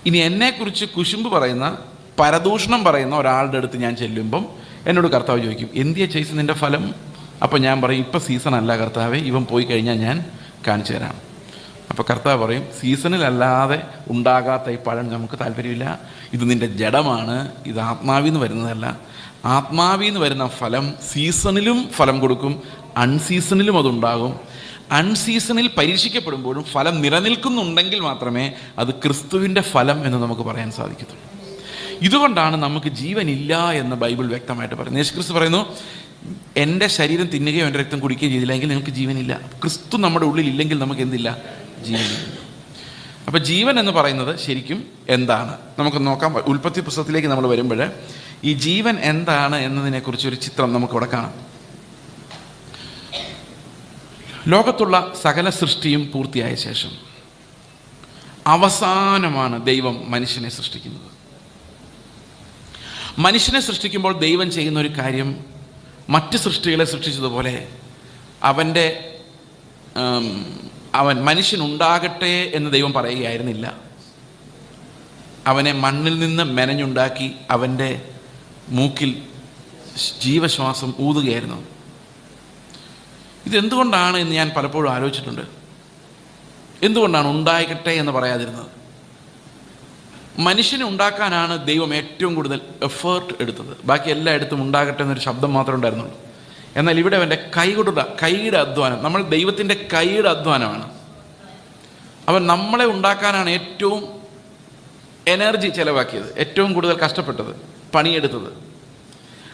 ഇനി എന്നെക്കുറിച്ച് കുശുമ്പ് പറയുന്ന, പരദൂഷണം പറയുന്ന ഒരാളുടെ അടുത്ത് ഞാൻ ചെല്ലുമ്പം എന്നോട് കർത്താവ് ചോദിക്കും, എന്തിയാ ചെയ്സ് നിൻ്റെ ഫലം? അപ്പോൾ ഞാൻ പറയും, ഇപ്പം സീസണല്ല കർത്താവേ, ഇവൻ പോയി കഴിഞ്ഞാൽ ഞാൻ കാണിച്ചു തരാം. അപ്പോൾ കർത്താവ് പറയും, സീസണിലല്ലാതെ ഉണ്ടാകാത്ത ഈ പഴം നമുക്ക് താല്പര്യമില്ല, ഇത് നിൻ്റെ ജഡമാണ്, ഇത് ആത്മാവിൽ നിന്ന് വരുന്നതല്ല. ആത്മാവിൽ നിന്ന് വരുന്ന ഫലം സീസണിലും ഫലം കൊടുക്കും, അൺസീസണിലും അതുണ്ടാകും. അൺസീസണിൽ പരീക്ഷിക്കപ്പെടുമ്പോഴും ഫലം നിലനിൽക്കുന്നുണ്ടെങ്കിൽ മാത്രമേ അത് ക്രിസ്തുവിൻ്റെ ഫലം എന്ന് നമുക്ക് പറയാൻ സാധിക്കത്തുള്ളൂ. ഇതുകൊണ്ടാണ് നമുക്ക് ജീവനില്ല എന്ന് ബൈബിൾ വ്യക്തമായിട്ട് പറയുന്നത്. യേശുക്രിസ്തു പറയുന്നു, എൻ്റെ ശരീരം തിന്നുകയോ എൻ്റെ രക്തം കുടിക്കുകയോ ചെയ്തില്ലെങ്കിൽ നിങ്ങൾക്ക് ജീവനില്ല. ക്രിസ്തു നമ്മുടെ ഉള്ളിൽ ഇല്ലെങ്കിൽ നമുക്ക് എന്തില്ല? ജീവനില്ല. അപ്പോൾ ജീവൻ എന്ന് പറയുന്നത് ശരിക്കും എന്താണ് നമുക്ക് നോക്കാം. ഉൽപ്പത്തി പുസ്തകത്തിലേക്ക് നമ്മൾ വരുമ്പോൾ ഈ ജീവൻ എന്താണ് എന്നതിനെക്കുറിച്ചൊരു ചിത്രം നമുക്കിവിടെ കാണാം. ലോകത്തുള്ള സകല സൃഷ്ടിയും പൂർത്തിയായ ശേഷം അവസാനമാണ് ദൈവം മനുഷ്യനെ സൃഷ്ടിക്കുന്നത്. മനുഷ്യനെ സൃഷ്ടിക്കുമ്പോൾ ദൈവം ചെയ്യുന്ന ഒരു കാര്യം, മറ്റ് സൃഷ്ടികളെ സൃഷ്ടിച്ചതുപോലെ അവൻ മനുഷ്യനുണ്ടാകട്ടെ എന്ന് ദൈവം പറയുകയായിരുന്നില്ല. അവനെ മണ്ണിൽ നിന്ന് മെനഞ്ഞുണ്ടാക്കി അവൻ്റെ മൂക്കിൽ ജീവശ്വാസം ഊതുകയായിരുന്നു. ഇതെന്തുകൊണ്ടാണ് എന്ന് ഞാൻ പലപ്പോഴും ആലോചിച്ചിട്ടുണ്ട്. എന്തുകൊണ്ടാണ് ഉണ്ടാകട്ടെ എന്ന് പറയാതിരുന്നത്? മനുഷ്യനെ ഉണ്ടാക്കാനാണ് ദൈവം ഏറ്റവും കൂടുതൽ എഫേർട്ട് എടുത്തത്. ബാക്കി എല്ലായിടത്തും ഉണ്ടാകട്ടെ എന്നൊരു ശബ്ദം മാത്രമേ ഉണ്ടായിരുന്നുള്ളൂ. എന്നാൽ ഇവിടെ അവൻ്റെ കൈയുടെ അധ്വാനം, നമ്മൾ ദൈവത്തിൻ്റെ കൈയുടെ അധ്വാനമാണ്. അവൻ നമ്മളെ ഉണ്ടാക്കാനാണ് ഏറ്റവും എനർജി ചിലവാക്കിയത്, ഏറ്റവും കൂടുതൽ കഷ്ടപ്പെട്ടത്, പണിയെടുത്തത്.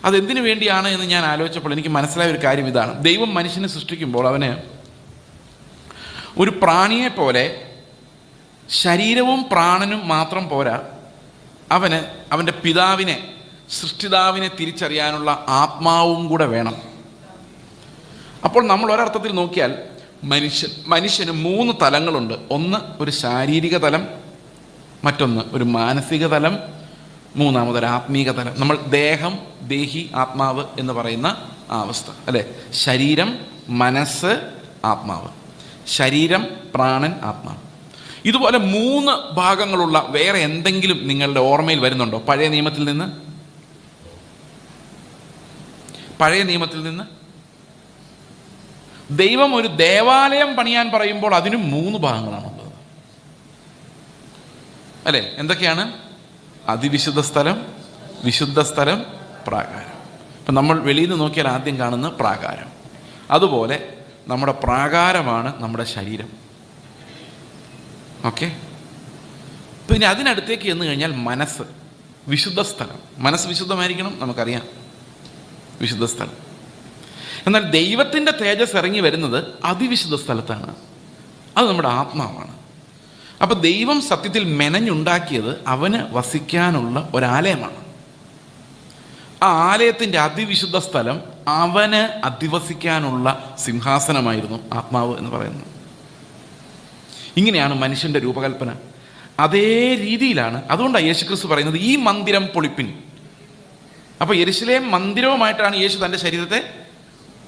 അതെന്തിനു വേണ്ടിയാണ് എന്ന് ഞാൻ ആലോചിച്ചപ്പോൾ എനിക്ക് മനസ്സിലായ ഒരു കാര്യം ഇതാണ്. ദൈവം മനുഷ്യനെ സൃഷ്ടിക്കുമ്പോൾ അവന് ഒരു പ്രാണിയെ പോലെ ശരീരവും പ്രാണനും മാത്രം പോരാ, അവന് അവൻ്റെ പിതാവിനെ, സൃഷ്ടിതാവിനെ തിരിച്ചറിയാനുള്ള ആത്മാവും കൂടെ വേണം. അപ്പോൾ നമ്മൾ ഒരർത്ഥത്തിൽ നോക്കിയാൽ മനുഷ്യന് 3 തലങ്ങളുണ്ട്. ഒന്ന് ഒരു ശാരീരിക തലം, മറ്റൊന്ന് ഒരു മാനസിക തലം, മൂന്നാമതൊരു ആത്മീക തലം. നമ്മൾ ദേഹം, ദേഹി, ആത്മാവ് എന്ന് പറയുന്ന ആ അവസ്ഥ അല്ലേ? ശരീരം, മനസ്സ്, ആത്മാവ്. ശരീരം, പ്രാണൻ, ആത്മാവ്. ഇതുപോലെ 3 ഭാഗങ്ങളുള്ള വേറെ എന്തെങ്കിലും നിങ്ങളുടെ ഓർമ്മയിൽ വരുന്നുണ്ടോ പഴയ നിയമത്തിൽ നിന്ന്? ദൈവം ഒരു ദേവാലയം പണിയാൻ പറയുമ്പോൾ അതിനും 3 ഭാഗങ്ങളാണുള്ളത് അല്ലേ? എന്തൊക്കെയാണ്? അതിവിശുദ്ധ സ്ഥലം, വിശുദ്ധ സ്ഥലം, പ്രാകാരം. ഇപ്പം നമ്മൾ വെളിയിൽ നിന്ന് നോക്കിയാൽ ആദ്യം കാണുന്ന പ്രാകാരം. അതുപോലെ നമ്മുടെ പ്രാകാരമാണ് നമ്മുടെ ശരീരം. ഓക്കെ. പിന്നെ അതിനടുത്തേക്ക് ചെന്ന് കഴിഞ്ഞാൽ മനസ്സ്, വിശുദ്ധ സ്ഥലം. മനസ്സ് വിശുദ്ധമായിരിക്കണം, നമുക്കറിയാം, വിശുദ്ധ സ്ഥലം. എന്നാൽ ദൈവത്തിൻ്റെ തേജസ് ഇറങ്ങി വരുന്നത് അതിവിശുദ്ധ സ്ഥലത്താണ്. അത് നമ്മുടെ ആത്മാവാണ്. അപ്പം ദൈവം സത്യത്തിൽ മെനഞ്ഞുണ്ടാക്കിയത് അവന് വസിക്കാനുള്ള ഒരാലയമാണ്. ആ ആലയത്തിൻ്റെ അതിവിശുദ്ധ സ്ഥലം അവന് അധിവസിക്കാനുള്ള സിംഹാസനമായിരുന്നു ആത്മാവ് എന്ന് പറയുന്നത്. ഇങ്ങനെയാണ് മനുഷ്യൻ്റെ രൂപകൽപ്പന. അതേ രീതിയിലാണ്. അതുകൊണ്ടാണ് യേശുക്രിസ്തു പറയുന്നത്, ഈ മന്ദിരം പൊളിപ്പിൻ. അപ്പോൾ യെരുശലേം മന്ദിരവുമായിട്ടാണ് യേശു തൻ്റെ ശരീരത്തെ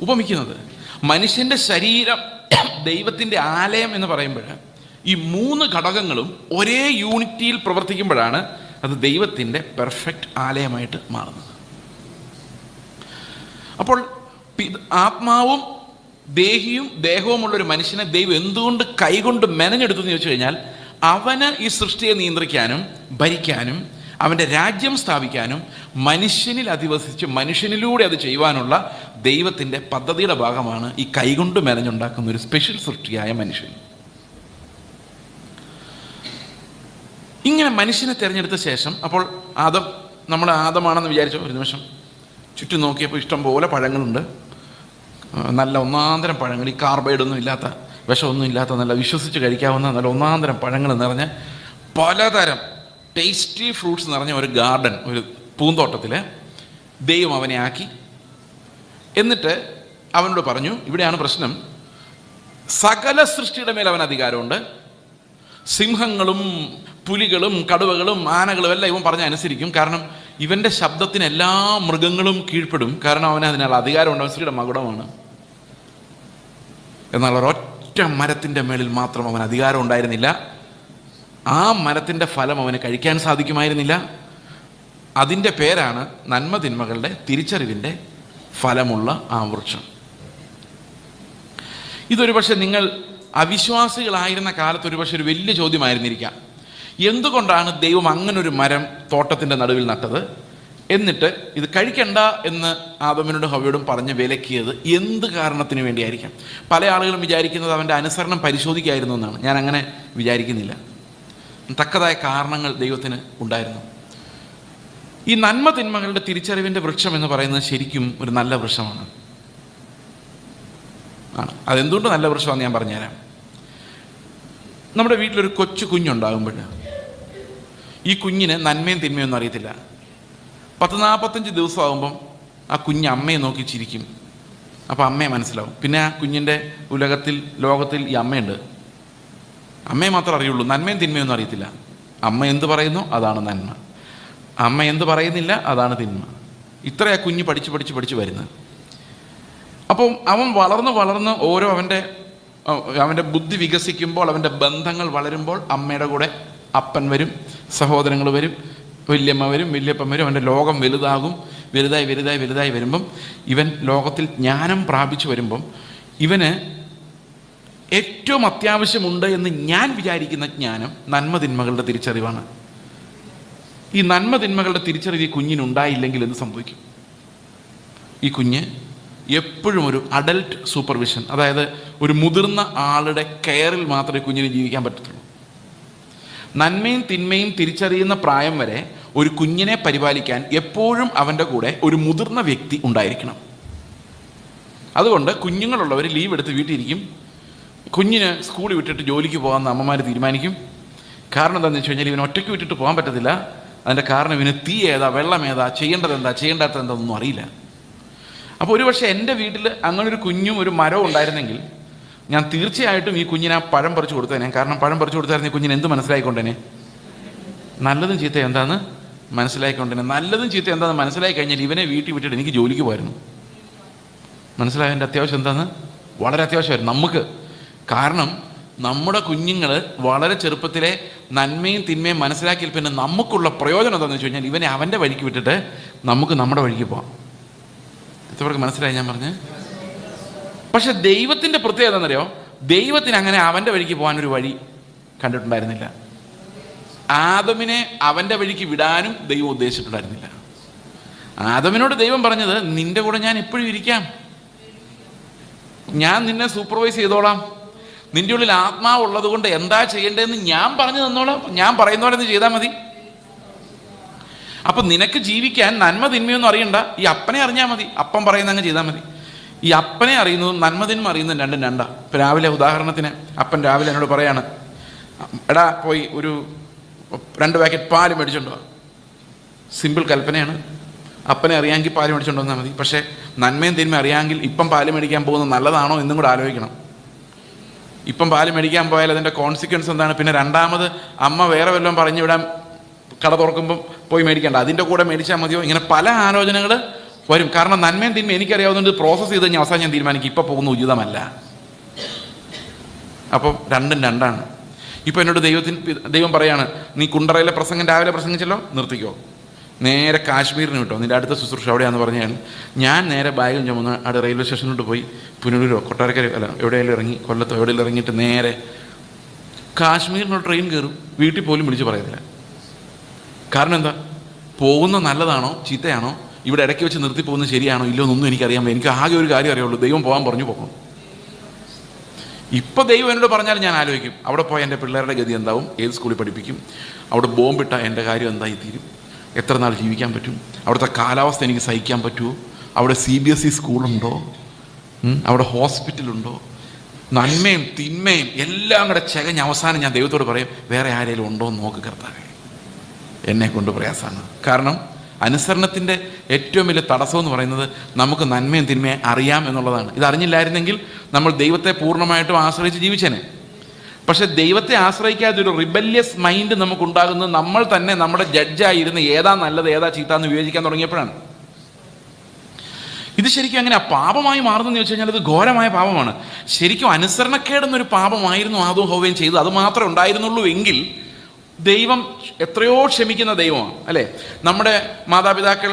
ഉപമിക്കുന്നത്. മനുഷ്യൻ്റെ ശരീരം ദൈവത്തിൻ്റെ ആലയം എന്ന് പറയുമ്പോൾ ഈ 3 ഘടകങ്ങളും ഒരേ യൂണിറ്റിയിൽ പ്രവർത്തിക്കുമ്പോഴാണ് അത് ദൈവത്തിൻ്റെ പെർഫെക്റ്റ് ആലയമായിട്ട് മാറുന്നത്. അപ്പോൾ ആത്മാവും ദേഹിയും ദേഹവുമുള്ളൊരു മനുഷ്യനെ ദൈവം എന്തുകൊണ്ട് കൈകൊണ്ട് മെനഞ്ഞെടുത്തു എന്ന് ചോദിച്ചു കഴിഞ്ഞാൽ, അവന് ഈ സൃഷ്ടിയെ നിയന്ത്രിക്കാനും ഭരിക്കാനും അവൻ്റെ രാജ്യം സ്ഥാപിക്കാനും മനുഷ്യനിൽ അധിവസിച്ച് മനുഷ്യനിലൂടെ അത് ചെയ്യുവാനുള്ള ദൈവത്തിൻ്റെ പദ്ധതിയുടെ ഭാഗമാണ് ഈ കൈകൊണ്ട് മെനഞ്ഞുണ്ടാക്കുന്ന ഒരു സ്പെഷ്യൽ സൃഷ്ടിയായ മനുഷ്യൻ. ഇങ്ങനെ മനുഷ്യനെ തിരഞ്ഞെടുത്ത ശേഷം, അപ്പോൾ നമ്മൾ ആദമാണെന്ന് വിചാരിച്ചോ? ഒരു നിമിഷം ചുറ്റും നോക്കിയപ്പോൾ ഇഷ്ടം പോലെ പഴങ്ങളുണ്ട്. നല്ല ഒന്നാന്തരം പഴങ്ങൾ, ഈ കാർബൈഡൊന്നും ഇല്ലാത്ത, വിഷമൊന്നും ഇല്ലാത്ത, നല്ല വിശ്വസിച്ച് കഴിക്കാവുന്ന നല്ല ഒന്നാന്തരം പഴങ്ങൾ നിറഞ്ഞ പലതരം ടേസ്റ്റി ഫ്രൂട്ട്സ് നിറഞ്ഞ ഒരു ഗാർഡൻ, ഒരു പൂന്തോട്ടത്തിൽ ദൈവം അവനെ ആക്കി. എന്നിട്ട് അവനോട് പറഞ്ഞു, ഇവിടെയാണ് പ്രശ്നം, സകല സൃഷ്ടിയുടെ മേൽ അവന് അധികാരമുണ്ട്. സിംഹങ്ങളും പുലികളും കടുവകളും ആനകളും എല്ലാം ഇവൻ പറഞ്ഞ അനുസരിക്കും. കാരണം ഇവൻ്റെ ശബ്ദത്തിന് എല്ലാ മൃഗങ്ങളും കീഴ്പ്പെടും. കാരണം അവന് അതിനുള്ള അധികാരമുണ്ട്, അവൻ സ്ത്രീയുടെ മകുടമാണ്. എന്നാൽ ഒരൊറ്റ മരത്തിൻ്റെ മേളിൽ മാത്രം അവൻ അധികാരം ഉണ്ടായിരുന്നില്ല. ആ മരത്തിൻ്റെ ഫലം അവന് കഴിക്കാൻ സാധിക്കുമായിരുന്നില്ല. അതിൻ്റെ പേരാണ് നന്മ തിന്മകളുടെ തിരിച്ചറിവിൻ്റെ ഫലമുള്ള ആ വൃക്ഷം. ഇതൊരു പക്ഷെ നിങ്ങൾ അവിശ്വാസികളായിരുന്ന കാലത്ത് ഒരു പക്ഷെ ഒരു വലിയ ചോദ്യമായിരുന്നിരിക്കാം. എന്തുകൊണ്ടാണ് ദൈവം അങ്ങനൊരു മരം തോട്ടത്തിൻ്റെ നടുവിൽ നട്ടത്, എന്നിട്ട് ഇത് കഴിക്കണ്ട എന്ന് ആദമിനോടും ഹവ്വയോടും പറഞ്ഞ് വിലക്കിയത് എന്ത് കാരണത്തിന് വേണ്ടിയായിരിക്കാം? പല ആളുകളും വിചാരിക്കുന്നത് അവൻ്റെ അനുസരണം പരിശോധിക്കായിരുന്നു എന്നാണ്. ഞാൻ അങ്ങനെ വിചാരിക്കുന്നില്ല. തക്കതായ കാരണങ്ങൾ ദൈവത്തിന് ഉണ്ടായിരുന്നു. ഈ നന്മ തിന്മകളുടെ തിരിച്ചറിവിൻ്റെ വൃക്ഷം എന്ന് പറയുന്നത് ശരിക്കും ഒരു നല്ല വൃക്ഷമാണ്. അതെന്തുകൊണ്ട് നല്ല വൃക്ഷമാണെന്ന് ഞാൻ പറഞ്ഞുതരാം. നമ്മുടെ വീട്ടിലൊരു കൊച്ചു കുഞ്ഞുണ്ടാകുമ്പോൾ ഈ കുഞ്ഞിന് നന്മയും തിന്മയൊന്നും അറിയത്തില്ല. 40-45 ദിവസമാകുമ്പം ആ കുഞ്ഞ് അമ്മയെ നോക്കി ചിരിക്കും. അപ്പോൾ അമ്മയെ മനസ്സിലാവും. പിന്നെ ആ കുഞ്ഞിൻ്റെ ലോകത്തിൽ ഈ അമ്മയുണ്ട്. അമ്മയെ മാത്രമേ അറിയുള്ളൂ, നന്മയും തിന്മയൊന്നും അറിയത്തില്ല. അമ്മ എന്ത് പറയുന്നു അതാണ് നന്മ, അമ്മ എന്ത് പറയുന്നില്ല അതാണ് തിന്മ. ഇത്രയാ കുഞ്ഞ് പഠിച്ച് വരുന്നത്. അപ്പം അവൻ വളർന്ന് ഓരോ അവൻ്റെ ബുദ്ധി വികസിക്കുമ്പോൾ, അവൻ്റെ ബന്ധങ്ങൾ വളരുമ്പോൾ അമ്മയുടെ കൂടെ അപ്പൻ വരും, സഹോദരങ്ങൾ വരും, വല്യമ്മ വരും, വല്യപ്പൻ വരും. അവൻ്റെ ലോകം വലുതായി വരുമ്പം ഇവൻ ലോകത്തിൽ ജ്ഞാനം പ്രാപിച്ചു വരുമ്പം ഇവന് ഏറ്റവും അത്യാവശ്യമുണ്ട് എന്ന് ഞാൻ വിചാരിക്കുന്ന ജ്ഞാനം നന്മ തിന്മകളുടെ തിരിച്ചറിവാണ്. ഈ നന്മ തിന്മകളുടെ തിരിച്ചറിവ് ഈ കുഞ്ഞിനുണ്ടായില്ലെങ്കിൽ എന്ത് സംഭവിക്കും? ഈ കുഞ്ഞ് എപ്പോഴും ഒരു അഡൽട്ട് സൂപ്പർവിഷൻ, അതായത് ഒരു മുതിർന്ന ആളുടെ കെയറിൽ മാത്രമേ കുഞ്ഞിന് ജീവിക്കാൻ പറ്റത്തുള്ളൂ. നന്മയും തിന്മയും തിരിച്ചറിയുന്ന പ്രായം വരെ ഒരു കുഞ്ഞിനെ പരിപാലിക്കാൻ എപ്പോഴും അവൻ്റെ കൂടെ ഒരു മുതിർന്ന വ്യക്തി ഉണ്ടായിരിക്കണം. അതുകൊണ്ട് കുഞ്ഞുങ്ങളുള്ളവർ ലീവ് എടുത്ത് വീട്ടിലിരിക്കും. കുഞ്ഞിന് സ്കൂളിൽ വിട്ടിട്ട് ജോലിക്ക് പോകാമെന്ന് അമ്മമാർ തീരുമാനിക്കും. കാരണം എന്താണെന്ന് വെച്ച് കഴിഞ്ഞാൽ ഇവന് ഒറ്റയ്ക്ക് വിട്ടിട്ട് പോകാൻ പറ്റത്തില്ല. അതിൻ്റെ കാരണം ഇവന് തീ ഏതാ, വെള്ളം ഏതാ, ചെയ്യേണ്ടാത്തത് എന്താണെന്നൊന്നും അറിയില്ല. അപ്പോൾ ഒരു പക്ഷേ എൻ്റെ വീട്ടിൽ അങ്ങനൊരു കുഞ്ഞും ഒരു മരവും ഉണ്ടായിരുന്നെങ്കിൽ ഞാൻ തീർച്ചയായിട്ടും ഈ കുഞ്ഞിനെ പഴം പറിച്ചു കൊടുത്തേനെ. കാരണം പഴം പറിച്ചു കൊടുത്തായിരുന്നു ഈ കുഞ്ഞിന് എന്ത് മനസ്സിലായിക്കൊണ്ടേനെ? നല്ലതും ചീത്ത എന്താണെന്ന് മനസ്സിലായിക്കൊണ്ടേനെ. നല്ലതും ചീത്ത എന്താണെന്ന് മനസ്സിലായി കഴിഞ്ഞാൽ ഇവനെ വീട്ടിൽ വിട്ടിട്ട് എനിക്ക് ജോലിക്ക് പോയിരുന്നു. മനസ്സിലായോ? എൻ്റെ അത്യാവശ്യം എന്താണെന്ന്? വളരെ അത്യാവശ്യമായിരുന്നു നമുക്ക്. കാരണം നമ്മുടെ കുഞ്ഞുങ്ങൾ വളരെ ചെറുപ്പത്തിലെ നന്മയും തിന്മയും മനസ്സിലാക്കിയാൽ പിന്നെ നമുക്കുള്ള പ്രയോജനം എന്താണെന്ന് വെച്ച് കഴിഞ്ഞാൽ ഇവനെ അവൻ്റെ വഴിക്ക് വിട്ടിട്ട് നമുക്ക് നമ്മുടെ വഴിക്ക് പോകാം. എത്രവർക്ക് മനസ്സിലായി ഞാൻ പറഞ്ഞ്? പക്ഷെ ദൈവത്തിൻ്റെ പ്രത്യേകത എന്താണെന്നറിയോ? ദൈവത്തിന് അങ്ങനെ അവൻ്റെ വഴിക്ക് പോകാനൊരു വഴി കണ്ടിട്ടുണ്ടായിരുന്നില്ല. ആദമിനെ അവൻ്റെ വഴിക്ക് വിടാനും ദൈവം ഉദ്ദേശിച്ചിട്ടുണ്ടായിരുന്നില്ല. ആദമിനോട് ദൈവം പറഞ്ഞത്, നിന്റെ കൂടെ ഞാൻ എപ്പോഴും ഇരിക്കാം, ഞാൻ നിന്നെ സൂപ്പർവൈസ് ചെയ്തോളാം, നിന്റെ ഉള്ളിൽ ആത്മാവ് ഉള്ളത് കൊണ്ട് എന്താ ചെയ്യേണ്ടതെന്ന് ഞാൻ പറഞ്ഞു തന്നോളാം, ഞാൻ പറയുന്ന പോലെ നീ ചെയ്താൽ മതി. അപ്പം നിനക്ക് ജീവിക്കാൻ നന്മ തിന്മയൊന്നും അറിയണ്ട, ഈ അപ്പനെ അറിഞ്ഞാൽ മതി, അപ്പം പറയുന്ന അങ്ങ് ചെയ്താൽ മതി. ഈ അപ്പനെ അറിയുന്നതും നന്മ തിന്മ അറിയുന്നതും രണ്ടും രണ്ടാ. ഇപ്പം രാവിലെ ഉദാഹരണത്തിന് അപ്പൻ രാവിലെ എന്നോട് പറയാണ്, എടാ പോയി ഒരു 2 പാക്കറ്റ് പാല് മേടിച്ചോണ്ട് വാ. സിമ്പിൾ കൽപ്പനയാണ്. അപ്പനെ അറിയാമെങ്കിൽ പാല് മേടിച്ചോണ്ട് വന്നാൽ മതി. പക്ഷേ നന്മയും തിന്മ അറിയാമെങ്കിൽ ഇപ്പം പാല് മേടിക്കാൻ പോകുന്നത് നല്ലതാണോ എന്നും കൂടെ ആലോചിക്കണം. ഇപ്പം പാല് മേടിക്കാൻ പോയാൽ അതിൻ്റെ കോൺസിക്വൻസ് എന്താണ്? പിന്നെ രണ്ടാമത് അമ്മ വേറെ വല്ലതും പറഞ്ഞു വിടാൻ കട തുറക്കുമ്പം പോയി മേടിക്കേണ്ട, അതിൻ്റെ കൂടെ മേടിച്ചാൽ മതിയോ? ഇങ്ങനെ പല ആലോചനകൾ വരും. കാരണം നന്മയും തിന്മ എനിക്കറിയാവുന്നതുകൊണ്ട് പ്രോസസ്സ് ചെയ്ത് കഴിഞ്ഞാൽ അവസാനം ഞാൻ തീരുമാനിക്കും ഇപ്പം പോകുന്ന ഉചിതമല്ല. അപ്പം രണ്ടും രണ്ടാണ്. ഇപ്പം എന്നോട് ദൈവം പറയാണ്, നീ കുണ്ടറയിലെ പ്രസംഗം രാവിലെ പ്രസംഗിച്ചല്ലോ, നിർത്തിക്കോ, നേരെ കാശ്മീരിന് വിട്ടോ, നിൻ്റെ അടുത്ത ശുശ്രൂഷ എവിടെയാണെന്ന് പറഞ്ഞാൽ ഞാൻ നേരെ ബാഗും ചുമന്ന് അവിടെ റെയിൽവേ സ്റ്റേഷനിലോട്ട് പോയി പുനലൂരോ കൊട്ടാരക്കരയോ അല്ല എവിടെയെങ്കിലും ഇറങ്ങി, കൊല്ലത്തോ എവിടെയെങ്കിലും ഇറങ്ങിയിട്ട് നേരെ കാശ്മീരിനോ ട്രെയിൻ കയറും. വീട്ടിൽ പോലും വിളിച്ച് പറയത്തില്ല. കാരണം എന്താ? പോകുന്ന നല്ലതാണോ ചീത്തയാണോ, ഇവിടെ ഇടയ്ക്ക് വെച്ച് നിർത്തി പോകുന്നത് ശരിയാണോ ഇല്ലോ എന്നൊന്നും എനിക്കറിയാൻ പറ്റില്ല. എനിക്ക് ആകെ ഒരു കാര്യം അറിയുള്ളൂ, ദൈവം പോകാൻ പറഞ്ഞു പോകണം. ഇപ്പം ദൈവം എന്നോട് പറഞ്ഞാൽ ഞാൻ ആലോചിക്കും, അവിടെ പോയ എൻ്റെ പിള്ളേരുടെ ഗതി എന്താവും, ഏത് സ്കൂളിൽ പഠിപ്പിക്കും, അവിടെ ബോംബിട്ട എൻ്റെ കാര്യം എന്തായി തീരും, എത്ര നാൾ ജീവിക്കാൻ പറ്റും, അവിടുത്തെ കാലാവസ്ഥ എനിക്ക് സഹിക്കാൻ പറ്റുമോ, അവിടെ CBSE സ്കൂളുണ്ടോ, അവിടെ ഹോസ്പിറ്റലുണ്ടോ, നന്മയും തിന്മയും എല്ലാം കൂടെ ചകഞ്ഞ് അവസാനം ഞാൻ ദൈവത്തോട് പറയും, വേറെ ആരെങ്കിലും ഉണ്ടോ എന്ന് നോക്ക് കർത്താവേ, എന്നെ കൊണ്ട് പ്രയാസമാണ്. കാരണം അനുസരണത്തിൻ്റെ ഏറ്റവും വലിയ തടസ്സം എന്ന് പറയുന്നത് നമുക്ക് നന്മയും തിന്മയും അറിയാം എന്നുള്ളതാണ്. ഇതറിഞ്ഞില്ലായിരുന്നെങ്കിൽ നമ്മൾ ദൈവത്തെ പൂർണ്ണമായിട്ടും ആശ്രയിച്ച് ജീവിച്ചേനെ. പക്ഷെ ദൈവത്തെ ആശ്രയിക്കാതെ ഒരു റിബല്യസ് മൈൻഡ് നമുക്കുണ്ടാകുന്നത് നമ്മൾ തന്നെ നമ്മുടെ ജഡ്ജായിരുന്ന് ഏതാ നല്ലത് ഏതാ ചീത്താന്ന് വിവേചിക്കാൻ തുടങ്ങിയപ്പോഴാണ്. ഇത് ശരിക്കും അങ്ങനെ പാപമായി മാറുന്നതെന്ന് ചോദിച്ചു കഴിഞ്ഞാൽ ഇത് ഘോരമായ പാപമാണ്. ശരിക്കും അനുസരണക്കേടെന്നൊരു പാപമായിരുന്നു ആദവും ഹവ്വയും ചെയ്തത്. അത് മാത്രമേ ഉണ്ടായിരുന്നുള്ളൂ എങ്കിൽ ദൈവം എത്രയോ ക്ഷമിക്കുന്ന ദൈവമാണ് അല്ലേ? നമ്മുടെ മാതാപിതാക്കൾ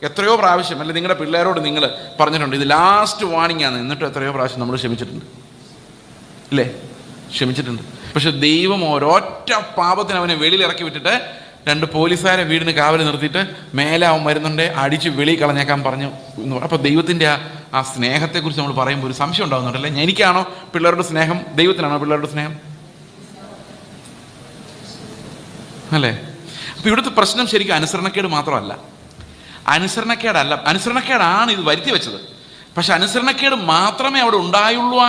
എത്രയോ പ്രാവശ്യം, അല്ലെ നിങ്ങളുടെ പിള്ളേരോട് നിങ്ങൾ പറഞ്ഞിട്ടുണ്ട് ഇത് ലാസ്റ്റ് വാണിംഗ് ആണ്, എന്നിട്ടും എത്രയോ പ്രാവശ്യം നമ്മൾ ക്ഷമിച്ചിട്ടുണ്ട് അല്ലേ? ക്ഷമിച്ചിട്ടുണ്ട്. പക്ഷെ ദൈവം ഒരൊറ്റ പാപത്തിന് അവനെ വെളിയിൽ ഇറക്കി വിട്ടിട്ട് 2 പോലീസുകാരെ വീടിന് കാവൽ നിർത്തിയിട്ട് മേലെ അവൻ വരുന്നുണ്ട്, അടിച്ച് വെളി കളഞ്ഞേക്കാൻ പറഞ്ഞു എന്ന് പറഞ്ഞു. അപ്പോൾ ദൈവത്തിൻ്റെ ആ സ്നേഹത്തെക്കുറിച്ച് നമ്മൾ പറയുമ്പോൾ ഒരു സംശയം ഉണ്ടാകുന്നുണ്ടല്ലേ, എനിക്കാണോ പിള്ളേരുടെ സ്നേഹം, ദൈവത്തിനാണോ പിള്ളേരുടെ സ്നേഹം അല്ലേ? അപ്പോൾ ഇവിടുത്തെ പ്രശ്നം ശരിക്കും അനുസരണക്കേട് മാത്രമല്ല, അനുസരണക്കേടാണ് ഇത് വരുത്തി വെച്ചത്. പക്ഷെ അനുസരണക്കേട് മാത്രമേ അവിടെ ഉണ്ടായുള്ളൂ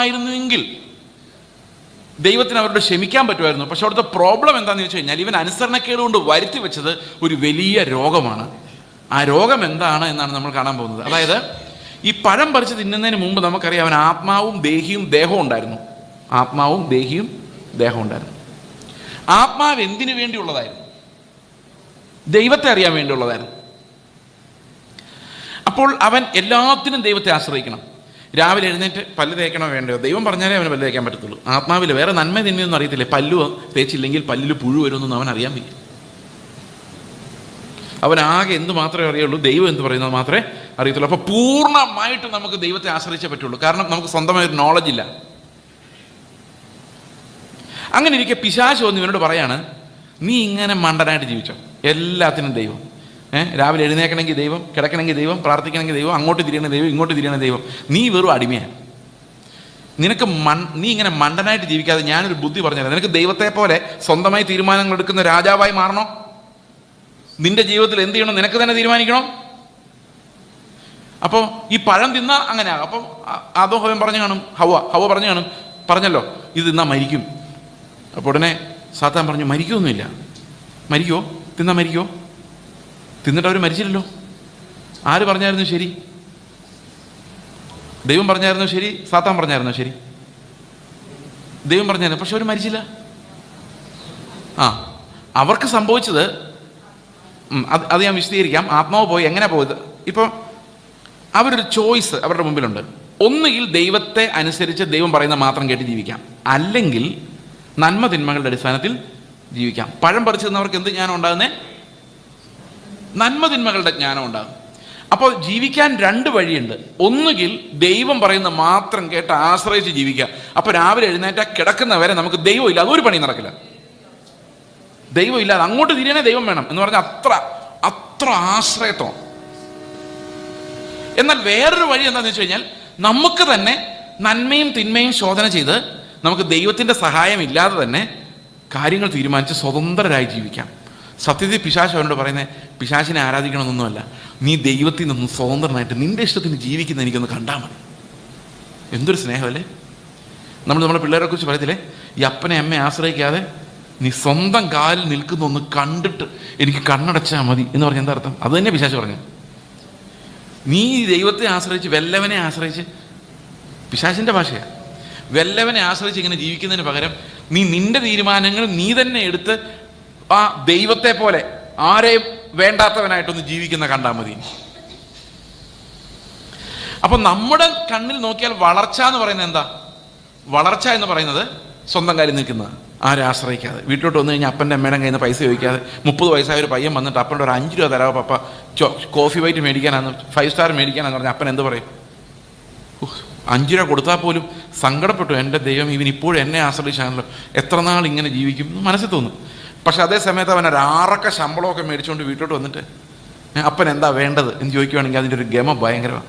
ദൈവത്തിന് അവരോട് ക്ഷമിക്കാൻ പറ്റുമായിരുന്നു. പക്ഷെ അവിടുത്തെ പ്രോബ്ലം എന്താണെന്ന് വെച്ച് കഴിഞ്ഞാൽ ഇവൻ അനുസരണക്കേട് കൊണ്ട് വരുത്തി വെച്ചത് ഒരു വലിയ രോഗമാണ്. ആ രോഗം എന്താണ് എന്നാണ് നമ്മൾ കാണാൻ പോകുന്നത്. അതായത് ഈ പഴം പറിച്ച് തിന്നുന്നതിന് മുമ്പ് നമുക്കറിയാം അവൻ ആത്മാവും ദേഹവും ഉണ്ടായിരുന്നു. ആത്മാവും ദേഹവും ഉണ്ടായിരുന്നു. ആത്മാവ് എന്തിനു വേണ്ടിയുള്ളതായിരുന്നു? ദൈവത്തെ അറിയാൻ വേണ്ടിയുള്ളതായിരുന്നു. അപ്പോൾ അവൻ എല്ലാത്തിനും ദൈവത്തെ ആശ്രയിക്കണം. രാവിലെ എഴുന്നേറ്റ് പല്ല് തേക്കണോ വേണ്ടയോ, ദൈവം പറഞ്ഞാലേ അവന് പല്ല് തേക്കാൻ പറ്റത്തുള്ളൂ. ആത്മാവിൽ വേറെ നന്മ തിന്മയൊന്നും അറിയത്തില്ലേ. പല്ലു തേച്ചില്ലെങ്കിൽ പല്ലിൽ പുഴു വരുമെന്നൊന്നും അവൻ അറിയാൻ വയ്യ. അവനാകെ എന്ത് മാത്രമേ അറിയുള്ളൂ, ദൈവം എന്ത് പറയുന്നത് മാത്രമേ അറിയത്തുള്ളൂ. അപ്പോൾ പൂർണ്ണമായിട്ട് നമുക്ക് ദൈവത്തെ ആശ്രയിച്ചേ പറ്റുള്ളൂ. കാരണം നമുക്ക് സ്വന്തമായൊരു നോളജ് ഇല്ല. അങ്ങനെ ഇരിക്കെ പിശാച് വന്ന് ഇവനോട് പറയാണ്, നീ ഇങ്ങനെ മണ്ടനായിട്ട് ജീവിച്ചോ, എല്ലാത്തിനും ദൈവം. രാവിലെ എഴുന്നേക്കണമെങ്കിൽ ദൈവം, കിടക്കണമെങ്കിൽ ദൈവം, പ്രാർത്ഥിക്കണമെങ്കിൽ ദൈവം, അങ്ങോട്ട് തിരിയണ ദൈവം, ഇങ്ങോട്ട് തിരിയണ ദൈവം. നീ വെറും അടിമയാണ്. നീ ഇങ്ങനെ മണ്ടനായിട്ട് ജീവിക്കാതെ ഞാനൊരു ബുദ്ധി പറഞ്ഞുതരാം. നിനക്ക് ദൈവത്തെ പോലെ സ്വന്തമായി തീരുമാനങ്ങൾ എടുക്കുന്ന രാജാവായി മാറണോ? നിന്റെ ജീവിതത്തിൽ എന്ത് ചെയ്യണം നിനക്ക് തന്നെ തീരുമാനിക്കണം. അപ്പോൾ ഈ പഴം തിന്നാ അങ്ങനെ ആകും. അപ്പം അതോ ഹവൻ പറഞ്ഞു കാണും, ഹവ പറഞ്ഞു കാണും, പറഞ്ഞല്ലോ ഇത് തിന്നാ മരിക്കും. അപ്പോൾ ഉടനെ സാത്താൻ പറഞ്ഞു, മരിക്കുമൊന്നുമില്ല. മരിക്കുമോ? തിന്നാ മരിക്കുമോ? തിന്നിട്ട് അവർ മരിച്ചില്ലല്ലോ. ആര് പറഞ്ഞായിരുന്നു ശരി? ദൈവം പറഞ്ഞായിരുന്നു ശരി, സാത്താൻ പറഞ്ഞായിരുന്നു ശരി? ദൈവം പറഞ്ഞായിരുന്നു. പക്ഷെ അവർ മരിച്ചില്ല. അവർക്ക് സംഭവിച്ചത് അത് ഞാൻ വിശദീകരിക്കാം. ആത്മാവ് പോയി എങ്ങനെ പോയത്? ഇപ്പോൾ അവരൊരു ചോയ്സ് അവരുടെ മുമ്പിലുണ്ട്. ഒന്നുകിൽ ദൈവത്തെ അനുസരിച്ച് ദൈവം പറയുന്ന മാത്രം കേട്ട് ജീവിക്കാം, അല്ലെങ്കിൽ നന്മ തിന്മകളുടെ അടിസ്ഥാനത്തിൽ ജീവിക്കാം. പഴം പറിച്ചു തന്നവർക്ക് എന്ത് ജ്ഞാനം ഉണ്ടാകുന്നേ? നന്മ തിന്മകളുടെ ജ്ഞാനം ഉണ്ടാകും. അപ്പോൾ ജീവിക്കാൻ 2 വഴിയുണ്ട്. ഒന്നുകിൽ ദൈവം പറയുന്ന മാത്രം കേട്ട് ആശ്രയിച്ച് ജീവിക്കുക. അപ്പോൾ രാവിലെ എഴുന്നേറ്റാൽ കിടക്കുന്നവരെ നമുക്ക് ദൈവം ഇല്ല, അതൊരു പണി നടക്കില്ല. ദൈവം ഇല്ലാതെ അങ്ങോട്ട് തിരിയണേ ദൈവം വേണം എന്ന് പറഞ്ഞാൽ അത്ര ആശ്രയത്വം. എന്നാൽ വേറൊരു വഴി എന്താണെന്ന് വെച്ച് കഴിഞ്ഞാൽ നമുക്ക് തന്നെ നന്മയും തിന്മയും ശോധന ചെയ്ത് നമുക്ക് ദൈവത്തിൻ്റെ സഹായം ഇല്ലാതെ തന്നെ കാര്യങ്ങൾ തീരുമാനിച്ച് സ്വതന്ത്രരായി ജീവിക്കാം. സത്യത്തിൽ പിശാച് അവനോട് പറയുന്നത് പിശാചിനെ ആരാധിക്കണമെന്നൊന്നുമല്ല, നീ ദൈവത്തിൽ നിന്നും സ്വതന്ത്രനായിട്ട് നിന്റെ ഇഷ്ടത്തിന് ജീവിക്കുന്ന എനിക്കൊന്ന് കണ്ടാൽ മതി. എന്തൊരു സ്നേഹമല്ലേ? നമ്മുടെ പിള്ളേരെ കുറിച്ച് പറയത്തില്ലേ, ഈ അപ്പനെ അമ്മയെ ആശ്രയിക്കാതെ നീ സ്വന്തം കാലിൽ നിൽക്കുന്ന ഒന്ന് കണ്ടിട്ട് എനിക്ക് കണ്ണടച്ചാൽ മതി എന്ന് പറഞ്ഞ എന്താ അർത്ഥം? അത് തന്നെ പിശാച് പറഞ്ഞു. നീ ദൈവത്തെ ആശ്രയിച്ച് വല്ലവനെ ആശ്രയിച്ച്, പിശാചിൻ്റെ ഭാഷയാണ്, വല്ലവനെ ആശ്രയിച്ച് ഇങ്ങനെ ജീവിക്കുന്നതിന് പകരം നീ നിന്റെ തീരുമാനങ്ങൾ നീ തന്നെ എടുത്ത് ആ ദൈവത്തെ പോലെ ആരെയും വേണ്ടാത്തവനായിട്ടൊന്ന് ജീവിക്കുന്ന കണ്ടാൽ മതി. അപ്പൊ നമ്മുടെ കണ്ണിൽ നോക്കിയാൽ വളർച്ച എന്ന് പറയുന്നത് എന്താ? വളർച്ച എന്ന് പറയുന്നത് സ്വന്തം കാര്യം നിൽക്കുന്നത്, ആരെ ആശ്രയിക്കാതെ. വീട്ടിലോട്ട് വന്നു കഴിഞ്ഞാൽ അപ്പൻ്റെ അമ്മയുടെ കയ്യിൽ നിന്ന് പൈസ ചോദിക്കാതെ 30 വയസ്സായ ഒരു പയ്യൻ വന്നിട്ട് അപ്പൻ്റെ ഒരു 5 രൂപ തരാമോ പപ്പ, കോഫി വൈറ്റ് മേടിക്കാനാണ്, 5 സ്റ്റാർ മേടിക്കാനാന്ന് പറഞ്ഞാൽ അപ്പൻ എന്ത് പറയും? 5 രൂപ കൊടുത്താൽ പോലും സങ്കടപ്പെട്ടു, എൻ്റെ ദൈവം ഇവൻ ഇപ്പോഴും എന്നെ ആശ്രയിച്ചാണല്ലോ, എത്ര നാൾ ഇങ്ങനെ ജീവിക്കും മനസ്സിൽ തോന്നും. പക്ഷെ അതേ സമയത്ത് അവൻ ഒരു 6 ശമ്പളമൊക്കെ മേടിച്ചുകൊണ്ട് വീട്ടിലോട്ട് വന്നിട്ട് അപ്പൻ എന്താ വേണ്ടത് എന്ന് ചോദിക്കുവാണെങ്കിൽ അതിൻ്റെ ഒരു ഗമ ഭയങ്കരമാണ്.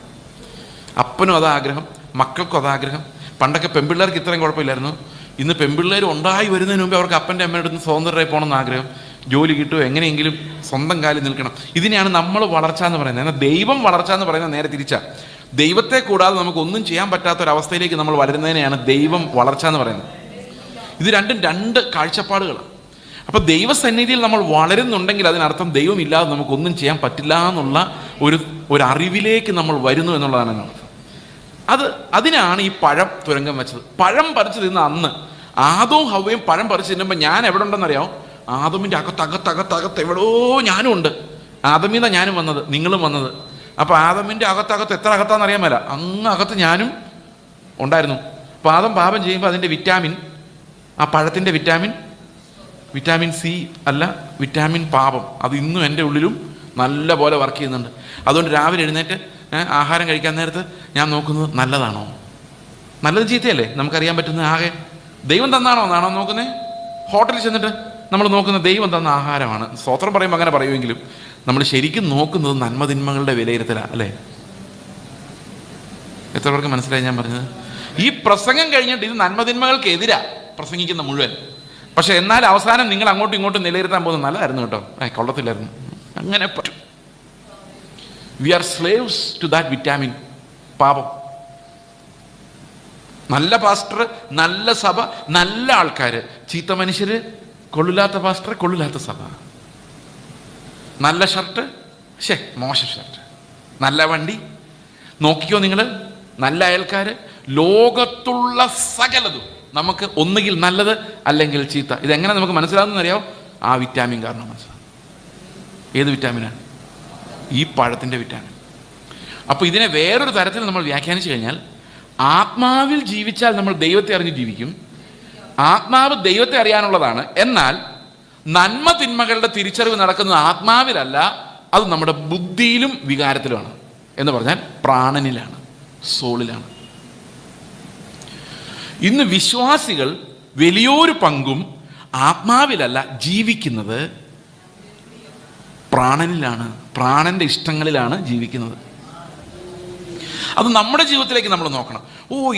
അപ്പനും അതാഗ്രഹം, മക്കൾക്കും അതാഗ്രഹം. പണ്ടൊക്കെ പെൺപിള്ളേർക്ക് ഇത്രയും കുഴപ്പമില്ലായിരുന്നു. ഇന്ന് പെൺപിള്ളേർ ഉണ്ടായി വരുന്നതിന് മുമ്പ് അവർക്ക് അപ്പൻ്റെ അമ്മയുടെ അടുത്ത് സ്വതന്ത്രരായി പോകണമെന്ന് ആഗ്രഹം, ജോലി കിട്ടുമോ, എങ്ങനെയെങ്കിലും സ്വന്തം കാലിൽ നിൽക്കണം. ഇതിനെയാണ് നമ്മൾ വളർച്ച എന്ന് പറയുന്നത്. എന്നാൽ ദൈവം വളർച്ച എന്ന് പറയുന്നത് നേരെ തിരിച്ചാണ്. ദൈവത്തെ കൂടാതെ നമുക്കൊന്നും ചെയ്യാൻ പറ്റാത്തൊരവസ്ഥയിലേക്ക് നമ്മൾ വളരുന്നതിനെയാണ് ദൈവം വളർച്ച എന്ന് പറയുന്നത്. ഇത് രണ്ടും 2 കാഴ്ചപ്പാടുകളാണ്. അപ്പോൾ ദൈവസന്നിധിയിൽ നമ്മൾ വളരുന്നുണ്ടെങ്കിൽ അതിനർത്ഥം ദൈവം ഇല്ലാതെ നമുക്കൊന്നും ചെയ്യാൻ പറ്റില്ല എന്നുള്ള ഒരു അറിവിലേക്ക് നമ്മൾ വരുന്നു എന്നുള്ളതാണ് അർത്ഥം. അതിനാണ് ഈ പഴം തുരങ്കം വെച്ചത്. പഴം പറിച്ചു തിന്ന അന്ന് ആദവും ഹവ്വയും പഴം പറിച്ചു തിന്നുമ്പോൾ ഞാൻ എവിടെ ഉണ്ടെന്നറിയാമോ? ആദമിൻ്റെ അകത്തകത്തകത്തകത്ത് എവിടോ ഞാനും ഉണ്ട്. ആദമീന്നാ ഞാനും വന്നത്, നിങ്ങളും വന്നത്. അപ്പോൾ ആദമിൻ്റെ അകത്തകത്ത് എത്ര അകത്താന്ന് അറിയാൻ മേല, അങ്ങ് അകത്ത് ഞാനും ഉണ്ടായിരുന്നു. അപ്പോൾ ആദം പാപം ചെയ്യുമ്പോൾ അതിൻ്റെ വിറ്റാമിൻ, ആ പഴത്തിൻ്റെ വിറ്റാമിൻ വിറ്റാമിൻ സി അല്ല, വിറ്റാമിൻ പാപം, അത് ഇന്നും എൻ്റെ ഉള്ളിലും നല്ല പോലെ വർക്ക് ചെയ്യുന്നുണ്ട്. അതുകൊണ്ട് രാവിലെ എഴുന്നേറ്റ് ആഹാരം കഴിക്കാൻ നേരത്ത് ഞാൻ നോക്കുന്നത് നല്ലതാണോ, നല്ലത് ചീത്തയല്ലേ നമുക്കറിയാൻ പറ്റുന്നത് ആകെ ദൈവം തന്നാണോ എന്നാണോ നോക്കുന്നത്. ഹോട്ടലിൽ ചെന്നിട്ട് നമ്മൾ നോക്കുന്ന ദൈവം തന്ന ആഹാരമാണ്. സ്തോത്രം പറയുമ്പോൾ അങ്ങനെ പറയുമെങ്കിലും നമ്മൾ ശരിക്കും നോക്കുന്നത് നന്മതിന്മകളുടെ വിലയിരുത്തലാണ്, അല്ലേ? എത്ര പേർക്ക് മനസ്സിലായി ഞാൻ പറഞ്ഞത്? ഈ പ്രസംഗം കഴിഞ്ഞിട്ട് ഇത് നന്മതിന്മകൾക്ക് എതിരാ പ്രസംഗിക്കുന്ന മുഴുവൻ. പക്ഷെ എന്നാൽ അവസാനം നിങ്ങൾ അങ്ങോട്ടും ഇങ്ങോട്ടും നിലയിരുത്താൻ പോകുന്നത് നല്ലതായിരുന്നു കേട്ടോ, കൊള്ളത്തില്ലായിരുന്നു, അങ്ങനെ പറ്റും. We are slaves to that vitamin, പാപം. നല്ല പാസ്റ്റർ, നല്ല സഭ, നല്ല ആൾക്കാർ, ചീത്ത മനുഷ്യര്, കൊള്ളില്ലാത്ത പാസ്റ്റർ, കൊള്ളില്ലാത്ത സഭ. നല്ല ഷർട്ട്, മോശം ഷർട്ട്. നല്ല വണ്ടി, നോക്കിക്കോ നിങ്ങൾ, നല്ല അയൽക്കാർ. ലോകത്തുള്ള സകലതും നമുക്ക് ഒന്നുകിൽ നല്ലത് അല്ലെങ്കിൽ ചീത്ത. ഇതെങ്ങനെ നമുക്ക് മനസ്സിലാകുന്നറിയാവോ? ആ വിറ്റാമിൻ കാരണം മനസ്സിലാവും. ഏത് വിറ്റാമിനാണ്? ഈ പഴത്തിൻ്റെ വിറ്റാമിൻ. അപ്പോൾ ഇതിനെ വേറൊരു തരത്തിൽ നമ്മൾ വ്യാഖ്യാനിച്ചു കഴിഞ്ഞാൽ, ആത്മാവിൽ ജീവിച്ചാൽ നമ്മൾ ദൈവത്തെ അറിഞ്ഞ് ജീവിക്കും. ആത്മാവ് ദൈവത്തെ അറിയാനുള്ളതാണ്. എന്നാൽ നന്മ തിന്മകളുടെ തിരിച്ചറിവ് നടക്കുന്നത് ആത്മാവിലല്ല, അത് നമ്മുടെ ബുദ്ധിയിലും വികാരത്തിലുമാണ്. എന്ന് പറഞ്ഞാൽ പ്രാണനിലാണ്, സോളിലാണ്. ഇന്ന് വിശ്വാസികൾ വലിയൊരു പങ്കും ആത്മാവിലല്ല ജീവിക്കുന്നത്, പ്രാണനിലാണ്, പ്രാണന്റെ ഇഷ്ടങ്ങളിലാണ് ജീവിക്കുന്നത്. അത് നമ്മുടെ ജീവിതത്തിലേക്ക് നമ്മൾ നോക്കണം.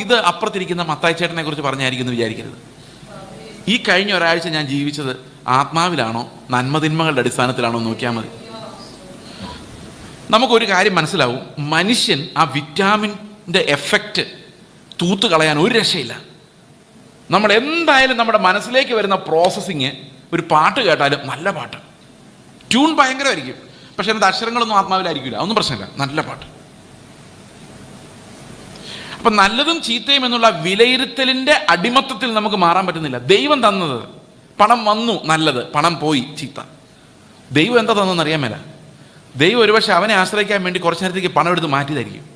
ഇത് അപ്പുറത്തിരിക്കുന്ന മത്തായി ചേട്ടനെ കുറിച്ച് പറഞ്ഞായിരിക്കും എന്ന് വിചാരിക്കരുത്. ഈ കഴിഞ്ഞ ഒരാഴ്ച ഞാൻ ജീവിച്ചത് ആത്മാവിലാണോ നന്മതിന്മകളുടെ അടിസ്ഥാനത്തിലാണോ നോക്കിയാൽ മതി. നമുക്കൊരു കാര്യം മനസ്സിലാവും, മനുഷ്യൻ ആ വിറ്റാമിൻ്റെ എഫക്റ്റ് തൂത്ത് കളയാൻ ഒരു രക്ഷയില്ല. നമ്മൾ എന്തായാലും നമ്മുടെ മനസ്സിലേക്ക് വരുന്ന പ്രോസസ്സിങ്, ഒരു പാട്ട് കേട്ടാലും നല്ല പാട്ട്, ട്യൂൺ ഭയങ്കരമായിരിക്കും, പക്ഷെ അതിൻ്റെ അക്ഷരങ്ങളൊന്നും ആത്മാവിലായിരിക്കില്ല, അതൊന്നും പ്രശ്നമില്ല, നല്ല പാട്ട്. അപ്പം നല്ലതും ചീത്തയും എന്നുള്ള വിലയിരുത്തലിൻ്റെ അടിമത്തത്തിൽ നമുക്ക് മാറാൻ പറ്റുന്നില്ല. ദൈവം തന്നത്, പണം വന്നു നല്ലത്, പണം പോയി ചീത്ത. ദൈവം എന്താ തന്നെന്ന് അറിയാൻ മേല. ദൈവം ഒരുപക്ഷെ അവനെ ആശ്രയിക്കാൻ വേണ്ടി കുറച്ച് നേരത്തേക്ക് പണം എടുത്ത് മാറ്റിയതായിരിക്കും.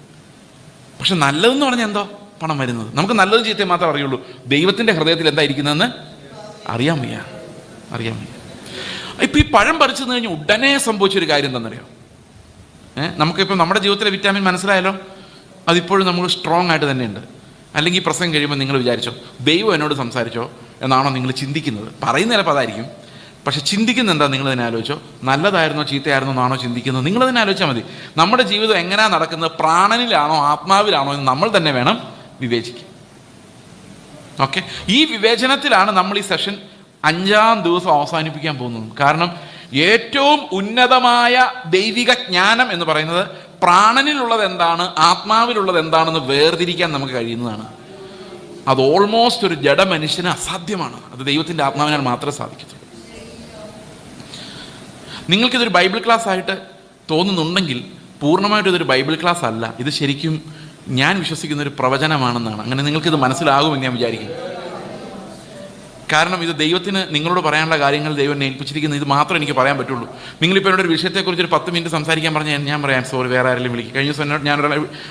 പക്ഷെ നല്ലതെന്ന് പറഞ്ഞാൽ എന്തോ പണം വരുന്നത്. നമുക്ക് നല്ലതും ചീത്തയും മാത്രമേ അറിയുള്ളൂ. ദൈവത്തിൻ്റെ ഹൃദയത്തിൽ എന്താ ഇരിക്കുന്നതെന്ന് അറിയാൻ വയ്യ. ഇപ്പം ഈ പഴം പറിച്ചു കഴിഞ്ഞാൽ ഉടനെ സംഭവിച്ചൊരു കാര്യം എന്താണെന്നറിയോ? നമുക്കിപ്പോൾ നമ്മുടെ ജീവിതത്തിലെ വിറ്റാമിൻ മനസ്സിലായല്ലോ, അതിപ്പോഴും നമ്മൾ സ്ട്രോങ് ആയിട്ട് തന്നെയുണ്ട്. അല്ലെങ്കിൽ പ്രസംഗം കഴിയുമ്പോൾ നിങ്ങൾ വിചാരിച്ചോ ദൈവം എന്നോട് സംസാരിച്ചോ എന്നാണോ നിങ്ങൾ ചിന്തിക്കുന്നത്? പറയുന്ന ചിലപ്പോൾ അതായിരിക്കും, പക്ഷെ ചിന്തിക്കുന്ന എന്താ നിങ്ങൾ തന്നെ ആലോചിച്ചോ? നല്ലതായിരുന്നോ ചീത്തയായിരുന്നോ എന്നാണോ ചിന്തിക്കുന്നത്? നിങ്ങൾ തന്നെ ആലോചിച്ചാൽ മതി. നമ്മുടെ ജീവിതം എങ്ങനെയാണ് നടക്കുന്നത്, പ്രാണനിലാണോ ആത്മാവിലാണോ എന്ന് നമ്മൾ തന്നെ വേണം വിവേചിക്കുക. ഓക്കെ, ഈ വിവേചനത്തിലാണ് നമ്മൾ ഈ സെഷൻ 5-ാം ദിവസം അവസാനിപ്പിക്കാൻ പോകുന്നത്. കാരണം ഏറ്റവും ഉന്നതമായ ദൈവിക ജ്ഞാനം എന്ന് പറയുന്നത് പ്രാണനിലുള്ളത് എന്താണ്, ആത്മാവിലുള്ളത് എന്താണെന്ന് വേർതിരിക്കാൻ നമുക്ക് കഴിയുന്നതാണ്. അത് ഓൾമോസ്റ്റ് ഒരു ജഡ മനുഷ്യന് അസാധ്യമാണ്. അത് ദൈവത്തിൻ്റെ ആത്മാവിനാൽ മാത്രമേ സാധിക്കത്തുള്ളൂ. നിങ്ങൾക്കിതൊരു ബൈബിൾ ക്ലാസ് ആയിട്ട് തോന്നുന്നുണ്ടെങ്കിൽ പൂർണ്ണമായിട്ടും ഇതൊരു ബൈബിൾ ക്ലാസ് അല്ല. ഇത് ശരിക്കും ഞാൻ വിശ്വസിക്കുന്ന ഒരു പ്രവചനമാണെന്നാണ്. അങ്ങനെ നിങ്ങൾക്കിത് മനസ്സിലാകുമെന്ന് ഞാൻ വിചാരിക്കുന്നു. കാരണം ഇത് ദൈവത്തിന് നിങ്ങളോട് പറയാനുള്ള കാര്യങ്ങൾ ദൈവം എന്നെ ഏൽപ്പിച്ചിരിക്കുന്നത് ഇത് മാത്രമേ എനിക്ക് പറയാൻ പറ്റുള്ളൂ. നിങ്ങളിപ്പോൾ എന്നോട് ഒരു വിഷയത്തെക്കുറിച്ച് ഒരു 10 മിനിറ്റ് സംസാരിക്കാൻ പറഞ്ഞാൽ ഞാൻ പറയാം സോറി, വേറെ ആരെങ്കിലും വിളിക്കും. കഴിഞ്ഞ ദിവസം ഞാൻ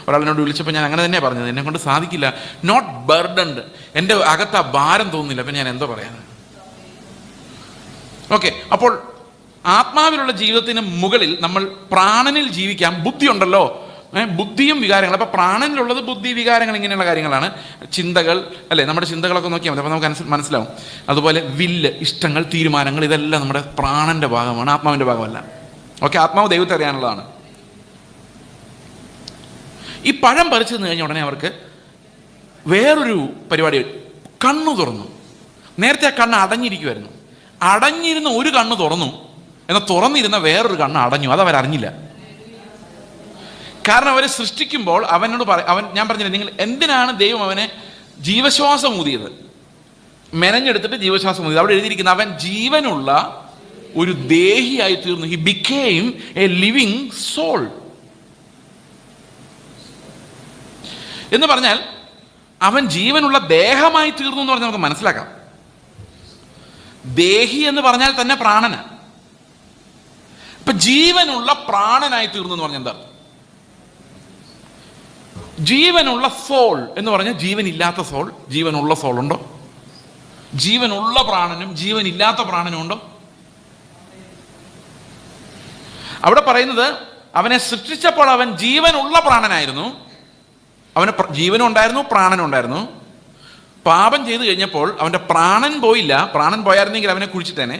ഒരാളിനോട് വിളിച്ചപ്പോൾ ഞാൻ അങ്ങനെ തന്നെയാണ് പറഞ്ഞത്, എന്നെ കൊണ്ട് സാധിക്കില്ല, നോട്ട് ബർഡൻഡ്, എൻ്റെ അകത്ത് ആ ഭാരം തോന്നുന്നില്ല, അപ്പം ഞാൻ എന്തോ പറയാൻ. ഓക്കെ, അപ്പോൾ ആത്മാവിലുള്ള ജീവിതത്തിന് മുകളിൽ നമ്മൾ പ്രാണനിൽ ജീവിക്കാൻ ബുദ്ധി ഉണ്ടല്ലോ, ബുദ്ധിയും വികാരങ്ങൾ. അപ്പോൾ പ്രാണനിലുള്ളത് ബുദ്ധി, വികാരങ്ങൾ, ഇങ്ങനെയുള്ള കാര്യങ്ങളാണ്. ചിന്തകൾ അല്ലേ, നമ്മുടെ ചിന്തകളൊക്കെ നോക്കിയാൽ മതി, അപ്പോൾ നമുക്ക് മനസ്സിലാവും. അതുപോലെ വില്ല്, ഇഷ്ടങ്ങൾ, തീരുമാനങ്ങൾ, ഇതെല്ലാം നമ്മുടെ പ്രാണന്റെ ഭാഗമാണ്, ആത്മാവിൻ്റെ ഭാഗമല്ല. ഓക്കെ, ആത്മാവ് ദൈവത്തെ അറിയാനുള്ളതാണ്. ഈ പഴം പറിച്ചു നിന്ന് കഴിഞ്ഞ ഉടനെ അവർക്ക് വേറൊരു പരിപാടി, കണ്ണു തുറന്നു. നേരത്തെ ആ കണ്ണ് അടഞ്ഞിരിക്കുമായിരുന്നു. അടഞ്ഞിരുന്ന ഒരു കണ്ണ് തുറന്നു, എന്നാൽ തുറന്നിരുന്ന വേറൊരു കണ്ണ് അടഞ്ഞു. അത് അവരറിഞ്ഞില്ല. കാരണം അവരെ സൃഷ്ടിക്കുമ്പോൾ അവനോട് ഞാൻ പറഞ്ഞില്ല, നിങ്ങൾ എന്തിനാണ് ദൈവം അവനെ ജീവശ്വാസം ഊതിയത്, മെനഞ്ഞെടുത്തിട്ട് ജീവശ്വാസം ഊതിയത്. അവിടെ എഴുതിയിരിക്കുന്ന അവൻ ജീവനുള്ള ഒരു ദേഹിയായി തീർന്നു. He became a living soul എന്ന് പറഞ്ഞാൽ അവൻ ജീവനുള്ള ദേഹമായി തീർന്നു എന്ന് പറഞ്ഞാൽ നമുക്ക് മനസ്സിലാക്കാം. ദേഹി എന്ന് പറഞ്ഞാൽ തന്നെ പ്രാണന്. ഇപ്പൊ ജീവനുള്ള പ്രാണനായി തീർന്നു എന്ന് പറഞ്ഞാൽ എന്താ? ജീവനുള്ള സോൾ എന്ന് പറഞ്ഞാൽ ജീവനില്ലാത്ത സോൾ, ജീവനുള്ള സോൾ ഉണ്ടോ? ജീവനുള്ള പ്രാണനും ജീവനില്ലാത്ത പ്രാണനും ഉണ്ടോ? അവിടെ പറയുന്നത് അവനെ സൃഷ്ടിച്ചപ്പോൾ അവൻ ജീവനുള്ള പ്രാണനായിരുന്നു. അവന് ജീവനും ഉണ്ടായിരുന്നു, പ്രാണനും ഉണ്ടായിരുന്നു. പാപം ചെയ്തു കഴിഞ്ഞപ്പോൾ അവൻ്റെ പ്രാണൻ പോയില്ല. പ്രാണൻ പോയായിരുന്നെങ്കിൽ അവനെ കുഴിച്ചിട്ടേനെ.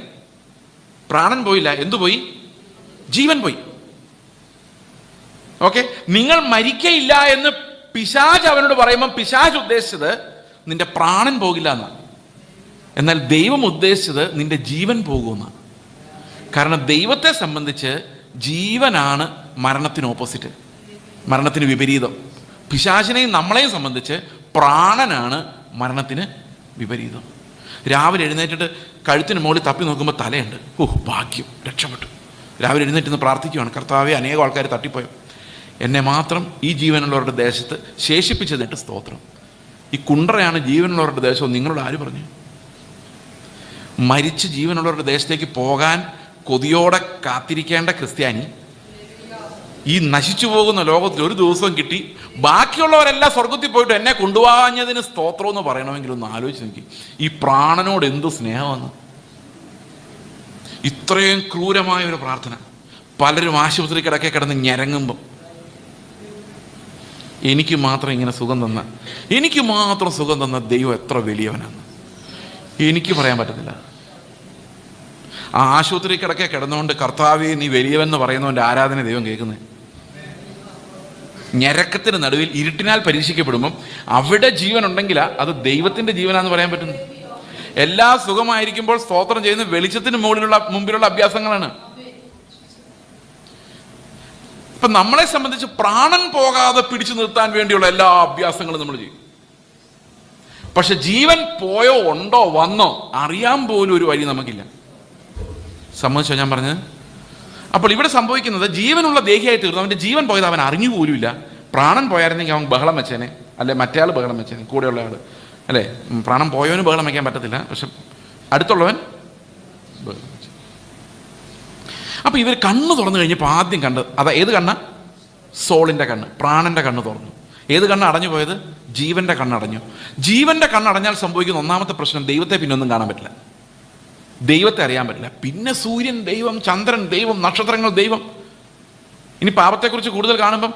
പ്രാണൻ പോയില്ല. എന്തു പോയി? ജീവൻ പോയി. ഓക്കെ, നിങ്ങൾ മരിക്കയില്ല എന്ന് പിശാച് അവനോട് പറയുമ്പോൾ പിശാച് ഉദ്ദേശിച്ചത് നിന്റെ പ്രാണൻ പോകില്ല എന്നാണ്. എന്നാൽ ദൈവം ഉദ്ദേശിച്ചത് നിന്റെ ജീവൻ പോകുമെന്നാണ്. കാരണം ദൈവത്തെ സംബന്ധിച്ച് ജീവനാണ് മരണത്തിന് ഓപ്പോസിറ്റ്, മരണത്തിന് വിപരീതം. പിശാചിനെയും നമ്മളെയും സംബന്ധിച്ച് പ്രാണനാണ് മരണത്തിന് വിപരീതം. രാവിലെ എഴുന്നേറ്റിട്ട് കഴുത്തിന് മുകളിൽ തപ്പി നോക്കുമ്പോൾ തലയുണ്ട്. ഭാഗ്യം, രക്ഷപ്പെട്ടു. രാവിലെ എഴുന്നേറ്റ് പ്രാർത്ഥിക്കുകയാണ്, കർത്താവെ, അനേകം ആൾക്കാർ തട്ടിപ്പോയോ, എന്നെ മാത്രം ഈ ജീവനുള്ളവരുടെ ദേശത്ത് ശേഷിപ്പിച്ചതിട്ട് സ്തോത്രം. ഈ കുണ്ട്രയാണ് ജീവനുള്ളവരുടെ ദേശം. നിങ്ങളോട് ആര് പറഞ്ഞു? മരിച്ച് ജീവനുള്ളവരുടെ ദേശത്തേക്ക് പോകാൻ കൊതിയോടെ കാത്തിരിക്കേണ്ട ക്രിസ്ത്യാനി ഈ നശിച്ചു പോകുന്ന ലോകത്തിൽ ഒരു ദിവസം കിട്ടി, ബാക്കിയുള്ളവരെല്ലാം സ്വർഗത്തിൽ പോയിട്ട് എന്നെ കൊണ്ടുപോകാഞ്ഞതിന് സ്തോത്രം എന്ന് പറയണമെങ്കിൽ ഒന്ന് ആലോചിച്ച് നോക്കി. ഈ പ്രാണനോട് എന്തു സ്നേഹമാണ്! ഇത്രയും ക്രൂരമായ ഒരു പ്രാർത്ഥന. പലരും ആശുപത്രി കിടന്ന് ഞരങ്ങുമ്പം എനിക്ക് മാത്രം ഇങ്ങനെ സുഖം തന്ന, എനിക്ക് മാത്രം സുഖം തന്ന ദൈവം എത്ര വലിയവനാണ് എനിക്ക് പറയാൻ പറ്റത്തില്ല. ആ ആശുപത്രി കിടന്നുകൊണ്ട് കർത്താവേ നീ വലിയവെന്ന് പറയുന്നവൻ്റെ ആരാധന ദൈവം കേൾക്കുന്നത്. ഞരക്കത്തിന് നടുവിൽ ഇരുട്ടിനാൽ പരീക്ഷിക്കപ്പെടുമ്പം അവിടെ ജീവൻ ഉണ്ടെങ്കിലാ അത് ദൈവത്തിന്റെ ജീവനാന്ന് പറയാൻ പറ്റുന്നു. എല്ലാ സുഖമായിരിക്കുമ്പോൾ സ്തോത്രം ചെയ്യുന്ന വെളിച്ചത്തിന് മുമ്പിലുള്ള അഭ്യാസങ്ങളാണ്. ഇപ്പൊ നമ്മളെ സംബന്ധിച്ച് പ്രാണൻ പോകാതെ പിടിച്ചു നിർത്താൻ വേണ്ടിയുള്ള എല്ലാ അഭ്യാസങ്ങളും നമ്മൾ ചെയ്യും. പക്ഷെ ജീവൻ പോയോ ഉണ്ടോ വന്നോ അറിയാൻ പോലും ഒരു വഴി നമുക്കില്ല. സമ്മതിച്ചോ ഞാൻ പറഞ്ഞത്? അപ്പോൾ ഇവിടെ സംഭവിക്കുന്നത് ജീവനുള്ള ദേഹിയായി തീർന്നു. അവൻ്റെ ജീവൻ പോയത് അവൻ അറിഞ്ഞു പോലുമില്ല. പ്രാണൻ പോയായിരുന്നെങ്കിൽ അവൻ ബഹളം വെച്ചേനെ, അല്ലെ മറ്റേ ആൾ ബഹളം വെച്ചേനെ, കൂടെയുള്ള ആൾ അല്ലേ. പ്രാണൻ പോയവന് ബഹളം വയ്ക്കാൻ പറ്റത്തില്ല, പക്ഷെ അടുത്തുള്ളവൻ ബഹളം വെച്ചു. അപ്പോൾ ഇവർ കണ്ണ് തുറന്നു കഴിഞ്ഞപ്പോൾ ആദ്യം കണ്ടത് ഏത് കണ്ണ്? സോളിൻ്റെ കണ്ണ്, പ്രാണന്റെ കണ്ണ് തുറന്നു. ഏത് കണ്ണ് അടഞ്ഞു പോയത്? ജീവന്റെ കണ്ണടഞ്ഞു. ജീവന്റെ കണ്ണടഞ്ഞാൽ സംഭവിക്കുന്ന ഒന്നാമത്തെ പ്രശ്നം, ദൈവത്തെ പിന്നെ ഒന്നും കാണാൻ പറ്റില്ല, ദൈവത്തെ അറിയാൻ പറ്റില്ല. പിന്നെ സൂര്യൻ ദൈവം, ചന്ദ്രൻ ദൈവം, നക്ഷത്രങ്ങൾ ദൈവം. ഇനി പാപത്തെക്കുറിച്ച് കൂടുതൽ കാണുമ്പം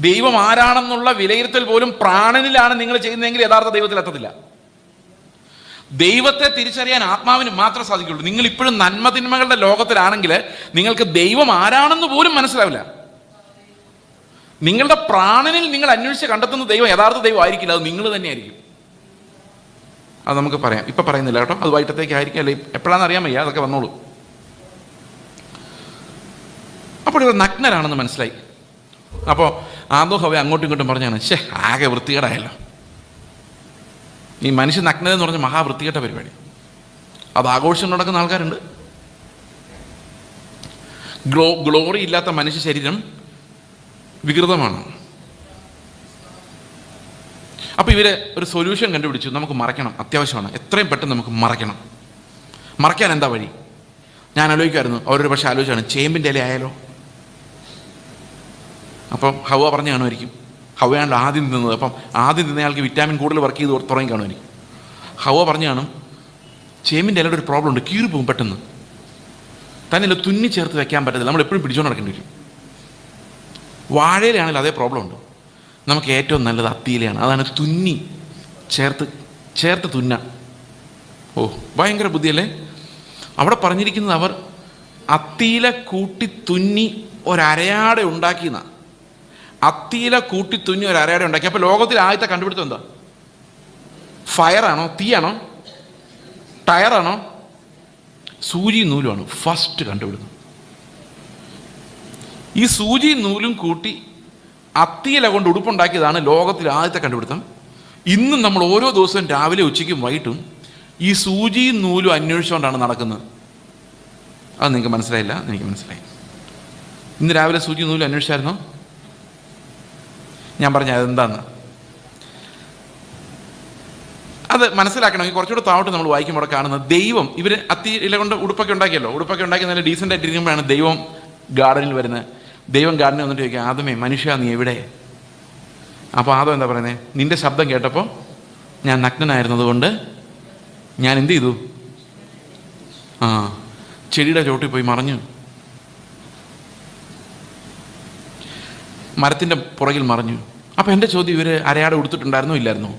ദൈവം ആരാണെന്നുള്ള വിലയിരുത്തൽ പോലും പ്രാണനിലാണ് നിങ്ങൾ ചെയ്യുന്നതെങ്കിൽ യഥാർത്ഥ ദൈവത്തിൽ എത്തത്തില്ല. ദൈവത്തെ തിരിച്ചറിയാൻ ആത്മാവിന് മാത്രമേ സാധിക്കുള്ളൂ. നിങ്ങൾ ഇപ്പോഴും നന്മതിന്മകളുടെ ലോകത്തിലാണെങ്കിൽ നിങ്ങൾക്ക് ദൈവം ആരാണെന്ന് പോലും മനസ്സിലാവില്ല. നിങ്ങളുടെ പ്രാണനിൽ നിങ്ങൾ അന്വേഷിച്ച് കണ്ടെത്തുന്ന ദൈവം യഥാർത്ഥ ദൈവം ആയിരിക്കില്ല, അത് നിങ്ങൾ തന്നെയായിരിക്കും. അത് നമുക്ക് പറയാം, ഇപ്പം പറയുന്നില്ല കേട്ടോ, അത് വൈകിട്ടത്തേക്ക് ആയിരിക്കും, അല്ലെ എപ്പോഴാണെന്ന് അറിയാൻ വയ്യ, അതൊക്കെ വന്നോളൂ. അപ്പോൾ ഇവർ നഗ്നരാണെന്ന് മനസ്സിലായി. അപ്പോൾ ആദോ ഹവ്വ അങ്ങോട്ടും ഇങ്ങോട്ടും പറഞ്ഞാണ്, ആകെ വൃത്തികേടായല്ലോ, ഈ മനുഷ്യ നഗ്നത എന്ന് പറഞ്ഞ മഹാവൃത്തികെട്ട പരിപാടി. അത് ആഘോഷം നടക്കുന്ന ആൾക്കാരുണ്ട്. ഗ്ലോറി ഇല്ലാത്ത മനുഷ്യ ശരീരം വികൃതമാണ്. അപ്പോൾ ഇവര് ഒരു സൊല്യൂഷൻ കണ്ടുപിടിച്ചു, നമുക്ക് മറയ്ക്കണം, അത്യാവശ്യമാണ്, എത്രയും പെട്ടെന്ന് നമുക്ക് മറയ്ക്കണം. മറയ്ക്കാൻ എന്താ വഴി? ഞാൻ ആലോചിക്കുമായിരുന്നു, അവരൊരു പക്ഷേ ആലോചിച്ചാണ്, ചേമ്പിൻ്റെ ഇല ആയാലോ. അപ്പം ഹവ്വ പറഞ്ഞു കാണുമായിരിക്കും, ഹവ്വയാണല്ലോ ആദ്യം തിന്നത്, അപ്പം ആദ്യം തിന്നയാൾക്ക് വിറ്റാമിൻ കൂടുതൽ വർക്ക് ചെയ്ത് തുടങ്ങി കാണുമായിരിക്കും. ഹവ്വ പറഞ്ഞു കാണും, ചേമ്പിൻ്റെ ഇലയുടെ ഒരു പ്രോബ്ലം ഉണ്ട്, കീറി പോകും പെട്ടെന്ന്, തന്നെയല്ല തുന്നി ചേർത്ത് വെക്കാൻ പറ്റത്തില്ല, നമ്മൾ എപ്പോഴും പിടിച്ചുകൊണ്ട് നടക്കേണ്ടി വരും. വാഴയിലാണെങ്കിൽ അതേ പ്രോബ്ലം ഉണ്ട്. നമുക്ക് ഏറ്റവും നല്ലത് അത്തിയിലയാണ്, അതാണ് തുന്നി ചേർത്ത് തുന്ന. ഭയങ്കര ബുദ്ധിയല്ലേ. അവിടെ പറഞ്ഞിരിക്കുന്നത് അവർ അത്തിയില കൂട്ടി തുന്നി ഒരരയാട ഉണ്ടാക്കിയെന്ന. അത്തിയില കൂട്ടി തുന്നി ഒരരയാട ഉണ്ടാക്കി. അപ്പോൾ ലോകത്തിൽ ആദ്യത്തെ കണ്ടുപിടുത്തം എന്താ? ഫയറാണോ, തീയാണോ, ടയറാണോ? സൂചി നൂലുമാണ് ഫസ്റ്റ് കണ്ടുപിടുത്തം. ഈ സൂചി നൂലും കൂട്ടി അത്തിയില കൊണ്ട് ഉടുപ്പുണ്ടാക്കിയതാണ് ലോകത്തിൽ ആദ്യത്തെ കണ്ടുപിടുത്തം. ഇന്നും നമ്മൾ ഓരോ ദിവസവും രാവിലെ ഉച്ചയ്ക്കും വൈകിട്ടും ഈ സൂചിയും നൂലും അന്വേഷിച്ചുകൊണ്ടാണ് നടക്കുന്നത്. അത് നിങ്ങൾക്ക് മനസ്സിലായില്ല, എനിക്ക് മനസ്സിലായി. ഇന്ന് രാവിലെ സൂചി നൂലും അന്വേഷിച്ചായിരുന്നോ? ഞാൻ പറഞ്ഞ അതെന്താന്ന് അത് മനസ്സിലാക്കണമെങ്കിൽ കുറച്ചുകൂടെ താഴോട്ട് നമ്മൾ വായിക്കുമ്പോൾ കാണുന്നത്, ദൈവം ഇവർ അത്തിയില കൊണ്ട് ഉടുപ്പൊക്കെ ഉണ്ടാക്കിയല്ലോ, ഉടുപ്പൊക്കെ ഉണ്ടാക്കി നല്ല ഡീസൻ്റ് ആയിട്ടിരിക്കുമ്പോഴാണ് ദൈവം ഗാർഡനിൽ വരുന്നത്. ദൈവം ഗാർഡനിൽ വന്നിട്ട് ചോദിക്കുക, ആദമേ മനുഷ്യ നീ എവിടെ? അപ്പോൾ ആദം എന്താ പറയുന്നത്? നിന്റെ ശബ്ദം കേട്ടപ്പോൾ ഞാൻ നഗ്നനായിരുന്നത് കൊണ്ട് ഞാൻ എന്ത് ചെയ്തു? ചെടിയുടെ ചോട്ടിൽ പോയി മറഞ്ഞു, മരത്തിൻ്റെ പുറകിൽ മറഞ്ഞു. അപ്പം എൻ്റെ ചോദ്യം, ഇവർ അരയാട് ഉടുത്തിട്ടുണ്ടായിരുന്നോ ഇല്ലായിരുന്നോ?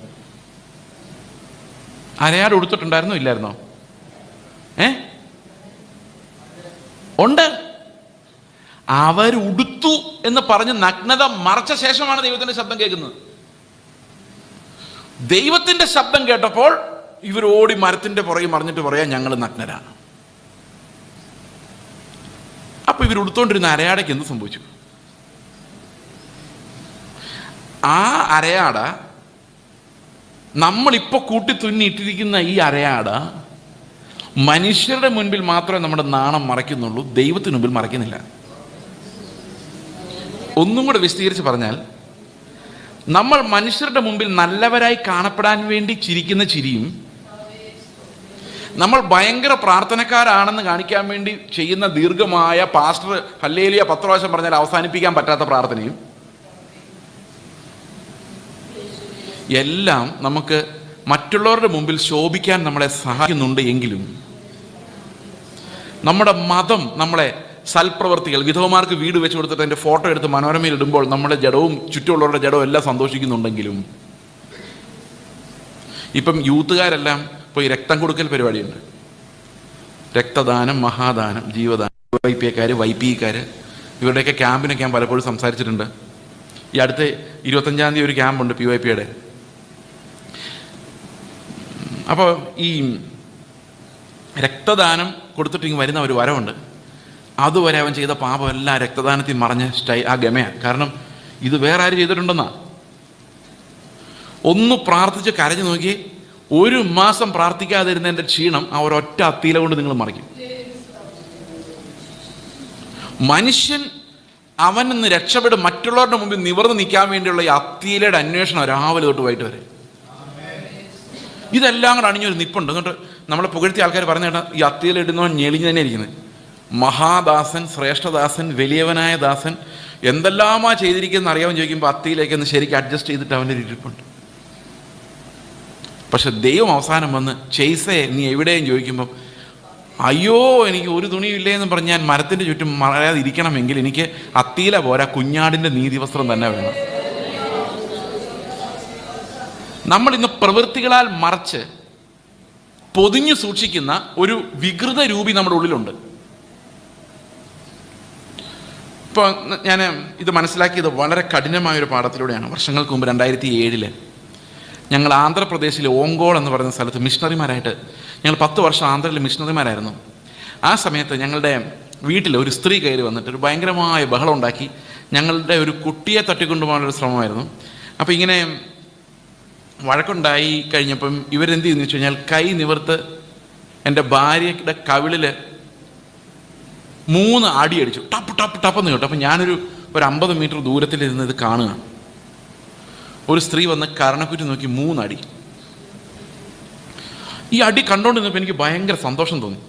അരയാട് ഉടുത്തിട്ടുണ്ടായിരുന്നോ ഇല്ലായിരുന്നോ? ഉണ്ട്. അവരുടുത്തു എന്ന് പറഞ്ഞ് നഗ്നത മറച്ച ശേഷമാണ് ദൈവത്തിന്റെ ശബ്ദം കേൾക്കുന്നത്. ദൈവത്തിന്റെ ശബ്ദം കേട്ടപ്പോൾ ഇവർ ഓടി മരത്തിന്റെ പുറകെ മറിഞ്ഞിട്ട് പറയാ, ഞങ്ങൾ നഗ്നരാണ്. അപ്പൊ ഇവർ ഉടുത്തോണ്ടിരുന്ന അരയാടയ്ക്ക് എന്ത് സംഭവിച്ചു? ആ അരയാട, നമ്മളിപ്പോ കൂട്ടി തുന്നിയിട്ടിരിക്കുന്ന ഈ അരയാട മനുഷ്യരുടെ മുൻപിൽ മാത്രമേ നമ്മുടെ നാണം മറയ്ക്കുന്നുള്ളൂ, ദൈവത്തിന് മുമ്പിൽ മറയ്ക്കുന്നില്ല. ഒന്നും കൂടെ വിശദീകരിച്ച് പറഞ്ഞാൽ, നമ്മൾ മനുഷ്യരുടെ മുമ്പിൽ നല്ലവരായി കാണപ്പെടാൻ വേണ്ടി ചിരിക്കുന്ന ചിരിയും, നമ്മൾ ഭയങ്കര പ്രാർത്ഥനക്കാരാണെന്ന് കാണിക്കാൻ വേണ്ടി ചെയ്യുന്ന ദീർഘമായ പാസ്റ്റർ ഹല്ലേലൂയ 10 പ്രാവശ്യം പറഞ്ഞാൽ അവസാനിപ്പിക്കാൻ പറ്റാത്ത പ്രാർത്ഥനയും എല്ലാം നമുക്ക് മറ്റുള്ളവരുടെ മുമ്പിൽ ശോഭിക്കാൻ നമ്മളെ സഹായിക്കുന്നുണ്ട്. എങ്കിലും നമ്മുടെ മതം നമ്മളെ സൽപ്രവർത്തികൾ, വിധവമാർക്ക് വീട് വെച്ച് കൊടുത്തിട്ട് അതിൻ്റെ ഫോട്ടോ എടുത്ത് മനോരമയിൽ ഇടുമ്പോൾ നമ്മുടെ ജഡവും ചുറ്റുമുള്ളവരുടെ ജഡവും എല്ലാം സന്തോഷിക്കുന്നുണ്ടെങ്കിലും, ഇപ്പം യൂത്തുകാരെല്ലാം ഇപ്പോൾ ഈ രക്തം കൊടുക്കൽ പരിപാടിയുണ്ട്. രക്തദാനം, മഹാദാനം, ജീവദാനം, YPക്കാർ, YPക്കാർ, ഇവരുടെയൊക്കെ ക്യാമ്പിനൊക്കെ ഞാൻ പലപ്പോഴും സംസാരിച്ചിട്ടുണ്ട്. ഈ അടുത്ത 25-ാം തീയതി ഒരു ക്യാമ്പുണ്ട് PYPയുടെ. അപ്പോൾ ഈ രക്തദാനം കൊടുത്തിട്ട് ഇങ്ങനെ വരുന്ന ഒരു വരവുണ്ട്. അതുവരെ അവൻ ചെയ്ത പാപം എല്ലാം രക്തദാനത്തിൽ മറഞ്ഞ ആ ഗമയാണ്. കാരണം ഇത് വേറെ ആര് ചെയ്തിട്ടുണ്ടെന്നാ. ഒന്ന് പ്രാർത്ഥിച്ച് കരഞ്ഞു നോക്കി, 1 മാസം പ്രാർത്ഥിക്കാതിരുന്നതിൻ്റെ ക്ഷീണം ആ ഒരൊറ്റ അത്തീല കൊണ്ട് നിങ്ങൾ മറിക്കും. മനുഷ്യൻ അവനൊന്ന് രക്ഷപ്പെടും, മറ്റുള്ളവരുടെ മുമ്പിൽ നിവർന്ന് നിൽക്കാൻ വേണ്ടിയുള്ള ഈ അത്തീലയുടെ അന്വേഷണം രാവിലെ തൊട്ട് വൈകിട്ട് വരെ. ഇതെല്ലാം കൂടെ അണിഞ്ഞൊരു നിപ്പുണ്ട്. എന്നിട്ട് നമ്മളെ പുകഴ്ത്തിയ ആൾക്കാർ പറഞ്ഞു കേട്ടാ, ഈ അത്തീല ഇടുന്നവൻ ഞെളിഞ്ഞ് തന്നെ ഇരിക്കുന്നത്. മഹാദാസൻ, ശ്രേഷ്ഠദാസൻ, വലിയവനായ ദാസൻ, എന്തെല്ലാമാ ചെയ്തിരിക്കുന്നത് അറിയാമെന്ന് ചോദിക്കുമ്പോൾ അത്തിയിലേക്കൊന്ന് ശരിക്കും അഡ്ജസ്റ്റ് ചെയ്തിട്ട് അവൻ്റെ ഇരിപ്പുണ്ട്. പക്ഷെ ദൈവം അവസാനം വന്ന്, ചെയ്സേ നീ എവിടെയും ചോദിക്കുമ്പം, അയ്യോ എനിക്ക് ഒരു തുണിയില്ലേ എന്ന് പറഞ്ഞ് ഞാൻ മരത്തിൻ്റെ ചുറ്റും മറയാതിരിക്കണമെങ്കിൽ എനിക്ക് അത്തീല പോരാ, കുഞ്ഞാടിൻ്റെ നീതിവസ്ത്രം തന്നെ വേണം. നമ്മൾ ഇന്ന് പ്രവൃത്തികളാൽ മറച്ച് പൊതിഞ്ഞു സൂക്ഷിക്കുന്ന ഒരു വികൃത രൂപി നമ്മുടെ ഉള്ളിലുണ്ട്. ഇപ്പോൾ ഞാൻ ഇത് മനസ്സിലാക്കിയത് വളരെ കഠിനമായൊരു പാഠത്തിലൂടെയാണ്. വർഷങ്ങൾക്ക് മുമ്പ് 2007 ഞങ്ങൾ ആന്ധ്രാപ്രദേശിലെ ഓങ്കോൾ എന്ന് പറയുന്ന സ്ഥലത്ത് മിഷണറിമാരായിട്ട്, ഞങ്ങൾ 10 വർഷം ആന്ധ്രയിൽ മിഷണറിമാരായിരുന്നു. ആ സമയത്ത് ഞങ്ങളുടെ വീട്ടിൽ ഒരു സ്ത്രീ കയറി വന്നിട്ട് ഒരു ഭയങ്കരമായ ബഹളം ഉണ്ടാക്കി. ഞങ്ങളുടെ ഒരു കുട്ടിയെ തട്ടിക്കൊണ്ടുപോകാനൊരു ശ്രമമായിരുന്നു. അപ്പോൾ ഇങ്ങനെ വഴക്കുണ്ടായി കഴിഞ്ഞപ്പം ഇവരെന്ത് ചെയ്യുന്നു വെച്ച് കഴിഞ്ഞാൽ, കൈ നിവർത്ത് എൻ്റെ ഭാര്യയുടെ കവിളിൽ 3 അടി അടിച്ചു. ടപ്പ് ടപ്പ് ടപ്പെന്ന് കേട്ടു. അപ്പം ഞാനൊരു 50 മീറ്റർ ദൂരത്തിലിരുന്ന് ഇത് കാണുക. ഒരു സ്ത്രീ വന്ന് കരണക്കുറ്റി നോക്കി 3 അടി. ഈ അടി കണ്ടുകൊണ്ടിരുന്നപ്പോൾ എനിക്ക് ഭയങ്കര സന്തോഷം തോന്നി.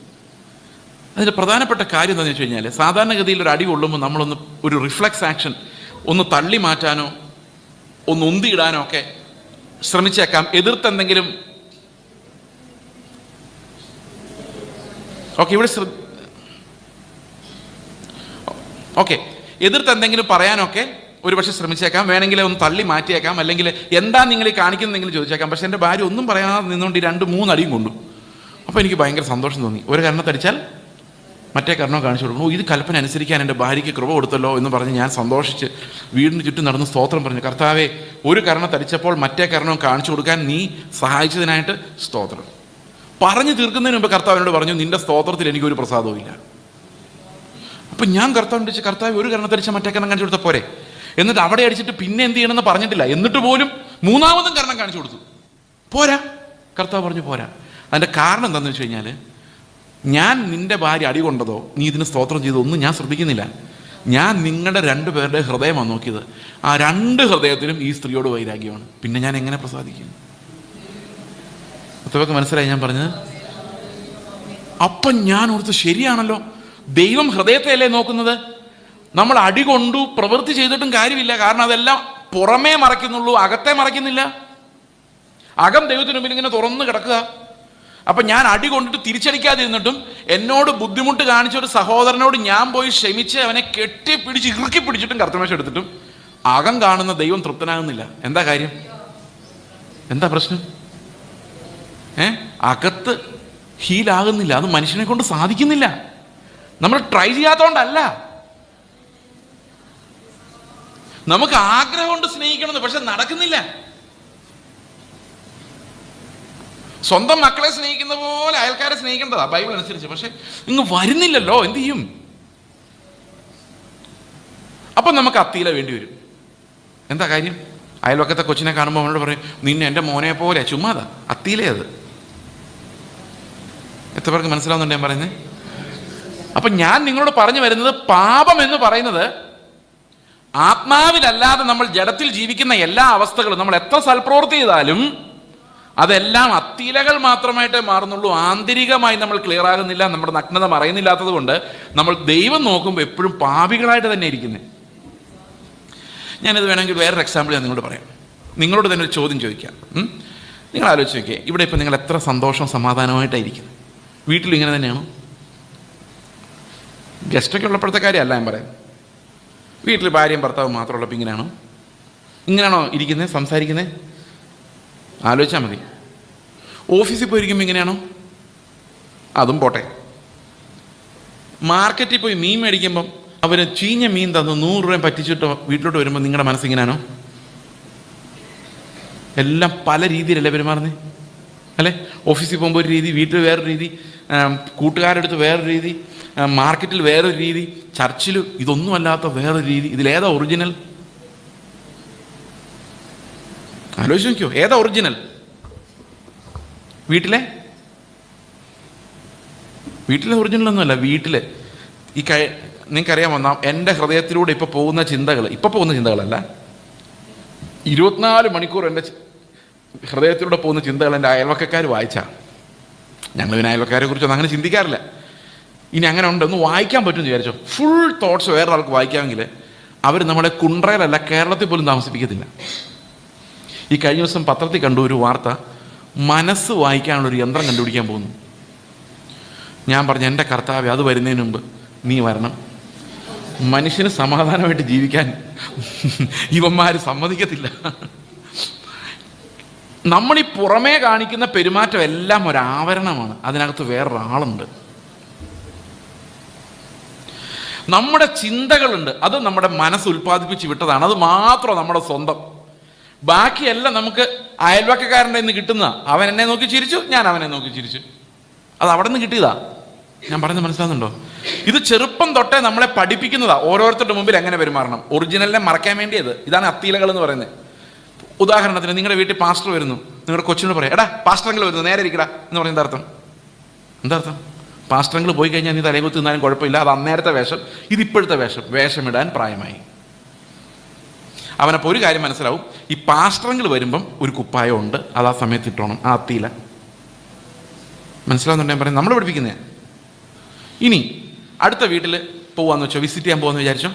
അതിൻ്റെ പ്രധാനപ്പെട്ട കാര്യം എന്താണെന്ന് വെച്ച് കഴിഞ്ഞാൽ, സാധാരണഗതിയിൽ ഒരു അടി കൊള്ളുമ്പോൾ നമ്മളൊന്ന് ഒരു റിഫ്ലക്സ് ആക്ഷൻ, ഒന്ന് തള്ളി മാറ്റാനോ ഒന്ന് ഉന്തിയിടാനോ ഒക്കെ ശ്രമിച്ചേക്കാം. എതിർത്തെന്തെങ്കിലും എതിർത്ത് എന്തെങ്കിലും പറയാനൊക്കെ ഒരു പക്ഷെ ശ്രമിച്ചേക്കാം, വേണമെങ്കിൽ ഒന്ന് തള്ളി മാറ്റിയേക്കാം, അല്ലെങ്കിൽ എന്താ നിങ്ങൾ കാണിക്കുന്നതെങ്കിലും ചോദിച്ചേക്കാം. പക്ഷെ എൻ്റെ ഭാര്യ ഒന്നും പറയാതെ നിന്നുകൊണ്ട് 2-3 അടിയും കൊണ്ടു. അപ്പോൾ എനിക്ക് ഭയങ്കര സന്തോഷം തോന്നി. ഒരു കരണത്തടിച്ചാൽ മറ്റേ കർണം കാണിച്ചു കൊടുക്കണം. ഇത് കൽപ്പന അനുസരിക്കാൻ എൻ്റെ ഭാര്യയ്ക്ക് കൃപ കൊടുത്തല്ലോ എന്ന് പറഞ്ഞ് ഞാൻ സന്തോഷിച്ച് വീടിന് ചുറ്റും നടന്ന് സ്തോത്രം പറഞ്ഞു. കർത്താവേ, ഒരു കർണത്തടിച്ചപ്പോൾ മറ്റേ കർണം കാണിച്ചു കൊടുക്കാൻ നീ സഹായിച്ചതിനായിട്ട് സ്തോത്രം. പറഞ്ഞു തീർക്കുന്നതിന് മുമ്പ് കർത്താവിനോട് പറഞ്ഞു, നിന്റെ സ്തോത്രത്തിൽ എനിക്കൊരു പ്രസാദവും ഇല്ല. അപ്പം ഞാൻ കർത്താവിനോട് ചോദിച്ചു, കർത്താവ് ഒരു കർണത്തടിച്ച മറ്റേ കർണം കാണിച്ചു കൊടുത്താൽ പോരെ? എന്നിട്ട് അവിടെ അടിച്ചിട്ട് പിന്നെ എന്ത് ചെയ്യണമെന്ന് പറഞ്ഞിട്ടില്ല. എന്നിട്ട് പോലും 3ാമതും കർണം കാണിച്ചു കൊടുത്തു. പോരാ, കർത്താവ് പറഞ്ഞു പോരാ. അതിൻ്റെ കാരണം എന്താണെന്ന് വെച്ച് കഴിഞ്ഞാൽ, ഞാൻ നിന്റെ ഭാര്യ അടി കൊണ്ടതോ നീ ഇതിന് സ്തോത്രം ചെയ്തോ ഒന്നും ഞാൻ ശ്രദ്ധിക്കുന്നില്ല. ഞാൻ നിങ്ങളുടെ 2 പേരുടെ ഹൃദയമാണ് നോക്കിയത്. ആ 2 ഹൃദയത്തിലും ഈ സ്ത്രീയോട് വൈരാഗ്യമാണ്. പിന്നെ ഞാൻ എങ്ങനെ പ്രസാദിക്കും? അത്രയൊക്കെ മനസ്സിലായി ഞാൻ പറഞ്ഞത്. അപ്പം ഞാൻ ഓർത്ത്, ശരിയാണല്ലോ, ദൈവം ഹൃദയത്തെയല്ലേ നോക്കുന്നത്. നമ്മൾ അടി കൊണ്ടു പ്രവൃത്തി ചെയ്തിട്ടും കാര്യമില്ല. കാരണം അതെല്ലാം പുറമേ മറയ്ക്കുന്നുള്ളൂ, അകത്തെ മറയ്ക്കുന്നില്ല. അകം ദൈവത്തിന് മുമ്പിൽ ഇങ്ങനെ തുറന്ന് കിടക്കുക. അപ്പം ഞാൻ അടി കൊണ്ടിട്ട് തിരിച്ചടിക്കാതിരുന്നിട്ടും എന്നോട് ബുദ്ധിമുട്ട് കാണിച്ച ഒരു സഹോദരനോട് ഞാൻ പോയി ക്ഷമിച്ച് അവനെ കെട്ടിപ്പിടിച്ച് ഇറുക്കി പിടിച്ചിട്ടും കർത്തമേശ എടുത്തിട്ടും അകം കാണുന്ന ദൈവം തൃപ്തനാകുന്നില്ല. എന്താ കാര്യം? എന്താ പ്രശ്നം? അകത്ത് ഹീലാകുന്നില്ല. അത് മനുഷ്യനെ കൊണ്ട് സാധിക്കുന്നില്ല. നമ്മൾ ട്രൈ ചെയ്യാത്തതുകൊണ്ടല്ല. നമുക്ക് ആഗ്രഹമുണ്ട് സ്നേഹിക്കണമെന്ന്, പക്ഷെ നടക്കുന്നില്ല. സ്വന്തം മക്കളെ സ്നേഹിക്കുന്ന പോലെ അയൽക്കാരെ സ്നേഹിക്കേണ്ടതാ ബൈബിൾ അനുസരിച്ച്. പക്ഷെ ഇങ്ങ് വരുന്നില്ലല്ലോ, എന്ത് ചെയ്യും? അപ്പം നമുക്ക് അത്തീല വേണ്ടി വരും. എന്താ കാര്യം? അയൽവക്കത്തെ കൊച്ചിനെ കാണുമ്പോൾ അവനോട് പറയും, നിന്നെ എൻ്റെ മോനെ പോലെ. ചുമ്മാതാ, അത്തീലേ അത്. എത്ര പേർക്ക് മനസ്സിലാവുന്നുണ്ട് ഞാൻ പറയുന്നത്? അപ്പം ഞാൻ നിങ്ങളോട് പറഞ്ഞു വരുന്നത്, പാപം എന്ന് പറയുന്നത് ആത്മാവിലല്ലാതെ നമ്മൾ ജഡത്തിൽ ജീവിക്കുന്ന എല്ലാ അവസ്ഥകളും, നമ്മൾ എത്ര സൽപ്രവൃത്തി ചെയ്താലും അതെല്ലാം അത്തീലകൾ മാത്രമായിട്ടേ മാറുന്നുള്ളൂ. ആന്തരികമായി നമ്മൾ ക്ലിയർ ആകുന്നില്ല. നമ്മുടെ നഗ്നത മറയുന്നില്ലാത്തത് കൊണ്ട് നമ്മൾ ദൈവം നോക്കുമ്പോൾ എപ്പോഴും പാപികളായിട്ട് തന്നെ ഇരിക്കുന്നത്. ഞാനിത് വേണമെങ്കിൽ വേറൊരു എക്സാമ്പിൾ ഞാൻ നിങ്ങളോട് പറയാം. നിങ്ങളോട് തന്നെ ഒരു ചോദ്യം ചോദിക്കാം. നിങ്ങൾ ആലോചിച്ച് നോക്കിയേ, ഇവിടെ ഇപ്പം നിങ്ങൾ എത്ര സന്തോഷവും സമാധാനമായിട്ടായിരിക്കും? വീട്ടിലും ഇങ്ങനെ തന്നെയാണോ? ഗസ്റ്റൊക്കെ ഉള്ളപ്പോഴത്തെ കാര്യമല്ല ഞാൻ പറയാം. വീട്ടിൽ ഭാര്യയും ഭർത്താവും മാത്രമുള്ളപ്പോൾ ഇങ്ങനെയാണോ ഇരിക്കുന്നത്, സംസാരിക്കുന്നത്? ആലോചിച്ചാൽ മതി. ഓഫീസിൽ പോയിരിക്കുമ്പോൾ ഇങ്ങനെയാണോ? അതും പോട്ടെ. മാർക്കറ്റിൽ പോയി മീൻ മേടിക്കുമ്പം അവർ ചീഞ്ഞ മീൻ തന്നു 100 രൂപ പറ്റിച്ചിട്ടോ വീട്ടിലോട്ട് വരുമ്പോൾ നിങ്ങളുടെ മനസ്സിങ്ങനെയാണോ? എല്ലാം പല രീതിയിലല്ലേ പെരുമാറുന്നത്, അല്ലേ? ഓഫീസിൽ പോകുമ്പോൾ ഒരു രീതി, വീട്ടിൽ വേറൊരു രീതി, കൂട്ടുകാരെടുത്ത് വേറൊരു രീതി, മാർക്കറ്റിൽ വേറൊരു രീതി, ചർച്ചിൽ ഇതൊന്നുമല്ലാത്ത വേറൊരു രീതി. ഇതിലേതാ ഒറിജിനൽ? ആലോചിച്ച് നോക്കിയോ, ഏതാ ഒറിജിനൽ? വീട്ടിലെ ഒറിജിനലൊന്നുമല്ല. വീട്ടിലെ നിങ്ങൾക്കറിയാമോ, എൻ്റെ ഹൃദയത്തിലൂടെ ഇപ്പോൾ പോകുന്ന ചിന്തകളല്ല, 24 മണിക്കൂർ എൻ്റെ ഹൃദയത്തിലൂടെ പോകുന്ന ചിന്തകൾ എൻ്റെ അയൽവക്കക്കാർ വായിച്ചാണ്. ഞങ്ങൾ പിന്നെ അയൽവക്കാരെ കുറിച്ചൊന്നും അങ്ങനെ ചിന്തിക്കാറില്ല. ഇനി അങ്ങനെ ഉണ്ട്, ഒന്ന് വായിക്കാൻ പറ്റുമെന്ന് വിചാരിച്ചോ. ഫുൾ തോട്ട്സ് വേറൊരാൾക്ക് വായിക്കാമെങ്കിൽ അവർ നമ്മളെ കുണ്ട്രയിലല്ല, കേരളത്തിൽ പോലും താമസിപ്പിക്കത്തില്ല. ഈ കഴിഞ്ഞ ദിവസം പത്രത്തിൽ കണ്ടു ഒരു വാർത്ത, മനസ്സ് വായിക്കാനുള്ളൊരു യന്ത്രം കണ്ടുപിടിക്കാൻ പോകുന്നു. ഞാൻ പറഞ്ഞു, എൻ്റെ കർത്താവേ, അത് വരുന്നതിന് മുമ്പ് നീ വരണം. മനുഷ്യന് സമാധാനമായിട്ട് ജീവിക്കാൻ ഇവന്മാർ സമ്മതിക്കത്തില്ല. നമ്മളീ പുറമേ കാണിക്കുന്ന പെരുമാറ്റം എല്ലാം ഒരാവരണമാണ്, അതിനകത്ത് വേറൊരാളുണ്ട്. നമ്മുടെ ചിന്തകളുണ്ട്, അത് നമ്മുടെ മനസ്സ് ഉൽപ്പാദിപ്പിച്ച് വിട്ടതാണ്. അത് മാത്രം നമ്മുടെ സ്വന്തം. ബാക്കിയെല്ലാം നമുക്ക് അയൽവക്കക്കാരൻ്റെ നിന്ന് കിട്ടുന്ന. അവൻ എന്നെ നോക്കി ചിരിച്ചു, ഞാൻ അവനെ നോക്കി ചിരിച്ചു. അത് അവിടെ നിന്ന് കിട്ടിയതാ. ഞാൻ പറയുന്നത് മനസ്സിലാകുന്നുണ്ടോ? ഇത് ചെറുപ്പം തൊട്ടേ നമ്മളെ പഠിപ്പിക്കുന്നതാ, ഓരോരുത്തരുടെ മുമ്പിൽ എങ്ങനെ പെരുമാറണം. ഒറിജിനലിനെ മറക്കാൻ വേണ്ടിയത്. ഇതാണ് അത്തീലകൾ എന്ന് പറയുന്നത്. ഉദാഹരണത്തിന്, നിങ്ങളുടെ വീട്ടിൽ പാസ്റ്റർ വരുന്നു, നിങ്ങളുടെ കൊച്ചിനോട് പറയാം, എടാ പാസ്റ്ററെങ്കിൽ വരുന്നു, നേരെ ഇരിക്കടാ എന്ന് പറയുന്നത് എന്താ അർത്ഥം? പാസ്റ്ററെങ്കിൽ പോയി കഴിഞ്ഞാൽ നീ തലകുത്തി നിന്നാലും കുഴപ്പമില്ല, അത് അന്നേരത്തെ വേഷം, ഇതിപ്പോഴത്തെ വേഷമിടാൻ പ്രായമായി. അവനപ്പോൾ ഒരു കാര്യം മനസ്സിലാവും, ഈ പാസ്റ്ററെങ്കിൽ വരുമ്പം ഒരു കുപ്പായം ഉണ്ട്, അത് ആ സമയത്ത് ഇട്ടോണം, ആ അത്തീല. മനസ്സിലാവുന്നുണ്ട് ഞാൻ പറയുന്നത്? നമ്മൾ പഠിപ്പിക്കുന്നേ. ഇനി അടുത്ത വീട്ടിൽ പോവാന്ന് വെച്ചോ, വിസിറ്റ് ചെയ്യാൻ പോകാമെന്ന് വിചാരിച്ചോ.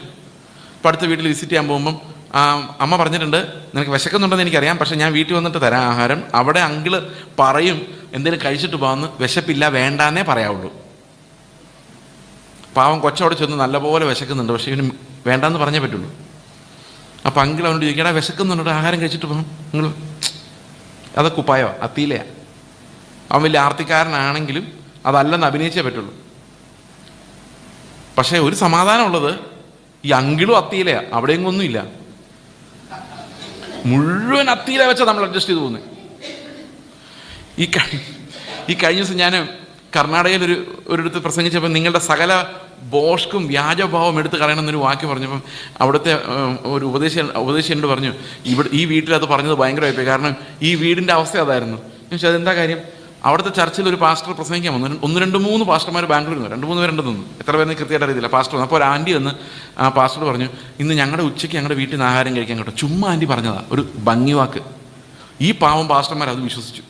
അപ്പോൾ അടുത്ത വീട്ടിൽ വിസിറ്റ് ചെയ്യാൻ പോകുമ്പം അമ്മ പറഞ്ഞിട്ടുണ്ട്, നിനക്ക് വിശക്കുന്നുണ്ടെന്ന് എനിക്കറിയാം, പക്ഷേ ഞാൻ വീട്ടിൽ വന്നിട്ട് തരാം ആഹാരം. അവിടെ അങ്കിള് പറയും എന്തെങ്കിലും കഴിച്ചിട്ട് പോകാമെന്ന്. വിശപ്പില്ല, വേണ്ടാന്നേ പറയാവുള്ളൂ. പാവം കൊച്ചോടെ ചെന്ന് നല്ലപോലെ വിശക്കുന്നുണ്ട്, പക്ഷേ ഇവന് വേണ്ടാന്ന് പറഞ്ഞേ പറ്റുള്ളൂ. അപ്പം അങ്കിൾ അവനോട് ചോദിക്കടാ, വിശക്കുന്നുണ്ട്, ആഹാരം കഴിച്ചിട്ട് പോകാം. നിങ്ങൾ അത് കുപ്പായോ, അത്തീലയാ. അവൻ വലിയ ആർത്തിക്കാരനാണെങ്കിലും അതല്ലെന്ന് അഭിനയിച്ചേ പറ്റുള്ളൂ. പക്ഷേ ഒരു സമാധാനമുള്ളത്, ഈ അങ്കിളും അത്തീലയാ, അവിടെയെങ്കിലും ഒന്നുമില്ല. മുഴുവൻ അത്തീല വെച്ചാൽ നമ്മൾ അഡ്ജസ്റ്റ് ചെയ്ത് പോകുന്നത്. ഈ കഴിഞ്ഞ ദിവസം ഞാൻ കർണാടകയിൽ ഒരിടത്ത് പ്രസംഗിച്ചപ്പോൾ നിങ്ങളുടെ സകല ബോഷ്ക്കും വ്യാജഭാവം എടുത്ത് കളയണമെന്നൊരു വാക്യം പറഞ്ഞപ്പം അവിടുത്തെ ഒരു ഉപദേശിയോട് പറഞ്ഞു, ഈ വീട്ടിൽ അത് പറഞ്ഞത് ഭയങ്കരമായിപ്പോയി, കാരണം ഈ വീടിൻ്റെ അവസ്ഥ അതായിരുന്നു. പക്ഷേ അതെന്താ കാര്യം? അവിടുത്തെ ചർച്ചിൽ ഒരു പാസ്റ്റർ പ്രസംഗിക്കാൻ വന്നു. 1-2-3 പാസ്റ്റർമാർ ബാംഗ്ലൂരിൽ നിന്ന്, 2-3 പേരുണ്ട് തോന്നുന്നു, എത്ര പേരെന്ന് കൃത്യമായിട്ട് അറിയത്തില്ല. പാസ്റ്റർ വന്നു. അപ്പോൾ ഒരു ആൻറ്റി വന്ന് ആ പാസ്റ്റർ പറഞ്ഞു, ഇന്ന് ഞങ്ങളുടെ ഉച്ചയ്ക്ക് ഞങ്ങളുടെ വീട്ടിൽ നിന്ന് ആഹാരം കഴിക്കാൻ കേട്ടോ. ചുമ്മാ ആൻറ്റി പറഞ്ഞതാ, ഒരു ഭംഗി വാക്ക്. ഈ പാവം പാസ്റ്റർമാർ അത് വിശ്വസിച്ചു.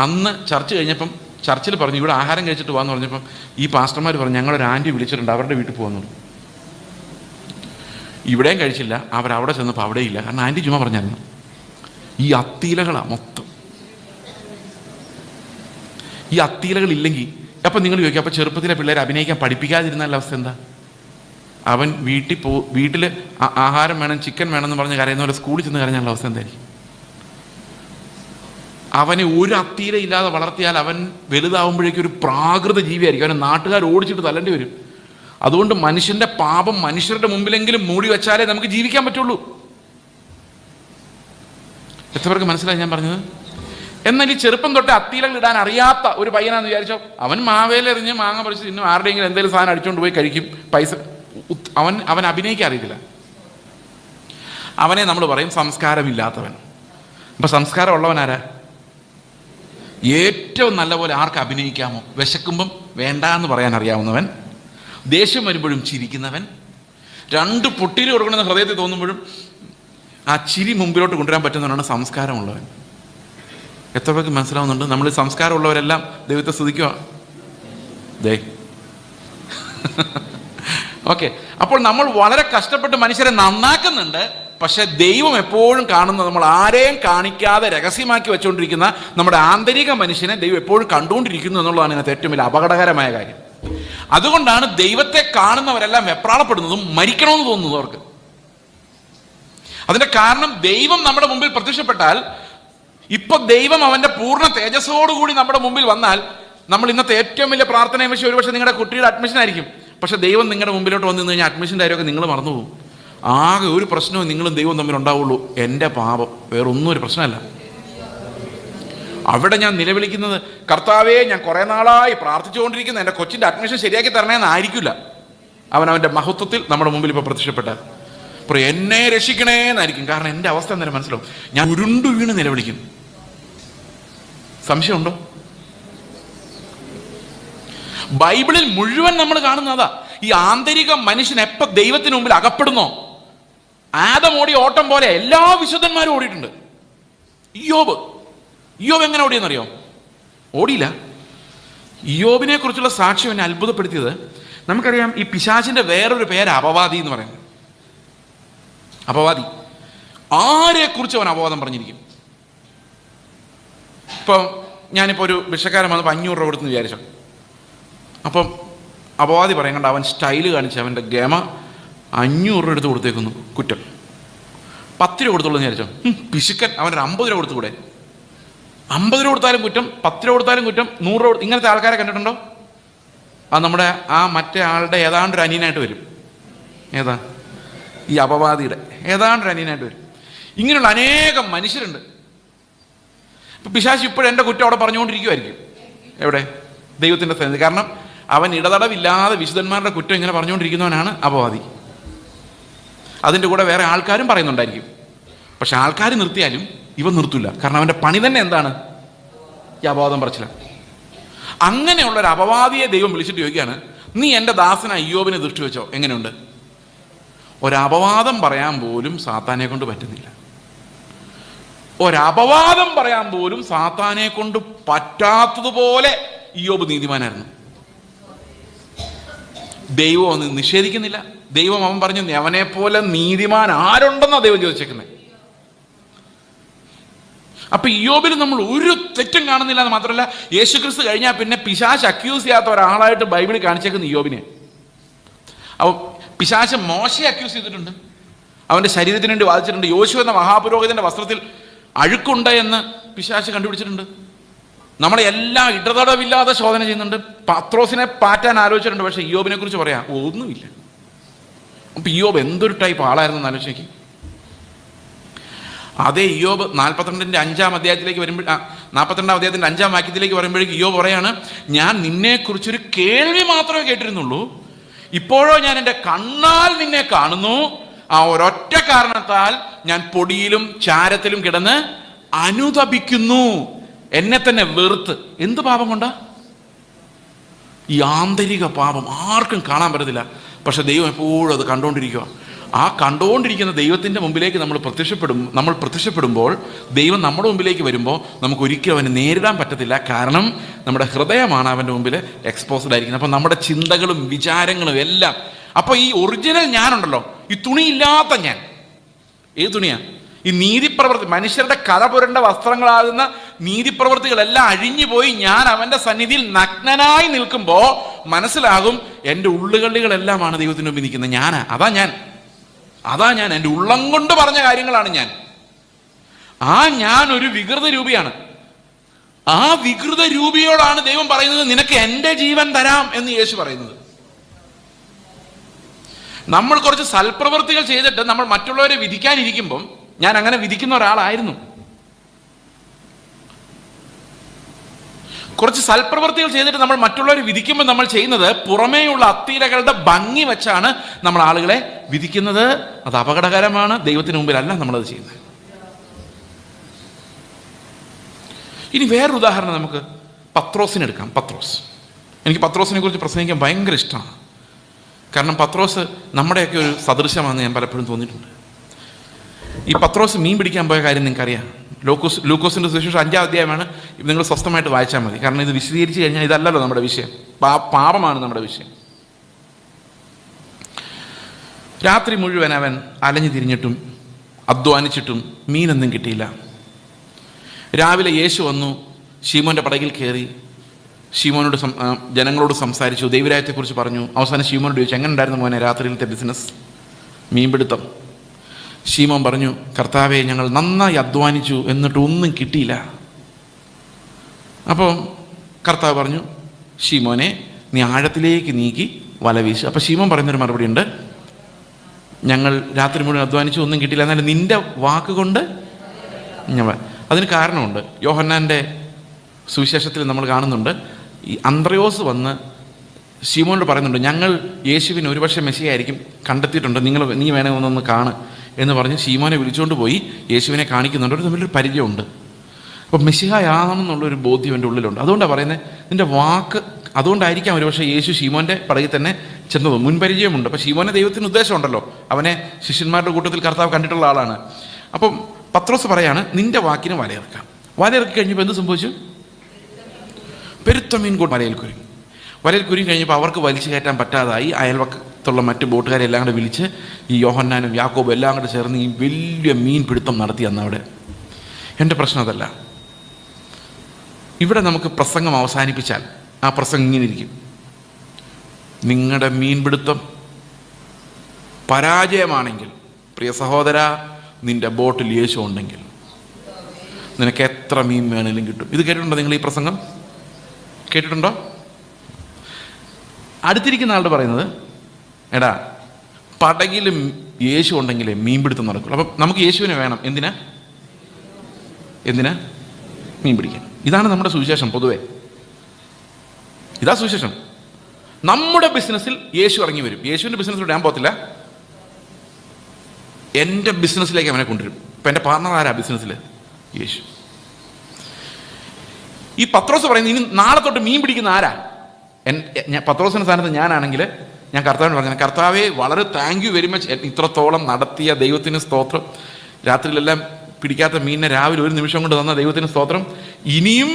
അന്ന് ചർച്ച കഴിഞ്ഞപ്പം ചർച്ചിൽ പറഞ്ഞു, ഇവിടെ ആഹാരം കഴിച്ചിട്ട് പോകാമെന്ന് പറഞ്ഞപ്പം ഈ പാസ്റ്റർമാർ പറഞ്ഞു, ഞങ്ങളൊരു ആൻറ്റി വിളിച്ചിട്ടുണ്ട്, അവരുടെ വീട്ടിൽ പോകുന്നു. ഇവിടെയും കഴിച്ചില്ല, അവരവിടെ ചെന്നപ്പോൾ അവിടെയില്ല, കാരണം ആൻറ്റി ചുമ്മാ പറഞ്ഞായിരുന്നു. ഈ അത്തീലകളാണ് മൊത്തം. ഈ അത്തീലകൾ ഇല്ലെങ്കിൽ അപ്പം നിങ്ങൾ ചോദിക്കും, അപ്പം ചെറുപ്പത്തിലെ പിള്ളേരെ അഭിനയിക്കാൻ പഠിപ്പിക്കാതിരുന്നാൽ അവസ്ഥ എന്താ? അവൻ വീട്ടിൽ ആഹാരം വേണം, ചിക്കൻ വേണമെന്ന് പറഞ്ഞ് കരയുന്ന പോലെ സ്കൂളിൽ ചെന്ന് കരഞ്ഞാലുള്ള അവസ്ഥ എന്തായിരിക്കും? അവനെ ഒരു അത്തീല ഇല്ലാതെ വളർത്തിയാൽ അവൻ വലുതാവുമ്പോഴേക്കും ഒരു പ്രാകൃത ജീവിയായിരിക്കും. അവനെ നാട്ടുകാർ ഓടിച്ചിട്ട് തല്ലേണ്ടി വരും. അതുകൊണ്ട് മനുഷ്യന്റെ പാപം മനുഷ്യരുടെ മുമ്പിലെങ്കിലും മൂടി വെച്ചാലേ നമുക്ക് ജീവിക്കാൻ പറ്റുള്ളൂ. എത്ര പേർക്ക് മനസ്സിലായി ഞാൻ പറഞ്ഞത്? എന്നാൽ ഈ ചെറുപ്പം തൊട്ട് അത്തീലകൾ ഇടാൻ അറിയാത്ത ഒരു പയ്യനാന്ന് വിചാരിച്ചോ, അവൻ മാവേലെറിഞ്ഞ് മാങ്ങ പറിച്ച് തിന്നും, ആരുടെയെങ്കിലും എന്തെങ്കിലും സാധനം അടിച്ചുകൊണ്ട് പോയി കഴിക്കും, പൈസ. അവൻ അഭിനയിക്കാൻ അറിയത്തില്ല. അവനെ നമ്മൾ പറയും സംസ്കാരമില്ലാത്തവൻ. അപ്പൊ സംസ്കാരം ഉള്ളവനാരാ? ഏറ്റവും നല്ലപോലെ ആർക്ക് അഭിനയിക്കാമോ? വിശക്കുമ്പം വേണ്ട എന്ന് പറയാൻ അറിയാവുന്നവൻ, ദേഷ്യം വരുമ്പോഴും ചിരിക്കുന്നവൻ, രണ്ട് പൊട്ടിരി കൊടുക്കണമെന്ന് ഹൃദയത്തിൽ തോന്നുമ്പോഴും ആ ചിരി മുമ്പിലോട്ട് കൊണ്ടുവരാൻ പറ്റുന്നവനാണ് സംസ്കാരമുള്ളവൻ. എത്ര പേർക്ക് മനസ്സിലാവുന്നുണ്ട്? നമ്മൾ സംസ്കാരമുള്ളവരെല്ലാം ദൈവത്തെ സ്തുതിക്കുക. ഓക്കെ, അപ്പോൾ നമ്മൾ വളരെ കഷ്ടപ്പെട്ട് മനുഷ്യരെ നന്നാക്കുന്നുണ്ട്. പക്ഷെ ദൈവം എപ്പോഴും കാണുന്നത്, നമ്മൾ ആരെയും കാണിക്കാതെ രഹസ്യമാക്കി വെച്ചുകൊണ്ടിരിക്കുന്ന നമ്മുടെ ആന്തരിക മനുഷ്യനെ ദൈവം എപ്പോഴും കണ്ടുകൊണ്ടിരിക്കുന്നു എന്നുള്ളതാണ് ഇതിനകത്ത് ഏറ്റവും വലിയ അപകടകരമായ കാര്യം. അതുകൊണ്ടാണ് ദൈവത്തെ കാണുന്നവരെല്ലാം വെപ്രാളപ്പെടുന്നതും മരിക്കണമെന്ന് തോന്നുന്നത് അവർക്ക്. അതിന്റെ കാരണം ദൈവം നമ്മുടെ മുമ്പിൽ പ്രത്യക്ഷപ്പെട്ടാൽ, ഇപ്പൊ ദൈവം അവന്റെ പൂർണ്ണ തേജസ്സോടുകൂടി നമ്മുടെ മുമ്പിൽ വന്നാൽ, നമ്മൾ ഇന്നത്തെ ഏറ്റവും വലിയ പ്രാർത്ഥനയും പക്ഷേ ഒരുപക്ഷെ നിങ്ങളുടെ കുട്ടിയുടെ അഡ്മിഷൻ ആയിരിക്കും. പക്ഷെ ദൈവം നിങ്ങളുടെ മുമ്പിലോട്ട് വന്നു കഴിഞ്ഞാൽ അഡ്മിഷൻ്റെ കാര്യമൊക്കെ നിങ്ങൾ മറന്നുപോകും. ആകെ ഒരു പ്രശ്നവും നിങ്ങളും ദൈവവും തമ്മിൽ ഉണ്ടാവുള്ളൂ, എൻ്റെ പാപം. വേറൊന്നും ഒരു പ്രശ്നമല്ല. അവിടെ ഞാൻ നിലവിളിക്കുന്നത്, കർത്താവേ ഞാൻ കുറെ നാളായി പ്രാർത്ഥിച്ചുകൊണ്ടിരിക്കുന്ന എൻ്റെ കൊച്ചിൻ്റെ അഡ്മിഷൻ ശരിയാക്കി തരണേന്നായിരിക്കില്ല. അവൻ്റെ മഹത്വത്തിൽ നമ്മുടെ മുമ്പിൽ ഇപ്പോൾ പ്രത്യക്ഷപ്പെട്ടാൽ അപ്പോൾ എന്നെ രക്ഷിക്കണേ എന്നായിരിക്കും. കാരണം എൻ്റെ അവസ്ഥ അന്നേരം മനസ്സിലാവും. ഞാൻ ഉരുണ്ടു വീണ് നിലവിളിക്കും. സംശയമുണ്ടോ? ബൈബിളിൽ മുഴുവൻ നമ്മൾ കാണുന്നതാ. ഈ ആന്തരിക മനുഷ്യൻ എപ്പോൾ ദൈവത്തിന് മുമ്പിൽ അകപ്പെടുന്നോ, ആദം ഓടിയ ഓട്ടം പോലെ എല്ലാ വിശുദ്ധന്മാരും ഓടിയിട്ടുണ്ട്. ഇയ്യോബ് എങ്ങനെ ഓടിയെന്നറിയോ? ഓടിയില്ല. ഇയ്യോബിനെ കുറിച്ചുള്ള സാക്ഷ്യം എന്നെ അത്ഭുതപ്പെടുത്തിയത്, നമുക്കറിയാം ഈ പിശാചിന്റെ വേറൊരു പേര് അപവാദി എന്ന് പറയുന്നത്. അപവാദി ആരെ കുറിച്ച് അവൻ അപവാദം പറഞ്ഞിരിക്കും. ഇപ്പം ഞാനിപ്പോൾ ഒരു ഭിക്ഷക്കാരൻ വന്നപ്പോൾ 500 രൂപ കൊടുത്തെന്ന് വിചാരിച്ചോ. അപ്പം അപവാദി പറയാൻ കണ്ട അവൻ സ്റ്റൈല് കാണിച്ച് അവൻ്റെ ഗമ 500 രൂപ എടുത്ത് കൊടുത്തേക്കുന്നു, കുറ്റം. 10 രൂപ കൊടുത്തുള്ളൂ എന്ന് വിചാരിച്ചോ. പിശുക്കൻ, അവനൊരു 50 രൂപ കൊടുത്തുകൂടെ? 50 രൂപ കൊടുത്താലും കുറ്റം, 10 രൂപ കൊടുത്താലും കുറ്റം, 100 രൂപ. ഇങ്ങനത്തെ ആൾക്കാരെ കണ്ടിട്ടുണ്ടോ? അത് നമ്മുടെ മറ്റേ ആളുടെ ഏതാണ്ടൊരു അനിയനായിട്ട് വരും. ഏതാ? ഈ അപവാദിയുടെ ഏതാണ്ടൊരു അനിയനായിട്ട് വരും. ഇങ്ങനെയുള്ള അനേകം മനുഷ്യരുണ്ട്. ഇപ്പം പിശാച് ഇപ്പോഴും എൻ്റെ കുറ്റം അവിടെ പറഞ്ഞുകൊണ്ടിരിക്കുമായിരിക്കും. എവിടെ? ദൈവത്തിൻ്റെ സന്നിധി. കാരണം അവൻ ഇടതടവില്ലാതെ വിശുദ്ധന്മാരുടെ കുറ്റം ഇങ്ങനെ പറഞ്ഞുകൊണ്ടിരിക്കുന്നവനാണ് അപവാദി. അതിൻ്റെ കൂടെ വേറെ ആൾക്കാരും പറയുന്നുണ്ടായിരിക്കും. പക്ഷെ ആൾക്കാർ നിർത്തിയാലും ഇവൻ നിർത്തില്ല. കാരണം അവൻ്റെ പണി തന്നെ എന്താണ്? ഈ അപവാദം പറച്ചില്ല. അങ്ങനെയുള്ളൊരു അപവാദിയെ ദൈവം വിളിച്ചിട്ട് ചോദിക്കുകയാണ്, നീ എൻ്റെ ദാസന ഇയ്യോബിനെ ദൃഷ്ടി വെച്ചോ, എങ്ങനെയുണ്ട്? ഒരപവാദം പറയാൻ പോലും സാത്താനെ കൊണ്ട് പറ്റുന്നില്ല. ഒരപവാദം പറയാൻ പോലും സാത്താനെ കൊണ്ട് പറ്റാത്തതുപോലെ ഇയ്യോബ് നീതിമാനായിരുന്നു. ദൈവം ഒന്ന് നിഷേധിക്കുന്നില്ല. ദൈവം അവൻ പറഞ്ഞു, അവനെ പോലെ നീതിമാൻ ആരുണ്ടെന്നാ ദൈവം ചോദിച്ചേക്കുന്നത്. അപ്പൊ ഇയ്യോബിൽ നമ്മൾ ഒരു തെറ്റും കാണുന്നില്ല എന്ന് മാത്രമല്ല, യേശുക്രിസ്തു കഴിഞ്ഞാൽ പിന്നെ പിശാച് അക്യൂസ് ചെയ്യാത്ത ഒരാളായിട്ട് ബൈബിളിൽ കാണിച്ചേക്കുന്ന ഇയ്യോബിനെ. അപ്പോൾ പിശാച് മോശയെ അക്യൂസ് ചെയ്തിട്ടുണ്ട്, അവന്റെ ശരീരത്തിന് വേണ്ടി വാദിച്ചിട്ടുണ്ട്. യോശു എന്ന മഹാപുരോഹിതന്റെ വസ്ത്രത്തിൽ അഴുക്കുണ്ട് എന്ന് പിശാച് കണ്ടുപിടിച്ചിട്ടുണ്ട്. നമ്മളെ എല്ലാം ഇടതടവില്ലാതെ ശോധന ചെയ്യുന്നുണ്ട്. പത്രോസിനെ പാറ്റാൻ ആലോചിച്ചിട്ടുണ്ട്. പക്ഷെ ഇയ്യോബിനെ കുറിച്ച് പറയാം ഒന്നുമില്ല. അപ്പൊ ഇയ്യോബ് എന്തൊരു ടൈപ്പ് ആളായിരുന്നു എന്ന് ആലോചിക്കും. അതേ ഇയ്യോബ് 42-ന്റെ 5-ാം അധ്യായത്തിലേക്ക് വരുമ്പോൾ, 42-ാം അധ്യായത്തിന്റെ 5-ാം വാക്യത്തിലേക്ക് വരുമ്പോഴേക്കും ഇയ്യോബ് പറയാണ്, ഞാൻ നിന്നെ കുറിച്ചൊരു കേൾവി മാത്രമേ കേട്ടിരുന്നുള്ളൂ, ഇപ്പോഴോ ഞാൻ എൻ്റെ കണ്ണാൽ നിന്നെ കാണുന്നു. ആ ഒരൊറ്റ കാരണത്താൽ ഞാൻ പൊടിയിലും ചാരത്തിലും കിടന്ന് അനുതപിക്കുന്നു, എന്നെ തന്നെ വെറുത്ത്. എന്ത് പാപം കൊണ്ടാ? ഈ ആന്തരിക പാപം ആർക്കും കാണാൻ പറ്റത്തില്ല. പക്ഷെ ദൈവം എപ്പോഴും അത് കണ്ടുകൊണ്ടിരിക്കുക. ആ കണ്ടുകൊണ്ടിരിക്കുന്ന ദൈവത്തിൻ്റെ മുമ്പിലേക്ക് നമ്മൾ പ്രത്യക്ഷപ്പെടുമ്പോൾ, ദൈവം നമ്മുടെ മുമ്പിലേക്ക് വരുമ്പോൾ നമുക്ക് ഒരിക്കലും അവനെ നേരിടാൻ പറ്റത്തില്ല. കാരണം നമ്മുടെ ഹൃദയമാണ് അവൻ്റെ മുമ്പിൽ എക്സ്പോസ്ഡ് ആയിരിക്കുന്നത്. അപ്പം നമ്മുടെ ചിന്തകളും വിചാരങ്ങളും എല്ലാം. അപ്പോൾ ഈ ഒറിജിനൽ ഞാനുണ്ടല്ലോ, ഈ തുണിയില്ലാത്ത ഞാൻ, ഏത് തുണിയാ? ഈ നീതിപ്രവർത്തി, മനുഷ്യരുടെ കര പുരണ്ട വസ്ത്രങ്ങളാകുന്ന നീതിപ്രവൃത്തികളെല്ലാം അഴിഞ്ഞു പോയി ഞാൻ അവന്റെ സന്നിധിയിൽ നഗ്നനായി നിൽക്കുമ്പോൾ മനസ്സിലാകും എൻ്റെ ഉള്ളുകള്ളികളെല്ലാമാണ് ദൈവത്തിന് മുമ്പിൽ നിൽക്കുന്നത്. അതാ ഞാൻ എൻ്റെ ഉള്ളം കൊണ്ട് പറഞ്ഞ കാര്യങ്ങളാണ് ഞാൻ. ഞാൻ ഒരു വികൃത രൂപിയാണ്. ആ വികൃത രൂപിയോടാണ് ദൈവം പറയുന്നത്, നിനക്ക് എൻ്റെ ജീവൻ തരാം എന്ന് യേശു പറയുന്നത്. നമ്മൾ കുറച്ച് സൽപ്രവൃത്തികൾ ചെയ്തിട്ട് നമ്മൾ മറ്റുള്ളവരെ വിധിക്കാനിരിക്കുമ്പം, ഞാൻ അങ്ങനെ വിധിക്കുന്ന ഒരാളായിരുന്നു. കുറച്ച് സൽപ്രവൃത്തികൾ ചെയ്തിട്ട് നമ്മൾ മറ്റുള്ളവരെ വിധിക്കുമ്പോൾ നമ്മൾ ചെയ്യുന്നത് പുറമേയുള്ള അത്തിരകളുടെ ഭംഗി വെച്ചാണ് നമ്മൾ ആളുകളെ വിധിക്കുന്നത്. അത് അപകടകരമാണ്. ദൈവത്തിന് മുമ്പിലല്ല നമ്മളത് ചെയ്യുന്നത്. ഇനി വേറൊരു ഉദാഹരണം നമുക്ക് പത്രോസിനെ എടുക്കാം. എനിക്ക് പത്രോസിനെ കുറിച്ച് പ്രസംഗിക്കാൻ ഭയങ്കര ഇഷ്ടമാണ്. കാരണം പത്രോസ് നമ്മുടെയൊക്കെ ഒരു സദൃശമാണെന്ന് ഞാൻ പലപ്പോഴും തോന്നിയിട്ടുണ്ട്. ഈ പത്രോസ് മീൻ പിടിക്കാൻ പോയ കാര്യം നിങ്ങൾക്കറിയാം. ലൂക്കോസിന്റെ സുവിശേഷം 5-ാം അധ്യായമാണ്. നിങ്ങൾ സ്വസ്ഥമായിട്ട് വായിച്ചാൽ മതി. കാരണം ഇത് വിശദീകരിച്ച് കഴിഞ്ഞാൽ ഇതല്ലല്ലോ നമ്മുടെ വിഷയം. പാപമാണ് നമ്മുടെ വിഷയം. രാത്രി മുഴുവൻ അവൻ അലഞ്ഞു തിരിഞ്ഞിട്ടും അധ്വാനിച്ചിട്ടും മീനൊന്നും കിട്ടിയില്ല. രാവിലെ യേശു വന്നു, ശീമോന്റെ പടകിൽ കയറി ശീമോനോട് ജനങ്ങളോട് സംസാരിച്ചു, ദൈവരാജ്യത്തെക്കുറിച്ച് പറഞ്ഞു. അവസാനം ശീമോനോട് ചോദിച്ചു, എങ്ങനെ ഉണ്ടായിരുന്നു മോനെ രാത്രിയിലത്തെ ബിസിനസ്, മീൻപിടുത്തം? ശീമോൻ പറഞ്ഞു, കർത്താവെ, ഞങ്ങൾ നന്നായി അധ്വാനിച്ചു, എന്നിട്ട് ഒന്നും കിട്ടിയില്ല. അപ്പോൾ കർത്താവ് പറഞ്ഞു, ശീമോനെ, നീ ആഴത്തിലേക്ക് നീക്കി വല വീശു. അപ്പോൾ ശീമോൻ പറയുന്നൊരു മറുപടി ഉണ്ട്, ഞങ്ങൾ രാത്രി മുഴുവൻ അധ്വാനിച്ചു, ഒന്നും കിട്ടിയില്ല, എന്നാലും നിന്റെ വാക്കുകൊണ്ട് അതിന് കാരണമുണ്ട്. യോഹന്നാൻ്റെ സുവിശേഷത്തിൽ നമ്മൾ കാണുന്നുണ്ട്, ഈ അന്ത്രയോസ് വന്ന് ശീമോനോട് പറയുന്നുണ്ട്, ഞങ്ങൾ യേശുവിന് ഒരുപക്ഷെ മെസ്സിയായിരിക്കും കണ്ടെത്തിയിട്ടുണ്ട്, നീ വേണേ ഒന്നൊന്ന് കാണ് എന്ന് പറഞ്ഞ് ശീമോനെ വിളിച്ചുകൊണ്ട് പോയി യേശുവിനെ കാണിക്കുന്നുണ്ട്. ഒരു തമ്മിലൊരു പരിചയമുണ്ട്. അപ്പം മെസ്സിഹായാണെന്നുള്ളൊരു ബോധ്യം എൻ്റെ ഉള്ളിലുണ്ട്. അതുകൊണ്ടാണ് പറയുന്നത്, നിൻ്റെ വാക്ക്. അതുകൊണ്ടായിരിക്കാം ഒരുപക്ഷെ യേശു ശീമോൻ്റെ പടകിൽ തന്നെ ചെന്നത്. മുൻപരിചയമുണ്ട്. അപ്പം ശീമോനെ ദൈവത്തിന് ഉദ്ദേശമുണ്ടല്ലോ, അവനെ ശിഷ്യന്മാരുടെ കൂട്ടത്തിൽ കർത്താവ് കണ്ടിട്ടുള്ള ആളാണ്. അപ്പം പത്രോസ് പറയാണ്, നിന്റെ വാക്കിന് വലയിറക്കാം. വലയിറക്കി കഴിഞ്ഞപ്പോൾ എന്ത് സംഭവിച്ചു? പെരുത്ത മീൻ കൂടി വലയിൽ കുരുങ്ങി കഴിഞ്ഞപ്പോൾ അവർക്ക് വലിച്ചു കയറ്റാൻ പറ്റാതായി. അയൽവക്കത്തുള്ള മറ്റ് ബോട്ടുകാരെ എല്ലാം കൂടെ വിളിച്ച് ഈ യോഹന്നാനും യാക്കോബും എല്ലാം കൂടെ ചേർന്ന് ഈ വലിയ മീൻ പിടുത്തം നടത്തി. അന്നവിടെ എൻ്റെ പ്രശ്നം അതല്ല. ഇവിടെ നമുക്ക് പ്രസംഗം അവസാനിപ്പിച്ചാൽ ആ പ്രസംഗം ഇങ്ങനെ ഇരിക്കും, നിങ്ങളുടെ മീൻപിടുത്തം പരാജയമാണെങ്കിൽ, പ്രിയ സഹോദര, നിന്റെ ബോട്ടിൽ യേശു ഉണ്ടെങ്കിൽ നിനക്ക് എത്ര മീൻ വേണേലും കിട്ടും. ഇത് കേട്ടിട്ടുണ്ടോ നിങ്ങൾ? ഈ പ്രസംഗം കേട്ടിട്ടുണ്ടോ? അടുത്തിരിക്കുന്ന ആളുടെ പറയുന്നത്, എടാ, പടകിലും യേശു ഉണ്ടെങ്കിലേ മീൻപിടുത്തം നടക്കുള്ളൂ. അപ്പം നമുക്ക് യേശുവിനെ വേണം. എന്തിനാ? മീൻ പിടിക്കാൻ. ഇതാണ് നമ്മുടെ സുവിശേഷം. പൊതുവെ ഇതാ സുവിശേഷം. നമ്മുടെ ബിസിനസ്സിൽ യേശു ഇറങ്ങി വരും. യേശുവിൻ്റെ ബിസിനസ്സിലൂടെ ഞാൻ പോകത്തില്ല, എൻ്റെ ബിസിനസ്സിലേക്ക് അവനെ കൊണ്ടുവരും. ഇപ്പം എൻ്റെ പാർട്ണർ ആരാ ബിസിനസ്സിൽ? യേശു. ഈ പത്രോസ് പറയുന്നത്, ഇനി നാളെ തൊട്ട് മീൻ പിടിക്കുന്ന ആരാ? പത്രോസിൻ്റെ സ്ഥാനത്ത് ഞാനാണെങ്കിൽ ഞാൻ കർത്താവിന് പറഞ്ഞു, കർത്താവെ, വളരെ താങ്ക് യു വെരി മച്ച്, ഇത്രത്തോളം നടത്തിയ ദൈവത്തിന് സ്തോത്രം. രാത്രിയിലെല്ലാം പിടിക്കാത്ത മീനിനെ രാവിലെ ഒരു നിമിഷം കൊണ്ട് തന്ന ദൈവത്തിന് സ്തോത്രം. ഇനിയും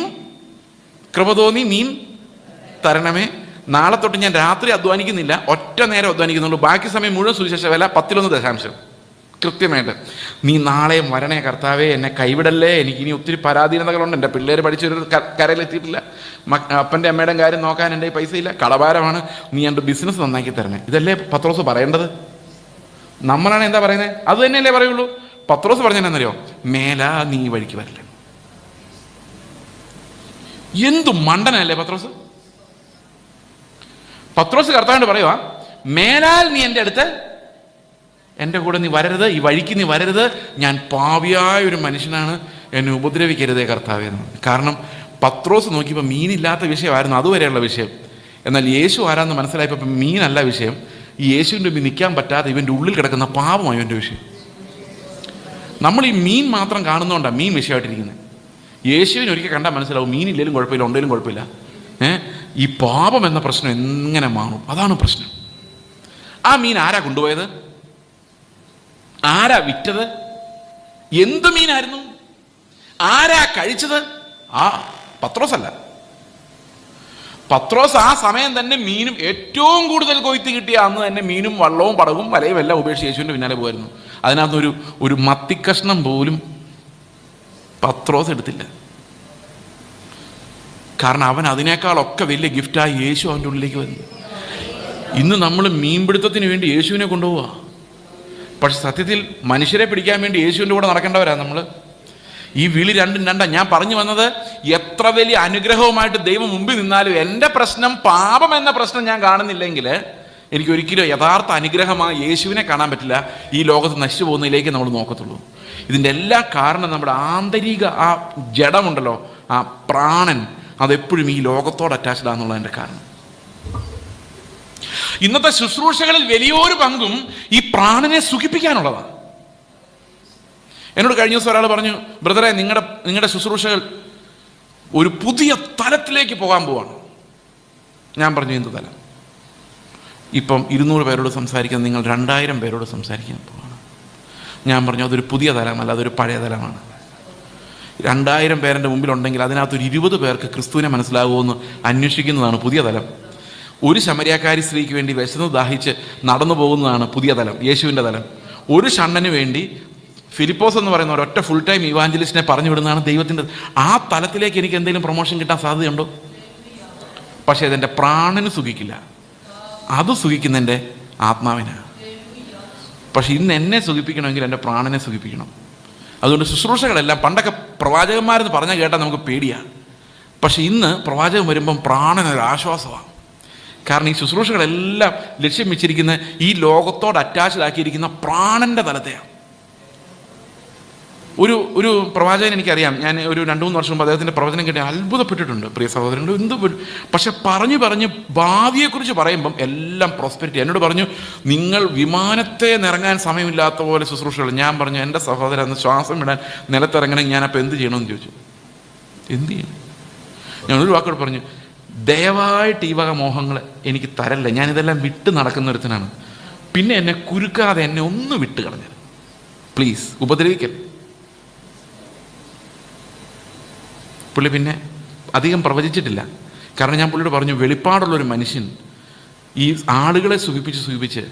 കൃപ തോന്നി മീൻ തരണമേ. നാളെ തൊട്ട് ഞാൻ രാത്രി അധ്വാനിക്കുന്നില്ല, ഒറ്റ നേരം അധ്വാനിക്കുന്നുള്ളൂ. ബാക്കി സമയം മുഴുവൻ സുവിശേഷ വില 10.1 കൃത്യമായിട്ട്. നീ നാളെയും വരണേ കർത്താവേ, എന്നെ കൈവിടല്ലേ. എനിക്കിനി ഒത്തിരി പരാധീനതകളുണ്ട്. എൻ്റെ പിള്ളേർ പഠിച്ചൊരു കരയിലെത്തിയിട്ടില്ല. അപ്പൻ്റെ അമ്മയുടെയും കാര്യം നോക്കാൻ എൻ്റെ പൈസയില്ല, കടഭാരമാണ്. നീ എൻ്റെ ബിസിനസ് നന്നാക്കി തരണേ. ഇതല്ലേ പത്രോസ് പറയേണ്ടത്? നമ്മളാണ് എന്താ പറയുന്നത്? അത് തന്നെയല്ലേ പറയുള്ളൂ. പത്രോസ് പറഞ്ഞെന്നറിയോ? മേലാ നീ വഴിക്ക് വരില്ല. എന്തു മണ്ടനല്ലേ പത്രോസ്? പത്രോസ് കർത്താവിനോട് പറയുക, മേലാൽ നീ എൻ്റെ കൂടെ നീ വരരുത്, ഈ വഴിക്ക് നീ വരരുത്. ഞാൻ പാപിയായ ഒരു മനുഷ്യനാണ്, എന്നെ ഉപദ്രവിക്കരുതേ കർത്താവേ എന്ന്. കാരണം പത്രോസ് നോക്കിയപ്പോൾ മീനില്ലാത്ത വിഷയമായിരുന്നു അതുവരെയുള്ള വിഷയം. എന്നാൽ യേശു ആരാന്ന് മനസ്സിലായപ്പോൾ മീനല്ല വിഷയം. ഈ യേശുവിൻ്റെ മുമ്പിൽ നിൽക്കാൻ പറ്റാതെ ഇവൻ്റെ ഉള്ളിൽ കിടക്കുന്ന പാപമായി ഇവൻ്റെ വിഷയം. നമ്മൾ ഈ മീൻ മാത്രം കാണുന്നതുകൊണ്ടാണ് മീൻ വിഷയമായിട്ടിരിക്കുന്നത്. യേശുവിന് ഒരിക്കൽ കണ്ടാൽ മനസ്സിലാവും, മീനില്ലേലും കുഴപ്പമില്ല, ഉണ്ടെങ്കിലും കുഴപ്പമില്ല. ഈ പാപം എന്ന പ്രശ്നം എങ്ങനെ മാറും? അതാണ് പ്രശ്നം. ആ മീൻ ആരാ കൊണ്ടുപോയത്? ആരാ വിറ്റത്? എന്ത് മീനായിരുന്നു? ആരാ കഴിച്ചത്? പത്രോസല്ല. പത്രോസ് ആ സമയം തന്നെ മീനും ഏറ്റവും കൂടുതൽ കൊയ്ത്ത് കിട്ടിയ അന്ന് തന്നെ മീനും വള്ളവും പടവും വലയും എല്ലാം ഉപേക്ഷിച്ച് യേശുവിൻ്റെ പിന്നാലെ പോയിരുന്നു. അതിനകത്തൊരു മത്തിക്കഷ്ണം പോലും പത്രോസ് എടുത്തില്ല. കാരണം അവൻ അതിനേക്കാളൊക്കെ വലിയ ഗിഫ്റ്റായി യേശു അവൻ്റെ ഉള്ളിലേക്ക് വരുന്നു. ഇന്ന് നമ്മൾ മീൻപിടുത്തത്തിന് വേണ്ടി യേശുവിനെ കൊണ്ടുപോവുക. പക്ഷെ സത്യത്തിൽ മനുഷ്യരെ പിടിക്കാൻ വേണ്ടി യേശുവിൻ്റെ കൂടെ നടക്കേണ്ടവരാണ് നമ്മൾ. ഈ വിളി രണ്ടും രണ്ടാ. ഞാൻ പറഞ്ഞു വന്നത്, എത്ര വലിയ അനുഗ്രഹവുമായിട്ട് ദൈവം മുമ്പിൽ നിന്നാലും എൻ്റെ പ്രശ്നം പാപം എന്ന പ്രശ്നം ഞാൻ കാണുന്നില്ലെങ്കിൽ എനിക്കൊരിക്കലും യഥാർത്ഥ അനുഗ്രഹമായി യേശുവിനെ കാണാൻ പറ്റില്ല. ഈ ലോകത്ത് നശിച്ചു പോകുന്നതിലേക്ക് നമ്മൾ നോക്കത്തുള്ളൂ. ഇതിൻ്റെ എല്ലാ കാരണം നമ്മുടെ ആന്തരിക ആ ജഡമുണ്ടല്ലോ, ആ പ്രാണൻ, അതെപ്പോഴും ഈ ലോകത്തോട് അറ്റാച്ച്ഡ് ആണെന്നുള്ളതിൻ്റെ കാരണം. ഇന്നത്തെ ശുശ്രൂഷകളിൽ വലിയൊരു പങ്കും ഈ പ്രാണനെ സുഖിപ്പിക്കാനുള്ളതാണ്. എന്നോട് കഴിഞ്ഞ ദിവസം ഒരാൾ പറഞ്ഞു, ബ്രദറെ, നിങ്ങളുടെ ശുശ്രൂഷകൾ ഒരു പുതിയ തലത്തിലേക്ക് പോകാൻ പോവാണ്. ഞാൻ പറഞ്ഞു, എന്ത് തലം? ഇപ്പം 200 പേരോട് സംസാരിക്കാൻ നിങ്ങൾ 2000 പേരോട് സംസാരിക്കാൻ പോവാണ്. ഞാൻ പറഞ്ഞു, അതൊരു പുതിയ തലമല്ല, അതൊരു പഴയ തലമാണ്. 2000 പേരുടെ മുമ്പിലുണ്ടെങ്കിൽ അതിനകത്തൊരു 20 പേർക്ക് ക്രിസ്തുവിനെ മനസ്സിലാകുമെന്ന് അന്വേഷിക്കുന്നതാണ് പുതിയ തലം. ഒരു ശമരിയാക്കാരി സ്ത്രീക്ക് വേണ്ടി വിശന്ന് ദാഹിച്ച് നടന്നു പോകുന്നതാണ് പുതിയ തലം, യേശുവിൻ്റെ തലം. ഒരു ഷണ്ണന് വേണ്ടി ഫിലിപ്പോസ് എന്ന് പറയുന്ന ഒരൊറ്റ ഫുൾ ടൈം ഇവാഞ്ചലിസ്റ്റിനെ പറഞ്ഞു വിടുന്നതാണ് ദൈവത്തിൻ്റെ. ആ തലത്തിലേക്ക് എനിക്ക് എന്തെങ്കിലും പ്രൊമോഷൻ കിട്ടാൻ സാധ്യതയുണ്ടോ? പക്ഷേ അതെൻ്റെ പ്രാണന് സുഖിക്കില്ല, അത് സുഖിക്കുന്ന എൻ്റെ ആത്മാവിനാണ്. പക്ഷെ ഇന്ന് എന്നെ സുഖിപ്പിക്കണമെങ്കിൽ എൻ്റെ പ്രാണനെ സുഖിപ്പിക്കണം. അതുകൊണ്ട് ശുശ്രൂഷകളെല്ലാം പണ്ടൊക്കെ പ്രവാചകന്മാരെന്ന് പറഞ്ഞാൽ കേട്ടാൽ നമുക്ക് പേടിയാണ്. പക്ഷെ ഇന്ന് പ്രവാചകൻ വരുമ്പം പ്രാണനൊരു ആശ്വാസമാണ്. കാരണം ഈ ശുശ്രൂഷകളെല്ലാം ലക്ഷ്യം വെച്ചിരിക്കുന്ന ഈ ലോകത്തോട് അറ്റാച്ച്ഡ് ആക്കിയിരിക്കുന്ന പ്രാണന്റെ തലത്തെയാണ്. ഒരു പ്രവാചകൻ എനിക്കറിയാം. ഞാൻ ഒരു 2-3 വർഷം മുമ്പ് അദ്ദേഹത്തിൻ്റെ പ്രവചനം കേട്ട് അത്ഭുതപ്പെട്ടിട്ടുണ്ട്, പ്രിയ സഹോദരങ്ങൾ. പക്ഷെ പറഞ്ഞ് ഭാവിയെക്കുറിച്ച് പറയുമ്പം എല്ലാം പ്രോസ്പെരിറ്റി. എന്നോട് പറഞ്ഞു, നിങ്ങൾ വിമാനത്തെ നിറങ്ങാൻ സമയമില്ലാത്ത പോലെ ശുശ്രൂഷകൾ. ഞാൻ പറഞ്ഞു, എൻ്റെ സഹോദരൻ, അന്ന് ശ്വാസം വിടാൻ നിലത്തിറങ്ങണമെങ്കിൽ ഞാനപ്പോൾ എന്ത് ചെയ്യണമെന്ന് ചോദിച്ചു. എന്ത് ചെയ്യണം? ഞാനൊരു വാക്കോട് പറഞ്ഞു, ദയവായിട്ട് ഈ വക മോഹങ്ങൾ എനിക്ക് തരല്ല. ഞാനിതെല്ലാം വിട്ട് നടക്കുന്ന ഒരുത്തനാണ്. പിന്നെ എന്നെ കുരുക്കാതെ എന്നെ ഒന്ന് വിട്ട് കളഞ്ഞത്, പ്ലീസ്, ഉപദ്രവിക്കരുത്. പുള്ളി പിന്നെ അധികം പ്രവചിച്ചിട്ടില്ല. കാരണം ഞാൻ പുള്ളിയോട് പറഞ്ഞു, വെളിപ്പാടുള്ളൊരു മനുഷ്യൻ ഈ ആളുകളെ സുഖിപ്പിച്ച്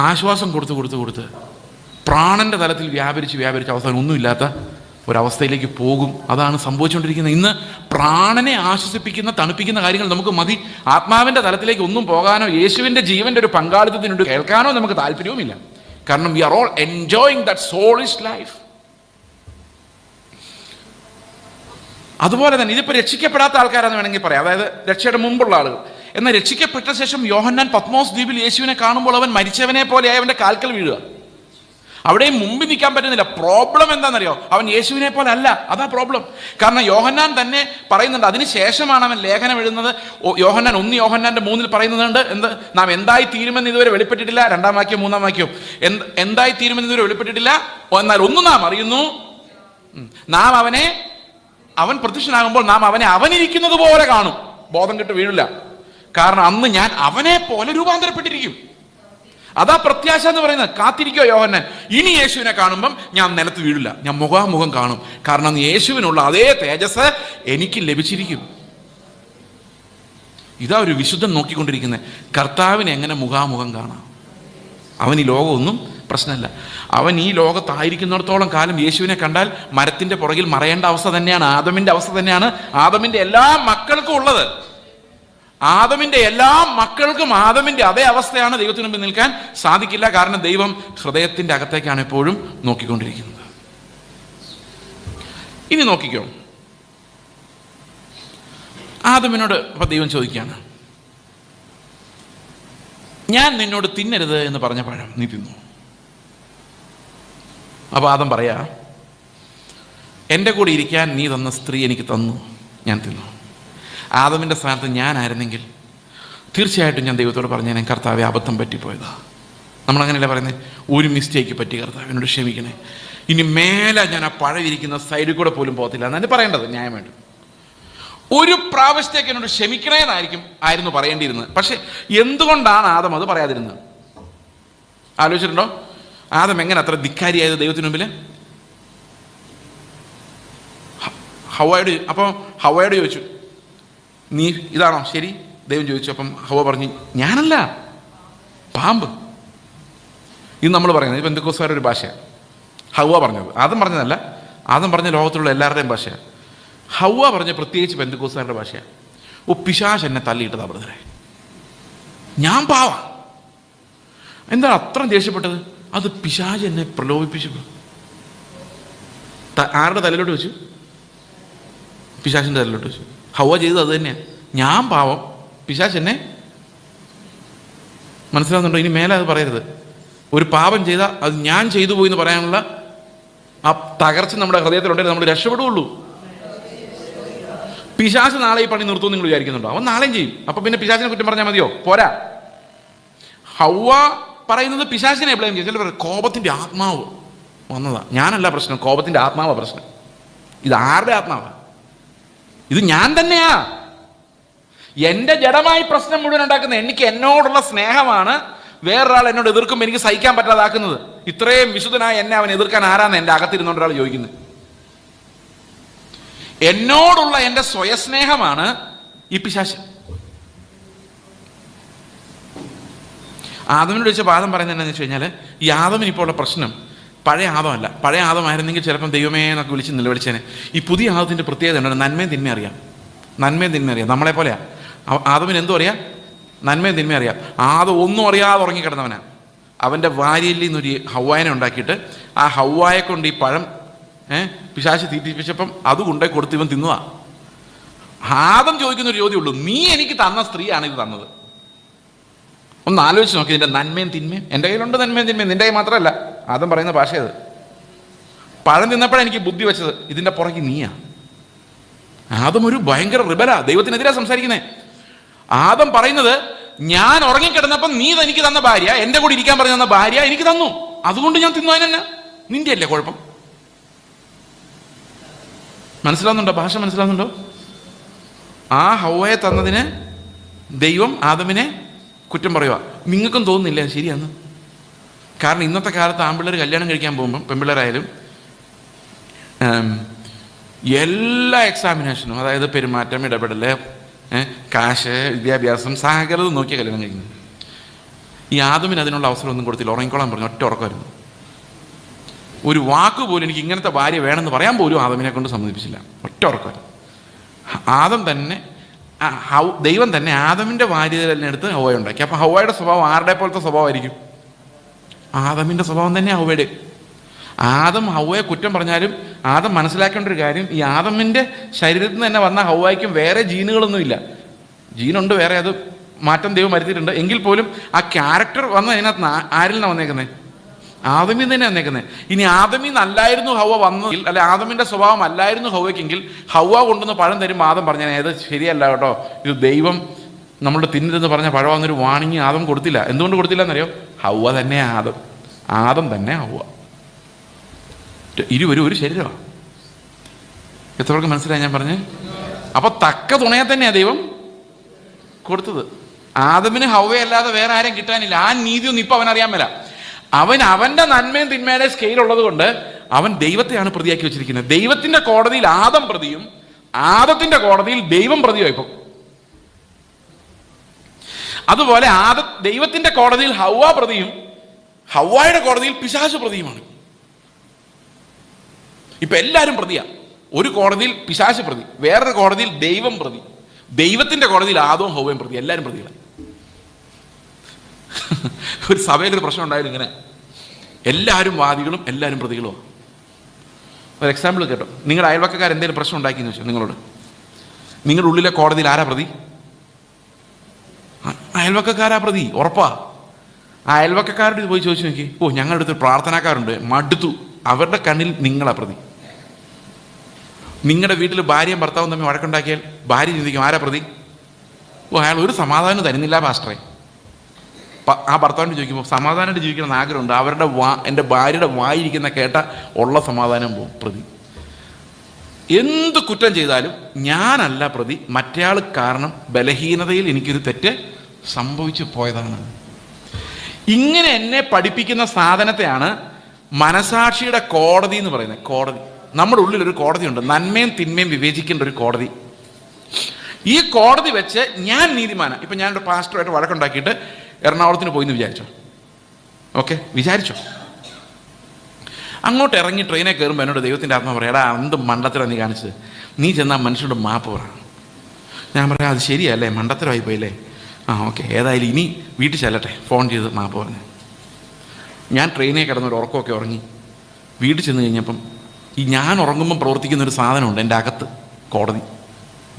ആശ്വാസം കൊടുത്ത് പ്രാണന്റെ തലത്തിൽ വ്യാപരിച്ച് അവസാനം ഒന്നുമില്ലാത്ത ഒരവസ്ഥയിലേക്ക് പോകും. അതാണ് സംഭവിച്ചുകൊണ്ടിരിക്കുന്നത്. ഇന്ന് പ്രാണനെ ആശ്വസിപ്പിക്കുന്ന, തണുപ്പിക്കുന്ന കാര്യങ്ങൾ നമുക്ക് മതി. ആത്മാവിൻ്റെ തലത്തിലേക്ക് ഒന്നും പോകാനോ യേശുവിൻ്റെ ജീവൻ്റെ ഒരു പങ്കാളിത്തത്തിനുണ്ട് കേൾക്കാനോ നമുക്ക് താല്പര്യവുമില്ല. കാരണം we are all enjoying that soulish life. അതുപോലെ തന്നെ ഇതിപ്പോൾ രക്ഷിക്കപ്പെടാത്ത ആൾക്കാരാന്ന് വേണമെങ്കിൽ പറയാം, അതായത് രക്ഷയുടെ മുമ്പുള്ള ആളുകൾ. എന്നാൽ രക്ഷിക്കപ്പെട്ട ശേഷം യോഹന്നാൻ പത്മോസ് ദ്വീപിൽ യേശുവിനെ കാണുമ്പോൾ അവൻ മരിച്ചവനെ പോലെ അവൻ്റെ കാൽക്കൽ വീഴുക. അവിടെയും മുമ്പിൽ നിൽക്കാൻ പറ്റുന്നില്ല. പ്രോബ്ലം എന്താണെന്നറിയോ? അവൻ യേശുവിനെ പോലെ അല്ല, അതാ പ്രോബ്ലം. കാരണം യോഹന്നാൻ തന്നെ പറയുന്നുണ്ട്, അതിനുശേഷമാണ് അവൻ ലേഖനം എഴുതുന്നത്. യോഹന്നാൻ 1 യോഹന്നാന്റെ 3 പറയുന്നുണ്ട്, നാം എന്തായി തീരുമെന്ന് ഇതുവരെ വെളിപ്പെട്ടിട്ടില്ല. 2-ാം വാക്യം 3-ാം വാക്യം, എന്തായി തീരുമെന്ന് ഇതുവരെ വെളിപ്പെട്ടിട്ടില്ല, എന്നാൽ ഒന്ന് നാം അറിയുന്നു, നാം അവൻ പ്രത്യക്ഷനാകുമ്പോൾ നാം അവനിരിക്കുന്നത് പോലെ കാണും. ബോധം കെട്ട് വീഴില്ല. കാരണം അന്ന് ഞാൻ അവനെ പോലെ രൂപാന്തരപ്പെട്ടിരിക്കും. അതാ പ്രത്യാശ എന്ന് പറയുന്നത്. കാത്തിരിക്കോ യോഹന്നാൻ, ഇനി യേശുവിനെ കാണുമ്പം ഞാൻ നിലത്ത് വീഴില്ല, ഞാൻ മുഖാമുഖം കാണും. കാരണം യേശുവിനുള്ള അതേ തേജസ് എനിക്ക് ലഭിച്ചിരിക്കും. ഇതാ ഒരു വിശുദ്ധൻ നോക്കിക്കൊണ്ടിരിക്കുന്നത്. കർത്താവിനെ എങ്ങനെ മുഖാമുഖം കാണാം? അവൻ ഈ ലോകമൊന്നും പ്രശ്നമല്ല. അവൻ ഈ ലോകത്തായിരിക്കുന്നിടത്തോളം കാലം യേശുവിനെ കണ്ടാൽ മരത്തിന്റെ പുറകിൽ മറയേണ്ട അവസ്ഥ തന്നെയാണ്. ആദമിന്റെ അവസ്ഥ തന്നെയാണ് ആദമിന്റെ എല്ലാ മക്കൾക്കും ഉള്ളത്. ആദമിന്റെ എല്ലാ മക്കൾക്കും ആദമിന്റെ അതേ അവസ്ഥയാണ്. ദൈവത്തിന് മുമ്പിൽ നിൽക്കാൻ സാധിക്കില്ല. കാരണം ദൈവം ഹൃദയത്തിന്റെ അകത്തേക്കാണ് എപ്പോഴും നോക്കിക്കൊണ്ടിരിക്കുന്നത്. ഇനി നോക്കിക്കോ, ആദമിനോട് അപ്പൊ ദൈവം ചോദിക്കുകയാണ്, ഞാൻ നിന്നോട് തിന്നരുത് എന്ന് പറഞ്ഞ പഴം നീ തിന്നു. അപ്പൊ ആദം പറയാ, എൻ്റെ കൂടെ ഇരിക്കാൻ നീ തന്ന സ്ത്രീ എനിക്ക് തന്നു, ഞാൻ തിന്നു. ആദമിൻ്റെ സ്ഥാനത്ത് ഞാനായിരുന്നെങ്കിൽ തീർച്ചയായിട്ടും ഞാൻ ദൈവത്തോട് പറഞ്ഞേനെ, കർത്താവെ അബദ്ധം പറ്റിപ്പോയതാ. നമ്മളങ്ങനെയല്ല പറയുന്നത്, ഒരു മിസ്റ്റേക്ക് പറ്റി കർത്താവ് എന്നോട് ക്ഷമിക്കണേ, ഇനി മേലെ ഞാൻ ആ പഴം ഇരിക്കുന്ന സൈഡിൽ കൂടെ പോലും പോകത്തില്ല എന്നാണ് പറയേണ്ടത്. ന്യായമായിട്ട് ഒരു പ്രാവശ്യത്തേക്ക് എന്നോട് ക്ഷമിക്കണേന്നായിരുന്നു പറയേണ്ടിയിരുന്നത്. പക്ഷെ എന്തുകൊണ്ടാണ് ആദം അത് പറയാതിരുന്നത്? ആലോചിച്ചിട്ടുണ്ടോ? ആദം എങ്ങനെ അത്ര ധിക്കാരിയായത് ദൈവത്തിന് മുമ്പിൽ? ഹവ്വയോട് ചോദിച്ചു, നീ ഇതാണോ ശരി? ദൈവം ചോദിച്ചു. അപ്പം ഹവ്വ പറഞ്ഞു, ഞാനല്ല, പാമ്പ്. ഇത് നമ്മൾ പറയുന്നത് പെന്തക്കോസ്തുകാരുടെ ഒരു ഭാഷയാണ്. ഹവ്വ പറഞ്ഞത്, ആദം പറഞ്ഞതല്ല. ആദം പറഞ്ഞ ലോകത്തിലുള്ള എല്ലാവരുടെയും ഭാഷയാണ്. ഹൗവ പറഞ്ഞ പ്രത്യേകിച്ച് പെന്തക്കോസ്തുകാരുടെ ഭാഷയാണ്, ഓ പിശാച് എന്നെ തള്ളിയിട്ടതാ ബ്രദറെ, ഞാൻ പാവാ. എന്താ അത്ര ദേഷ്യപ്പെട്ടത്? അത് പിശാച് എന്നെ പ്രലോഭിപ്പിച്ചു. ആരുടെ തലയിലോട്ട് വെച്ചു? പിശാചിൻ്റെ തലയിലോട്ട് വെച്ചു. ഹൗവ ചെയ്തത് അത് തന്നെയാണ്. ഞാൻ പാവം, പിശാച് എന്നെ. മനസ്സിലാവുന്നുണ്ടോ? ഇനി മേലെ അത് പറയരുത്. ഒരു പാപം ചെയ്താൽ അത് ഞാൻ ചെയ്തു പോയി എന്ന് പറയാനുള്ള ആ തകർച്ച നമ്മുടെ ഹൃദയത്തിലുണ്ടെങ്കിൽ നമ്മൾ രക്ഷപ്പെടുകയുള്ളൂ. പിശാച് നാളെ ഈ പണി നിർത്തും നിങ്ങൾ വിചാരിക്കുന്നുണ്ടോ? അവൻ നാളെയും ചെയ്യും. അപ്പൊ പിന്നെ പിശാചിനെ കുറ്റം പറഞ്ഞാൽ മതിയോ? പോരാ. ഹൗവ പറയുന്നത് പിശാചിനെ ബ്ലെയിം ചെയ്യും. ചില കോപത്തിന്റെ ആത്മാവ് വന്നതാ, ഞാനല്ല പ്രശ്നം, കോപത്തിന്റെ ആത്മാവാ പ്രശ്നം. ഇത് ആരുടെ ആത്മാവാ? ഇത് ഞാൻ തന്നെയാ. എന്റെ ജഡമായി പ്രശ്നം മുഴുവൻ ഉണ്ടാക്കുന്നത്. എനിക്ക് എന്നോടുള്ള സ്നേഹമാണ് വേറൊരാൾ എന്നോട് എതിർക്കുമ്പോൾ എനിക്ക് സഹിക്കാൻ പറ്റാതാക്കുന്നത്. ഇത്രയും വിശുദ്ധനായ എന്നെ അവൻ എതിർക്കാൻ ആരാന്ന് എൻ്റെ അകത്തിരുന്നോണ്ട് ഒരാൾ ചോദിക്കുന്നത്. എന്നോടുള്ള എൻ്റെ സ്വയസ്നേഹമാണ് ഈ പിശാച്. ആദമിനോട് ചോദിച്ച ആദം പറയുന്നത് എന്താണെന്ന് വെച്ച് കഴിഞ്ഞാൽ, ഈ ആദമിന് ഇപ്പോൾ ഉള്ള പ്രശ്നം പഴയ ആദമല്ല. പഴയ ആദമായിരുന്നെങ്കിൽ ചിലപ്പം ദൈവമേ എന്നൊക്കെ വിളിച്ച് നിലവിളിച്ചേനെ. ഈ പുതിയ ആദത്തിന്റെ പ്രത്യേകത ഉണ്ട്, നന്മയും തിന്മയും അറിയാം. നന്മയും തിന്മയും അറിയാം. നമ്മളെ പോലെയാ. ആദമിന് എന്തും അറിയാം, നന്മയും തിന്മയും അറിയാം. ആദം ഒന്നും അറിയാതെ ഉറങ്ങിക്കിടന്നവനാ. അവൻ്റെ ഭാര്യയിൽ നിന്നൊരു ഹൗവായനെ ഉണ്ടാക്കിയിട്ട് ആ ഹൗവായെ കൊണ്ട് ഈ പഴം പിശാച് തീറ്റിപ്പിച്ചപ്പം അത് കൊണ്ടേ കൊടുത്ത് ഇവൻ തിന്നുവാ. ആദം ചോദിക്കുന്ന ഒരു ചോദ്യമുള്ളൂ, നീ എനിക്ക് തന്ന സ്ത്രീയാണ് ഇത് തന്നത്. ഒന്ന് ആലോചിച്ച് നോക്കി, നിന്റെ നന്മയും തിന്മയും. എൻ്റെ കയ്യിലുണ്ട് നന്മയും തിന്മയും, നിന്റെ കയ്യിൽ മാത്രമല്ല. ആദം പറയുന്ന ഭാഷ അത്. പഴം തിന്നപ്പോഴാണ് എനിക്ക് ബുദ്ധി വെച്ചത്, ഇതിൻ്റെ പുറകെ നീയാ. ആദം ഒരു ഭയങ്കര റിബലാ, ദൈവത്തിനെതിരാ സംസാരിക്കുന്നേ. ആദം പറയുന്നത്, ഞാൻ ഉറങ്ങിക്കിടന്നപ്പം നീ എനിക്ക് തന്ന ഭാര്യ, എൻ്റെ കൂടെ ഇരിക്കാൻ പറഞ്ഞു തന്ന ഭാര്യ എനിക്ക് തന്നു, അതുകൊണ്ട് ഞാൻ തിന്നു. അതിനെന്നെ നിന്റെ അല്ലേ കുഴപ്പം? മനസ്സിലാവുന്നുണ്ടോ? ഭാഷ മനസ്സിലാവുന്നുണ്ടോ? ആ ഹൗവയെ തന്നതിന് ദൈവം ആദമിനെ കുറ്റം പറയുക. നിങ്ങൾക്കും തോന്നുന്നില്ല ശരിയാന്ന്? കാരണം ഇന്നത്തെ കാലത്ത് ആൺപിള്ളേർ കല്യാണം കഴിക്കാൻ പോകുമ്പം പെൺപിള്ളേരായാലും എല്ലാ എക്സാമിനേഷനും, അതായത് പെരുമാറ്റം, ഇടപെടല്, കാശ്, വിദ്യാഭ്യാസം, സകലതും നോക്കിയ കല്യാണം കഴിക്കുന്നത്. ഈ ആദമിന് അതിനുള്ള അവസരം ഒന്നും കൊടുത്തില്ല. ഉറങ്ങിക്കോളാൻ പറഞ്ഞു, ഒറ്റ ഉറക്കമായിരുന്നു. ഒരു വാക്ക് പോലും എനിക്ക് ഇങ്ങനത്തെ ഭാര്യ വേണമെന്ന് പറയാൻ പോലും ആദമിനെ കൊണ്ട് സമ്മതിപ്പിച്ചില്ല. ഒറ്റ ഉറക്കമായിരുന്നു. ആദം തന്നെ, ദൈവം തന്നെ ആദമിൻ്റെ ഭാര്യ തന്നെ എടുത്ത് ഹൗവ ഉണ്ടാക്കി. അപ്പം ഹൗവയുടെ സ്വഭാവം ആരുടെ പോലത്തെ സ്വഭാവമായിരിക്കും? ആദമിൻ്റെ സ്വഭാവം തന്നെ ഹൗവയുടെ. ആദം ഹൗവയെ കുറ്റം പറഞ്ഞാലും ആദം മനസ്സിലാക്കേണ്ട ഒരു കാര്യം, ഈ ആദമിൻ്റെ ശരീരത്തിൽ നിന്ന് തന്നെ വന്ന ഹൗവയ്ക്കും വേറെ ജീനുകളൊന്നുമില്ല. ജീനുണ്ട് വേറെ, അത് മാറ്റം ദൈവം വരുത്തിയിട്ടുണ്ട്. എങ്കിൽ പോലും ആ ക്യാരക്ടർ വന്ന് അതിനകത്ത് ആരിൽ നിന്നാണ് വന്നേക്കുന്നത്? ആദമിൽ നിന്ന് തന്നെ വന്നേക്കുന്നത്. ഇനി ആദമിൽ നിന്നല്ലായിരുന്നു ഹൗവ വന്നതെങ്കിൽ, അല്ലെ ആദമിൻ്റെ സ്വഭാവം അല്ലായിരുന്നു ഹൗവയ്ക്കെങ്കിൽ, ഹൗവ കൊണ്ടുവന്ന് പഴം തരുമ്പോൾ ആദം പറഞ്ഞാൽ ഏത് ശരിയല്ല കേട്ടോ, ഇത് ദൈവം നമ്മളോട് തിന്നരുതെന്ന് പറഞ്ഞ പഴമാണെന്നൊരു വാണിങ് ആദം കൊടുത്തില്ല. എന്തുകൊണ്ട് കൊടുത്തില്ല എന്നറിയോ? ഹൗവ തന്നെ ആദം, ആദം തന്നെ ഹൗവ, ഇരുവരും ഒരു ശരീരമാണ്. എത്രവർക്ക് മനസ്സിലായി ഞാൻ പറഞ്ഞ്? അപ്പൊ തക്ക തുണയെ തന്നെയാ ദൈവം കൊടുത്തത്. ആദമിന് ഹൗവയല്ലാതെ വേറെ ആരെയും കിട്ടാനില്ല. ആ നീതിയൊന്നും ഇപ്പൊ അവനറിയാൻ മേല. അവൻ അവന്റെ നന്മയും തിന്മയുടെ സ്കെയിൽ ഉള്ളത് കൊണ്ട് അവൻ ദൈവത്തെയാണ് പ്രതിയാക്കി വെച്ചിരിക്കുന്നത്. ദൈവത്തിന്റെ കോടതിയിൽ ആദം പ്രതിയും, ആദത്തിന്റെ കോടതിയിൽ ദൈവം പ്രതിയോ. ഇപ്പം അതുപോലെ ദൈവത്തിന്റെ കോടതിയിൽ ഹൗവ പ്രതിയും, ഹൗവയുടെ കോടതിയിൽ പിശാച് പ്രതിയുമാണ്. ഇപ്പൊ എല്ലാവരും പ്രതിയാ. ഒരു കോടതിയിൽ പിശാച് പ്രതി, വേറൊരു കോടതിയിൽ ദൈവം പ്രതി, ദൈവത്തിന്റെ കോടതിയിൽ ആദവും ഹൗവയും പ്രതി. എല്ലാവരും പ്രതികളാണ്. ഒരു സഭയിലൊരു പ്രശ്നം ഉണ്ടായാലും ഇങ്ങനെ എല്ലാവരും വാദികളും എല്ലാവരും പ്രതികളുമാണ്. ഒരു എക്സാമ്പിൾ കേട്ടോ. നിങ്ങളുടെ അയൽവക്കക്കാർ എന്തെങ്കിലും പ്രശ്നം ഉണ്ടാക്കിയെന്ന് വെച്ചാൽ നിങ്ങളോട്, നിങ്ങളുടെ ഉള്ളിലെ കോടതിയിൽ ആരാ പ്രതി? അയൽവക്കക്കാരാ പ്രതി, ഉറപ്പാ. ആ അയൽവക്കക്കാരോട് പോയി ചോദിച്ചു നോക്കി, ഓ ഞങ്ങളുടെ അടുത്ത് പ്രാർത്ഥനാക്കാരുണ്ട്, മടുത്തു. അവരുടെ കണ്ണിൽ നിങ്ങളാ പ്രതി. നിങ്ങളുടെ വീട്ടിൽ ഭാര്യയും ഭർത്താവും തമ്മിൽ വഴക്കുണ്ടാക്കിയാൽ ഭാര്യ ചിന്തിക്കും ആരാ പ്രതി? ഓ അയാൾ ഒരു സമാധാനം തരുന്നില്ല പാസ്റ്ററെ. ആ ഭർത്താവിന് ചോദിക്കുമ്പോൾ സമാധാനമായിട്ട് ജീവിക്കണം എന്ന് ആഗ്രഹമുണ്ട്, അവരുടെ എൻ്റെ ഭാര്യയുടെ വായിരിക്കുന്ന കേട്ട ഉള്ള സമാധാനം പോകും. പ്രതി. എന്ത് കുറ്റം ചെയ്താലും ഞാനല്ല പ്രതി, മറ്റേയാൾ കാരണം ബലഹീനതയിൽ എനിക്കൊരു തെറ്റ് സംഭവിച്ചു പോയതാണ്. ഇങ്ങനെ എന്നെ പഠിപ്പിക്കുന്ന സാധനത്തെയാണ് മനസാക്ഷിയുടെ കോടതി എന്ന് പറയുന്നത്. കോടതി, നമ്മുടെ ഉള്ളിലൊരു കോടതിയുണ്ട്, നന്മയും തിന്മയും വിവേചിക്കേണ്ട ഒരു കോടതി. ഈ കോടതി വെച്ച് ഞാൻ നീതിമാനാണ്. ഇപ്പം ഞാനൊരു പാസ്റ്ററുമായിട്ട് വഴക്കുണ്ടാക്കിയിട്ട് എറണാകുളത്തിന് പോയി എന്ന് വിചാരിച്ചോ, ഓക്കെ വിചാരിച്ചോ, അങ്ങോട്ട് ഇറങ്ങി ട്രെയിനെ കയറുമ്പോൾ എന്നോട് ദൈവത്തിൻ്റെ ആത്മാ പറയാം, എടാ എന്ത് മണ്ടത്തിലാണ് നീ കാണിച്ചത്, നീ ചെന്നാൽ മനുഷ്യരുടെ മാപ്പ് പറ. ഞാൻ പറയാം അത് ശരിയല്ലേ, മണ്ടത്തരമായി പോയില്ലേ, ഓക്കെ ഏതായാലും ഇനി വീട്ടിൽ ചെല്ലട്ടെ, ഫോൺ ചെയ്ത് മാപ്പ് പറഞ്ഞു. ഞാൻ ട്രെയിനിൽ കിടന്നൊരു ഉറക്കമൊക്കെ ഉറങ്ങി. വീട്ടിൽ ചെന്ന് കഴിഞ്ഞപ്പം ഈ ഞാൻ ഉറങ്ങുമ്പം പ്രവർത്തിക്കുന്നൊരു സാധനമുണ്ട് എൻ്റെ അകത്ത്, കോടതി.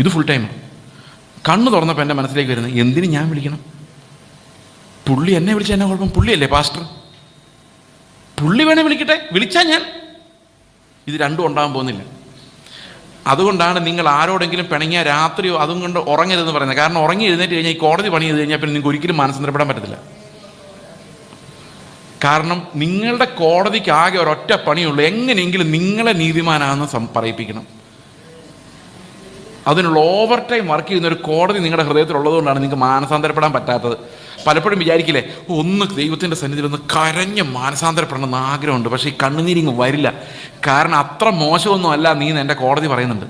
ഇത് ഫുൾ ടൈമാണ്. കണ്ണ് തുറന്നപ്പോൾ എൻ്റെ മനസ്സിലേക്ക് വരുന്നത്, എന്തിന് ഞാൻ വിളിക്കണം? പുള്ളി എന്നെ വിളിച്ചാൽ എന്നെ കുഴപ്പം? പുള്ളിയല്ലേ പാസ്റ്റർ, പുള്ളി വേണേ വിളിക്കട്ടെ, വിളിച്ചാൽ ഞാൻ. ഇത് രണ്ടും ഉണ്ടാകാൻ പോകുന്നില്ല. അതുകൊണ്ടാണ് നിങ്ങൾ ആരോടെങ്കിലും പിണങ്ങിയ രാത്രിയോ അതും കൊണ്ട് ഉറങ്ങരുതെന്ന് പറയുന്നത്. കാരണം ഉറങ്ങി എഴുന്നേറ്റ് കഴിഞ്ഞാൽ ഈ കോടതി പണി ചെയ്ത് കഴിഞ്ഞാൽ പിന്നെ നിങ്ങൾക്ക് ഒരിക്കലും മാനസാന്തരപ്പെടാൻ പറ്റത്തില്ല. കാരണം നിങ്ങളുടെ കോടതിക്ക് ആകെ ഒരൊറ്റ പണിയുള്ളൂ, എങ്ങനെയെങ്കിലും നിങ്ങളെ നീതിമാനാണെന്ന് പറയിപ്പിക്കണം. അതിനുള്ള ഓവർ ടൈം വർക്ക് ചെയ്യുന്ന ഒരു കോടതി നിങ്ങളുടെ ഹൃദയത്തിലുള്ളതുകൊണ്ടാണ് നിങ്ങൾക്ക് മാനസാന്തരപ്പെടാൻ പറ്റാത്തത്. പലപ്പോഴും വിചാരിക്കില്ലേ, ഒന്ന് ദൈവത്തിൻ്റെ സന്നിധിയിൽ ഒന്ന് കരഞ്ഞ് മാനസാന്തരപ്പെടണമെന്ന് ആഗ്രഹമുണ്ട്, പക്ഷേ ഈ കണ്ണുനീരിങ്ങ് വരില്ല. കാരണം അത്ര മോശമൊന്നും അല്ല നീ എൻ്റെ കോടതി പറയുന്നുണ്ട്.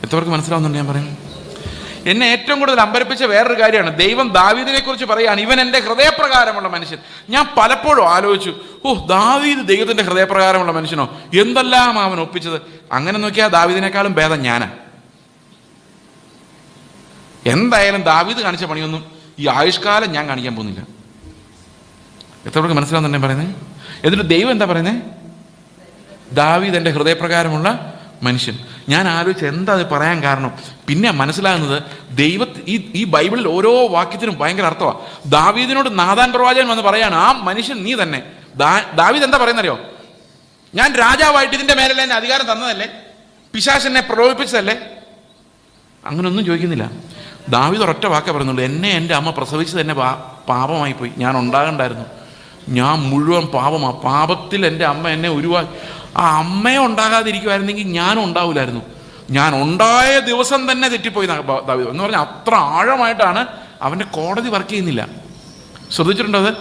എത്രവർക്ക് മനസ്സിലാവുന്നുണ്ട് ഞാൻ പറയുന്നത്? എന്നെ ഏറ്റവും കൂടുതൽ അമ്പരപ്പിച്ച വേറൊരു കാര്യമാണ്, ദൈവം ദാവീദിനെ കുറിച്ച് പറയുകയാണ്, ഇവൻ എൻ്റെ ഹൃദയപ്രകാരമുള്ള മനുഷ്യൻ. ഞാൻ പലപ്പോഴും ആലോചിച്ചു, ദാവീദ് ദൈവത്തിൻ്റെ ഹൃദയപ്രകാരമുള്ള മനുഷ്യനോ, എന്തെല്ലാം അവൻ ഒപ്പിച്ചത്. അങ്ങനെ നോക്കിയാൽ ദാവീദിനേക്കാളും ഭേദം ഞാനാ. എന്തായാലും ദാവീദ് കാണിച്ച പണിയൊന്നും ഈ ആയുഷ്കാലം ഞാൻ കാണിക്കാൻ പോകുന്നില്ല. എത്രവർക്ക് മനസ്സിലാവുന്നുണ്ട് ഞാൻ പറയുന്നത്? എന്നിട്ട് ദൈവം എന്താ പറയുന്നത്? ദാവീദ് എൻ്റെ ഹൃദയപ്രകാരമുള്ള മനുഷ്യൻ. ഞാൻ ആലോചിച്ച് എന്താ അത് പറയാൻ കാരണം. പിന്നെ മനസ്സിലാകുന്നത്, ഈ ബൈബിളിൽ ഓരോ വാക്യത്തിനും ഭയങ്കര അർത്ഥമാണ്. ദാവീദിനോട് നാഥാൻ പ്രവാചകൻ വന്ന് പറയാണ്, ആ മനുഷ്യൻ നീ തന്നെ. ദാവീദ് എന്താ പറയുന്നറിയോ? ഞാൻ രാജാവായിട്ട് ഇതിൻ്റെ മേലെ എന്നെ അധികാരം തന്നതല്ലേ, പിശാച് എന്നെ പ്രലോഭിപ്പിച്ചതല്ലേ? അങ്ങനൊന്നും ചോദിക്കുന്നില്ല. ദാവീദ് ഒരൊറ്റ വാക്കേ പറയുന്നുള്ളൂ, എന്നെ എൻ്റെ അമ്മ പ്രസവിച്ചത് എന്നെ പാപമായി പോയി, ഞാൻ ഉണ്ടാകണ്ടായിരുന്നു, ഞാൻ മുഴുവൻ പാപമാണ്, പാപത്തിൽ എൻ്റെ അമ്മ എന്നെ ഉരുവാക്കി. ആ അമ്മയെ ഉണ്ടാകാതിരിക്കുമായിരുന്നെങ്കിൽ ഞാനും ഉണ്ടാവില്ലായിരുന്നു, ഞാൻ ഉണ്ടായ ദിവസം തന്നെ തെറ്റിപ്പോയി ദാവീദ് എന്ന് പറഞ്ഞാൽ അത്ര ആഴമായിട്ടാണ് അവൻ്റെ കോടതി വർക്ക് ചെയ്യുന്നില്ല. ശ്രദ്ധിച്ചിട്ടുണ്ടോ അത്?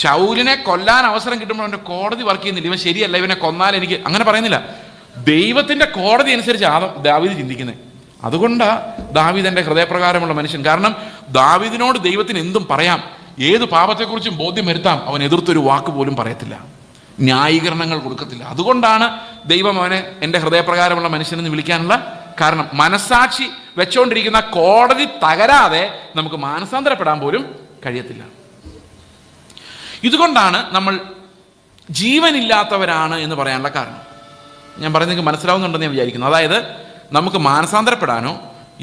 ശൗലിനെ കൊല്ലാൻ അവസരം കിട്ടുമ്പോൾ അവൻ്റെ കോടതി വർക്ക് ചെയ്യുന്നില്ല. ഇവൻ ശരിയല്ല, ഇവനെ കൊന്നാൽ എനിക്ക്, അങ്ങനെ പറയുന്നില്ല. ദൈവത്തിൻ്റെ കോടതി അനുസരിച്ച് ദാവീദ് ചിന്തിക്കുന്നത്. അതുകൊണ്ടാണ് ദാവീദ് എൻ്റെ ഹൃദയപ്രകാരമുള്ള മനുഷ്യൻ. കാരണം ദാവീദിനോട് ദൈവത്തിന് എന്തും പറയാം, ഏത് പാപത്തെക്കുറിച്ചും ബോധ്യം വരുത്താം, അവൻ എതിർത്തൊരു വാക്ക് പോലും പറയത്തില്ല, ന്യായീകരണങ്ങൾ കൊടുക്കത്തില്ല. അതുകൊണ്ടാണ് ദൈവം അവനെ എൻ്റെ ഹൃദയപ്രകാരമുള്ള മനുഷ്യനെന്ന് വിളിക്കാനുള്ള കാരണം. മനസ്സാക്ഷി വെച്ചുകൊണ്ടിരിക്കുന്ന കോടതി തകരാതെ നമുക്ക് മാനസാന്തരപ്പെടാൻ പോലും കഴിയത്തില്ല. ഇതുകൊണ്ടാണ് നമ്മൾ ജീവനില്ലാത്തവരാണ് എന്ന് പറയാനുള്ള കാരണം. ഞാൻ പറയുന്നത് നിങ്ങൾക്ക് മനസ്സിലാവുന്നുണ്ടെന്ന് ഞാൻ വിചാരിക്കുന്നു. അതായത് നമുക്ക് മാനസാന്തരപ്പെടാനോ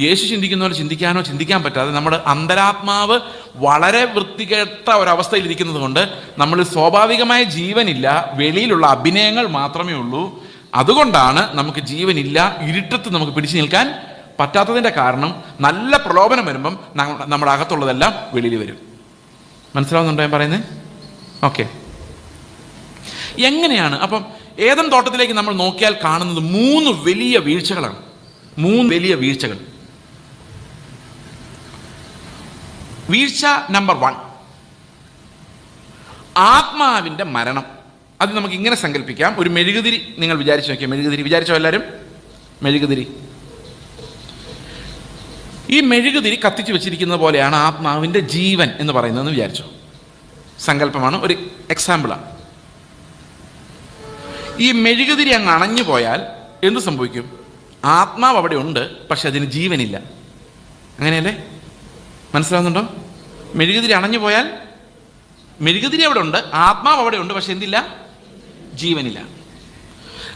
യേശു ചിന്തിക്കുന്ന പോലെ ചിന്തിക്കാനോ ചിന്തിക്കാൻ പറ്റാതെ നമ്മുടെ അന്തരാത്മാവ് വളരെ വൃത്തികെട്ട ഒരവസ്ഥയിൽ ഇരിക്കുന്നത് കൊണ്ട് നമ്മൾ സ്വാഭാവികമായ ജീവനില്ല, വെളിയിലുള്ള അഭിനയങ്ങൾ മാത്രമേ ഉള്ളൂ. അതുകൊണ്ടാണ് നമുക്ക് ജീവനില്ല, ഇരുട്ടത്ത് നമുക്ക് പിടിച്ചു നിൽക്കാൻ പറ്റാത്തതിൻ്റെ കാരണം നല്ല പ്രലോഭനം വരുമ്പം നമ്മുടെ അകത്തുള്ളതെല്ലാം വെളിയിൽ വരും. മനസ്സിലാവുന്നുണ്ടോ ഞാൻ പറയുന്നത്? ഓക്കെ. എങ്ങനെയാണ് അപ്പം ഏദൻ തോട്ടത്തിലേക്ക് നമ്മൾ നോക്കിയാൽ കാണുന്നത് 3 വലിയ വീഴ്ചകളാണ്. 3 വലിയ വീഴ്ചകൾ. വീഴ്ച നമ്പർ 1, ആത്മാവിൻ്റെ മരണം. അത് നമുക്ക് ഇങ്ങനെ സങ്കല്പിക്കാം, ഒരു മെഴുകുതിരി നിങ്ങൾ വിചാരിച്ചു നോക്കിയാൽ, മെഴുകുതിരി വിചാരിച്ചോ എല്ലാവരും? മെഴുകുതിരി, ഈ മെഴുകുതിരി കത്തിച്ചു വെച്ചിരിക്കുന്നത് പോലെയാണ് ആത്മാവിൻ്റെ ജീവൻ എന്ന് പറയുന്നതെന്ന് വിചാരിച്ചോ. സങ്കല്പമാണ്, ഒരു എക്സാമ്പിളാണ്. ഈ മെഴുകുതിരി അങ്ങ് അണഞ്ഞു പോയാൽ എന്ത് സംഭവിക്കും? ആത്മാവ് അവിടെ ഉണ്ട്, പക്ഷെ അതിന് ജീവനില്ല. അങ്ങനെയല്ലേ? മനസ്സിലാവുന്നുണ്ടോ? മെഴുകുതിരി അണഞ്ഞു പോയാൽ മെഴുകുതിരി അവിടെ ഉണ്ട്, ആത്മാവ് അവിടെ ഉണ്ട്, പക്ഷെ എന്തില്ല? ജീവനില്ല.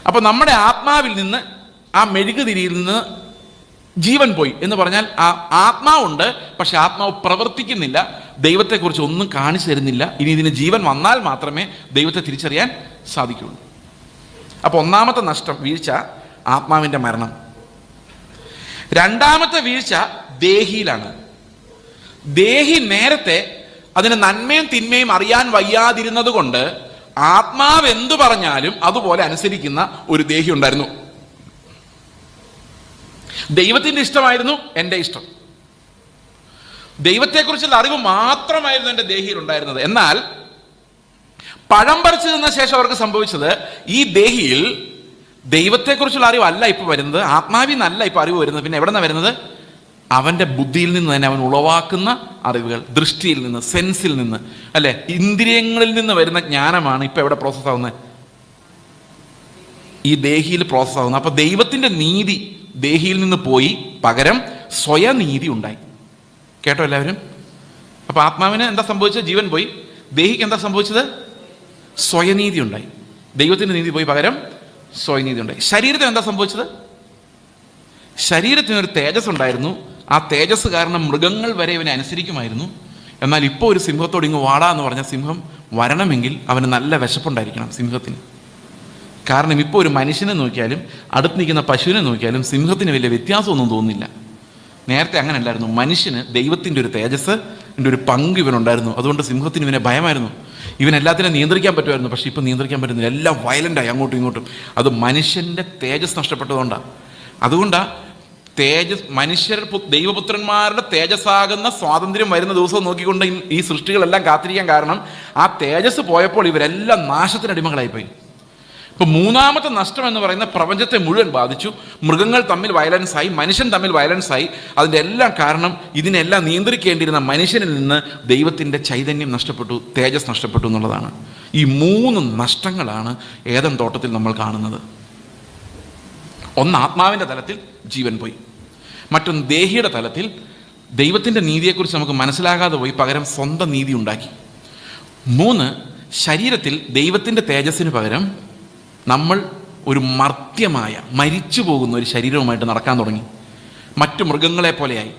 അപ്പോൾ നമ്മുടെ ആത്മാവിൽ നിന്ന്, ആ മെഴുകുതിരിയിൽ നിന്ന് ജീവൻ പോയി എന്ന് പറഞ്ഞാൽ ആ ആത്മാവുണ്ട്, പക്ഷെ ആത്മാവ് പ്രവർത്തിക്കുന്നില്ല, ദൈവത്തെക്കുറിച്ച് ഒന്നും കാണിച്ചു തരുന്നില്ല. ഇനി ഇതിന് ജീവൻ വന്നാൽ മാത്രമേ ദൈവത്തെ തിരിച്ചറിയാൻ സാധിക്കുകയുള്ളൂ. അപ്പോൾ ഒന്നാമത്തെ നഷ്ടം, വീഴ്ച, ആത്മാവിൻ്റെ മരണം. രണ്ടാമത്തെ വീഴ്ച ദേഹിയിലാണ്. ദേഹി നേരത്തെ അതിന് നന്മയും തിന്മയും അറിയാൻ വയ്യാതിരുന്നത് കൊണ്ട് ആത്മാവ് എന്തു പറഞ്ഞാലും അതുപോലെ അനുസരിക്കുന്ന ഒരു ദേഹി ഉണ്ടായിരുന്നു. ദൈവത്തിൻ്റെ ഇഷ്ടമായിരുന്നു എൻ്റെ ഇഷ്ടം, ദൈവത്തെക്കുറിച്ചുള്ള അറിവ് മാത്രമായിരുന്നു എൻ്റെ ദേഹിയിൽ ഉണ്ടായിരുന്നത്. എന്നാൽ പഴം പറിച്ചു നിന്ന ശേഷം അവർക്ക് സംഭവിച്ചത്, ഈ ദേഹിയിൽ ദൈവത്തെക്കുറിച്ചുള്ള അറിവ് അല്ല ഇപ്പൊ വരുന്നത്, ആത്മാവിൽ നിന്നല്ല ഇപ്പൊ അറിവ് വരുന്നത്. പിന്നെ എവിടെ നിന്നാണ് വരുന്നത്? അവൻ്റെ ബുദ്ധിയിൽ നിന്ന് തന്നെ അവൻ ഉളവാക്കുന്ന അറിവുകൾ, ദൃഷ്ടിയിൽ നിന്ന്, സെൻസിൽ നിന്ന്, അല്ലെ, ഇന്ദ്രിയങ്ങളിൽ നിന്ന് വരുന്ന ജ്ഞാനമാണ് ഇപ്പൊ എവിടെ പ്രോസസ് ആവുന്നത്? ഈ ദേഹിയിൽ പ്രോസസ് ആകുന്നത്. അപ്പോൾ ദൈവത്തിൻ്റെ നീതി ദേഹിയിൽ നിന്ന് പോയി പകരം സ്വയനീതി ഉണ്ടായി. കേട്ടോ എല്ലാവരും? അപ്പോൾ ആത്മാവിന് എന്താ സംഭവിച്ചത്? ജീവൻ പോയി. ദേഹിക്ക് എന്താ സംഭവിച്ചത്? സ്വയനീതി ഉണ്ടായി. ദൈവത്തിൻ്റെ നീതി പോയി പകരം സ്വയനീതി ഉണ്ടായി. ശരീരത്തിന് എന്താ സംഭവിച്ചത്? ശരീരത്തിനൊരു തേജസ് ഉണ്ടായിരുന്നു. ആ തേജസ് കാരണം മൃഗങ്ങൾ വരെ ഇവനെ അനുസരിക്കുമായിരുന്നു. എന്നാൽ ഇപ്പോൾ ഒരു സിംഹത്തോട് ഇങ്ങ് വാടാ എന്ന് പറഞ്ഞ സിംഹം വരണമെങ്കിൽ അവന് നല്ല വിശപ്പുണ്ടായിരിക്കണം സിംഹത്തിന്. കാരണം ഇപ്പോൾ ഒരു മനുഷ്യനെ നോക്കിയാലും അടുത്ത് നിൽക്കുന്ന പശുവിനെ നോക്കിയാലും സിംഹത്തിന് വലിയ വ്യത്യാസമൊന്നും തോന്നുന്നില്ല. നേരത്തെ അങ്ങനെ അല്ലായിരുന്നു. മനുഷ്യന് ദൈവത്തിൻ്റെ ഒരു തേജസ് ഒരു പങ്ക് ഇവനുണ്ടായിരുന്നു. അതുകൊണ്ട് സിംഹത്തിന് ഇവനെ ഭയമായിരുന്നു. ഇവനെല്ലാത്തിനെ നിയന്ത്രിക്കാൻ പറ്റുമായിരുന്നു. പക്ഷേ ഇപ്പം നിയന്ത്രിക്കാൻ പറ്റുന്നില്ല. എല്ലാം വയലൻ്റായി അങ്ങോട്ടും ഇങ്ങോട്ടും. അത് മനുഷ്യൻ്റെ തേജസ് നഷ്ടപ്പെട്ടതുകൊണ്ടാണ്. അതുകൊണ്ടാണ് മനുഷ്യർ ദൈവപുത്രന്മാരുടെ തേജസ്സാകുന്ന സ്വാതന്ത്ര്യം വരുന്ന ദിവസം നോക്കിക്കൊണ്ട് ഈ സൃഷ്ടികളെല്ലാം കാത്തിരിക്കാൻ കാരണം ആ തേജസ് പോയപ്പോൾ ഇവരെല്ലാം നാശത്തിനടിമകളായിപ്പോയി. ഇപ്പം മൂന്നാമത്തെ നഷ്ടം എന്ന് പറയുന്ന പ്രപഞ്ചത്തെ മുഴുവൻ ബാധിച്ചു. മൃഗങ്ങൾ തമ്മിൽ വയലൻസായി, മനുഷ്യൻ തമ്മിൽ വയലൻസായി. അതിൻ്റെ എല്ലാം കാരണം ഇതിനെല്ലാം നിയന്ത്രിക്കേണ്ടിയിരുന്ന മനുഷ്യനിൽ നിന്ന് ദൈവത്തിൻ്റെ ചൈതന്യം നഷ്ടപ്പെട്ടു, തേജസ് നഷ്ടപ്പെട്ടു എന്നുള്ളതാണ്. ഈ 3 നഷ്ടങ്ങളാണ് ഏദൻ തോട്ടത്തിൽ നമ്മൾ കാണുന്നത്. ഒന്ന് ആത്മാവിൻ്റെ തലത്തിൽ ജീവൻ പോയി. മറ്റൊന്ന് ദേഹിയുടെ തലത്തിൽ ദൈവത്തിൻ്റെ നീതിയെക്കുറിച്ച് നമുക്ക് മനസ്സിലാകാതെ പോയി പകരം സ്വന്തം നീതി ഉണ്ടാക്കി. 3 ശരീരത്തിൽ ദൈവത്തിൻ്റെ തേജസ്സിന് പകരം നമ്മൾ ഒരു മർത്യമായ മരിച്ചു പോകുന്ന ഒരു ശരീരവുമായിട്ട് നടക്കാൻ തുടങ്ങി. മറ്റു മൃഗങ്ങളെ പോലെയായി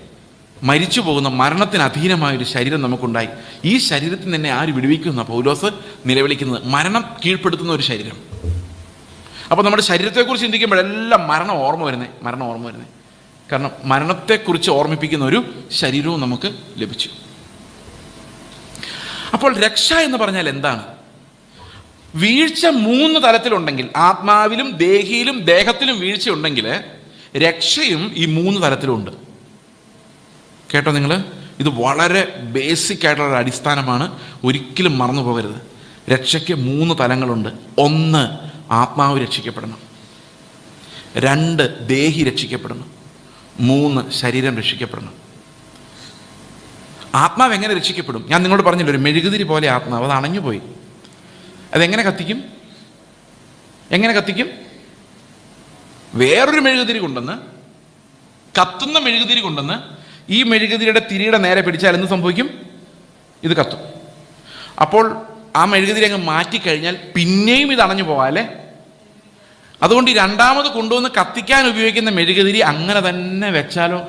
മരിച്ചു പോകുന്ന മരണത്തിന് അധീനമായൊരു ശരീരം നമുക്കുണ്ടായി. ഈ ശരീരത്തിൽ തന്നെ ആര് വിടുവിക്കുന്ന പൗലോസ് നിലവിളിക്കുന്നത്? മരണം കീഴ്പ്പെടുത്തുന്ന ഒരു ശരീരം. അപ്പോൾ നമ്മുടെ ശരീരത്തെക്കുറിച്ച് ചിന്തിക്കുമ്പോഴെല്ലാം മരണം ഓർമ്മ വരുന്നത്. കാരണം മരണത്തെക്കുറിച്ച് ഓർമ്മിപ്പിക്കുന്ന ഒരു ശരീരവും നമുക്ക് ലഭിച്ചു. അപ്പോൾ രക്ഷ എന്ന് പറഞ്ഞാൽ എന്താണ്? വീഴ്ച 3 തലത്തിലുണ്ടെങ്കിൽ, ആത്മാവിലും ദേഹിയിലും ദേഹത്തിലും വീഴ്ച ഉണ്ടെങ്കിൽ രക്ഷയും ഈ 3 തലത്തിലുണ്ട്. കേട്ടോ നിങ്ങൾ? ഇത് വളരെ ബേസിക് ആയിട്ടുള്ള അടിസ്ഥാനമാണ്. ഒരിക്കലും മറന്നു പോകരുത്. രക്ഷയ്ക്ക് 3 തലങ്ങളുണ്ട്. 1 ആത്മാവ് രക്ഷിക്കപ്പെടണം, 2 ദേഹി രക്ഷിക്കപ്പെടണം, 3 ശരീരം രക്ഷിക്കപ്പെടണം. ആത്മാവ് എങ്ങനെ രക്ഷിക്കപ്പെടും? ഞാൻ നിങ്ങളോട് പറഞ്ഞില്ല, ഒരു മെഴുകുതിരി പോലെ ആത്മാവ്. അത് അണഞ്ഞുപോയി. അതെങ്ങനെ കത്തിക്കും? വേറൊരു മെഴുകുതിരി കൊണ്ടുവന്ന്, കത്തുന്ന മെഴുകുതിരി കൊണ്ടുവന്ന് ഈ മെഴുകുതിരിയുടെ തിരിയുടെ നേരെ പിടിച്ചാൽ എന്ത് സംഭവിക്കും? ഇത് കത്തും. അപ്പോൾ ആ മെഴുകുതിരി അങ്ങ് മാറ്റിക്കഴിഞ്ഞാൽ പിന്നെയും ഇത് അണഞ്ഞു പോകാല്ലേ? അതുകൊണ്ട് ഈ രണ്ടാമത് കൊണ്ടുവന്ന് കത്തിക്കാൻ ഉപയോഗിക്കുന്ന മെഴുകുതിരി അങ്ങനെ തന്നെ വെച്ചാലോ?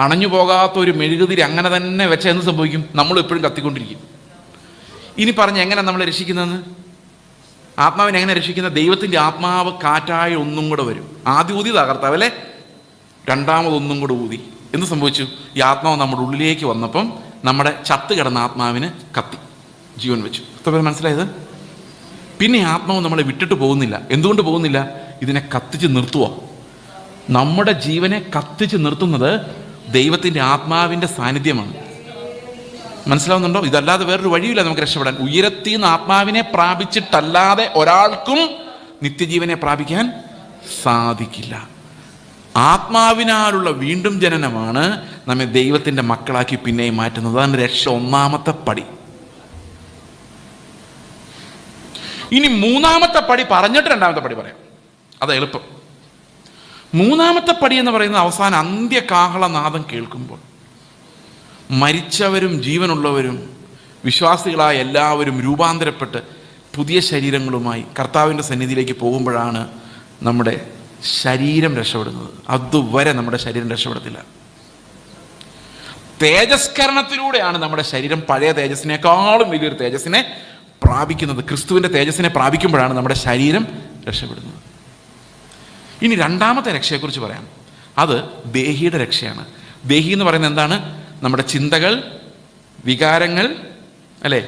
അണഞ്ഞു പോകാത്ത ഒരു മെഴുകുതിരി അങ്ങനെ തന്നെ വെച്ചാൽ എന്ത് സംഭവിക്കും? നമ്മൾ എപ്പോഴും കത്തിക്കൊണ്ടിരിക്കും. ഇനി പറഞ്ഞ് എങ്ങനെ നമ്മളെ രക്ഷിക്കുന്നതെന്ന്? ആത്മാവിനെ എങ്ങനെ രക്ഷിക്കുന്നത്? ദൈവത്തിൻ്റെ ആത്മാവ് കാറ്റായി ഒന്നും കൂടെ വരും. ആദ്യം ഊതി തകർത്താവല്ലേ, രണ്ടാമതൊന്നും കൂടെ ഊതി. എന്ത് സംഭവിച്ചു? ഈ ആത്മാവ് നമ്മുടെ ഉള്ളിലേക്ക് വന്നപ്പം നമ്മുടെ ചത്ത് കിടന്ന ആത്മാവിന് കത്തി ജീവൻ വെച്ചു. അപ്പോൾ മനസ്സിലായത്? പിന്നെ ആത്മാവ് നമ്മളെ വിട്ടിട്ട് പോകുന്നില്ല. എന്തുകൊണ്ട് പോകുന്നില്ല? ഇതിനെ കത്തിച്ച് നിർത്തുക. നമ്മുടെ ജീവനെ കത്തിച്ച് നിർത്തുന്നത് ദൈവത്തിൻ്റെ ആത്മാവിൻ്റെ സാന്നിധ്യമാണ്. മനസ്സിലാവുന്നുണ്ടോ? ഇതല്ലാതെ വേറൊരു വഴിയില്ല നമുക്ക് രക്ഷപ്പെടാൻ. ഉയരത്തിൽ നിന്ന് ആത്മാവിനെ പ്രാപിച്ചിട്ടല്ലാതെ ഒരാൾക്കും നിത്യജീവനെ പ്രാപിക്കാൻ സാധിക്കില്ല. ആത്മാവിനാലുള്ള വീണ്ടും ജനനമാണ് നമ്മെ ദൈവത്തിൻ്റെ മക്കളാക്കി പിന്നെയും മാറ്റുന്നത്. അതാണ് രക്ഷ, ഒന്നാമത്തെ പടി. ഇനി 3ാമത്തെ പടി പറഞ്ഞിട്ട് 2ാമത്തെ പടി പറയാം. അത് എളുപ്പം. 3ാമത്തെ പടി എന്ന് പറയുന്നത് അവസാന അന്ത്യകാഹളനാദം കേൾക്കുമ്പോൾ മരിച്ചവരും ജീവനുള്ളവരും വിശ്വാസികളായ എല്ലാവരും രൂപാന്തരപ്പെട്ട് പുതിയ ശരീരങ്ങളുമായി കർത്താവിൻ്റെ സന്നിധിയിലേക്ക് പോകുമ്പോഴാണ് നമ്മുടെ ശരീരം രക്ഷപ്പെടുന്നത്. അതുവരെ നമ്മുടെ ശരീരം രക്ഷപ്പെടത്തില്ല. തേജസ്കരണത്തിലൂടെയാണ് നമ്മുടെ ശരീരം പഴയ തേജസ്സിനേക്കാളും വലിയൊരു തേജസ്സിനെ പ്രാപിക്കുന്നത്. ക്രിസ്തുവിൻ്റെ തേജസ്സിനെ പ്രാപിക്കുമ്പോഴാണ് നമ്മുടെ ശരീരം രക്ഷപ്പെടുന്നത്. ഇനി 2ാമത്തെ രക്ഷയെക്കുറിച്ച് പറയാം. അത് ദേഹിയുടെ രക്ഷയാണ്. ദേഹി എന്ന് പറയുന്നത് എന്താണ്? നമ്മുടെ ചിന്തകൾ, വികാരങ്ങൾ, അല്ലേ,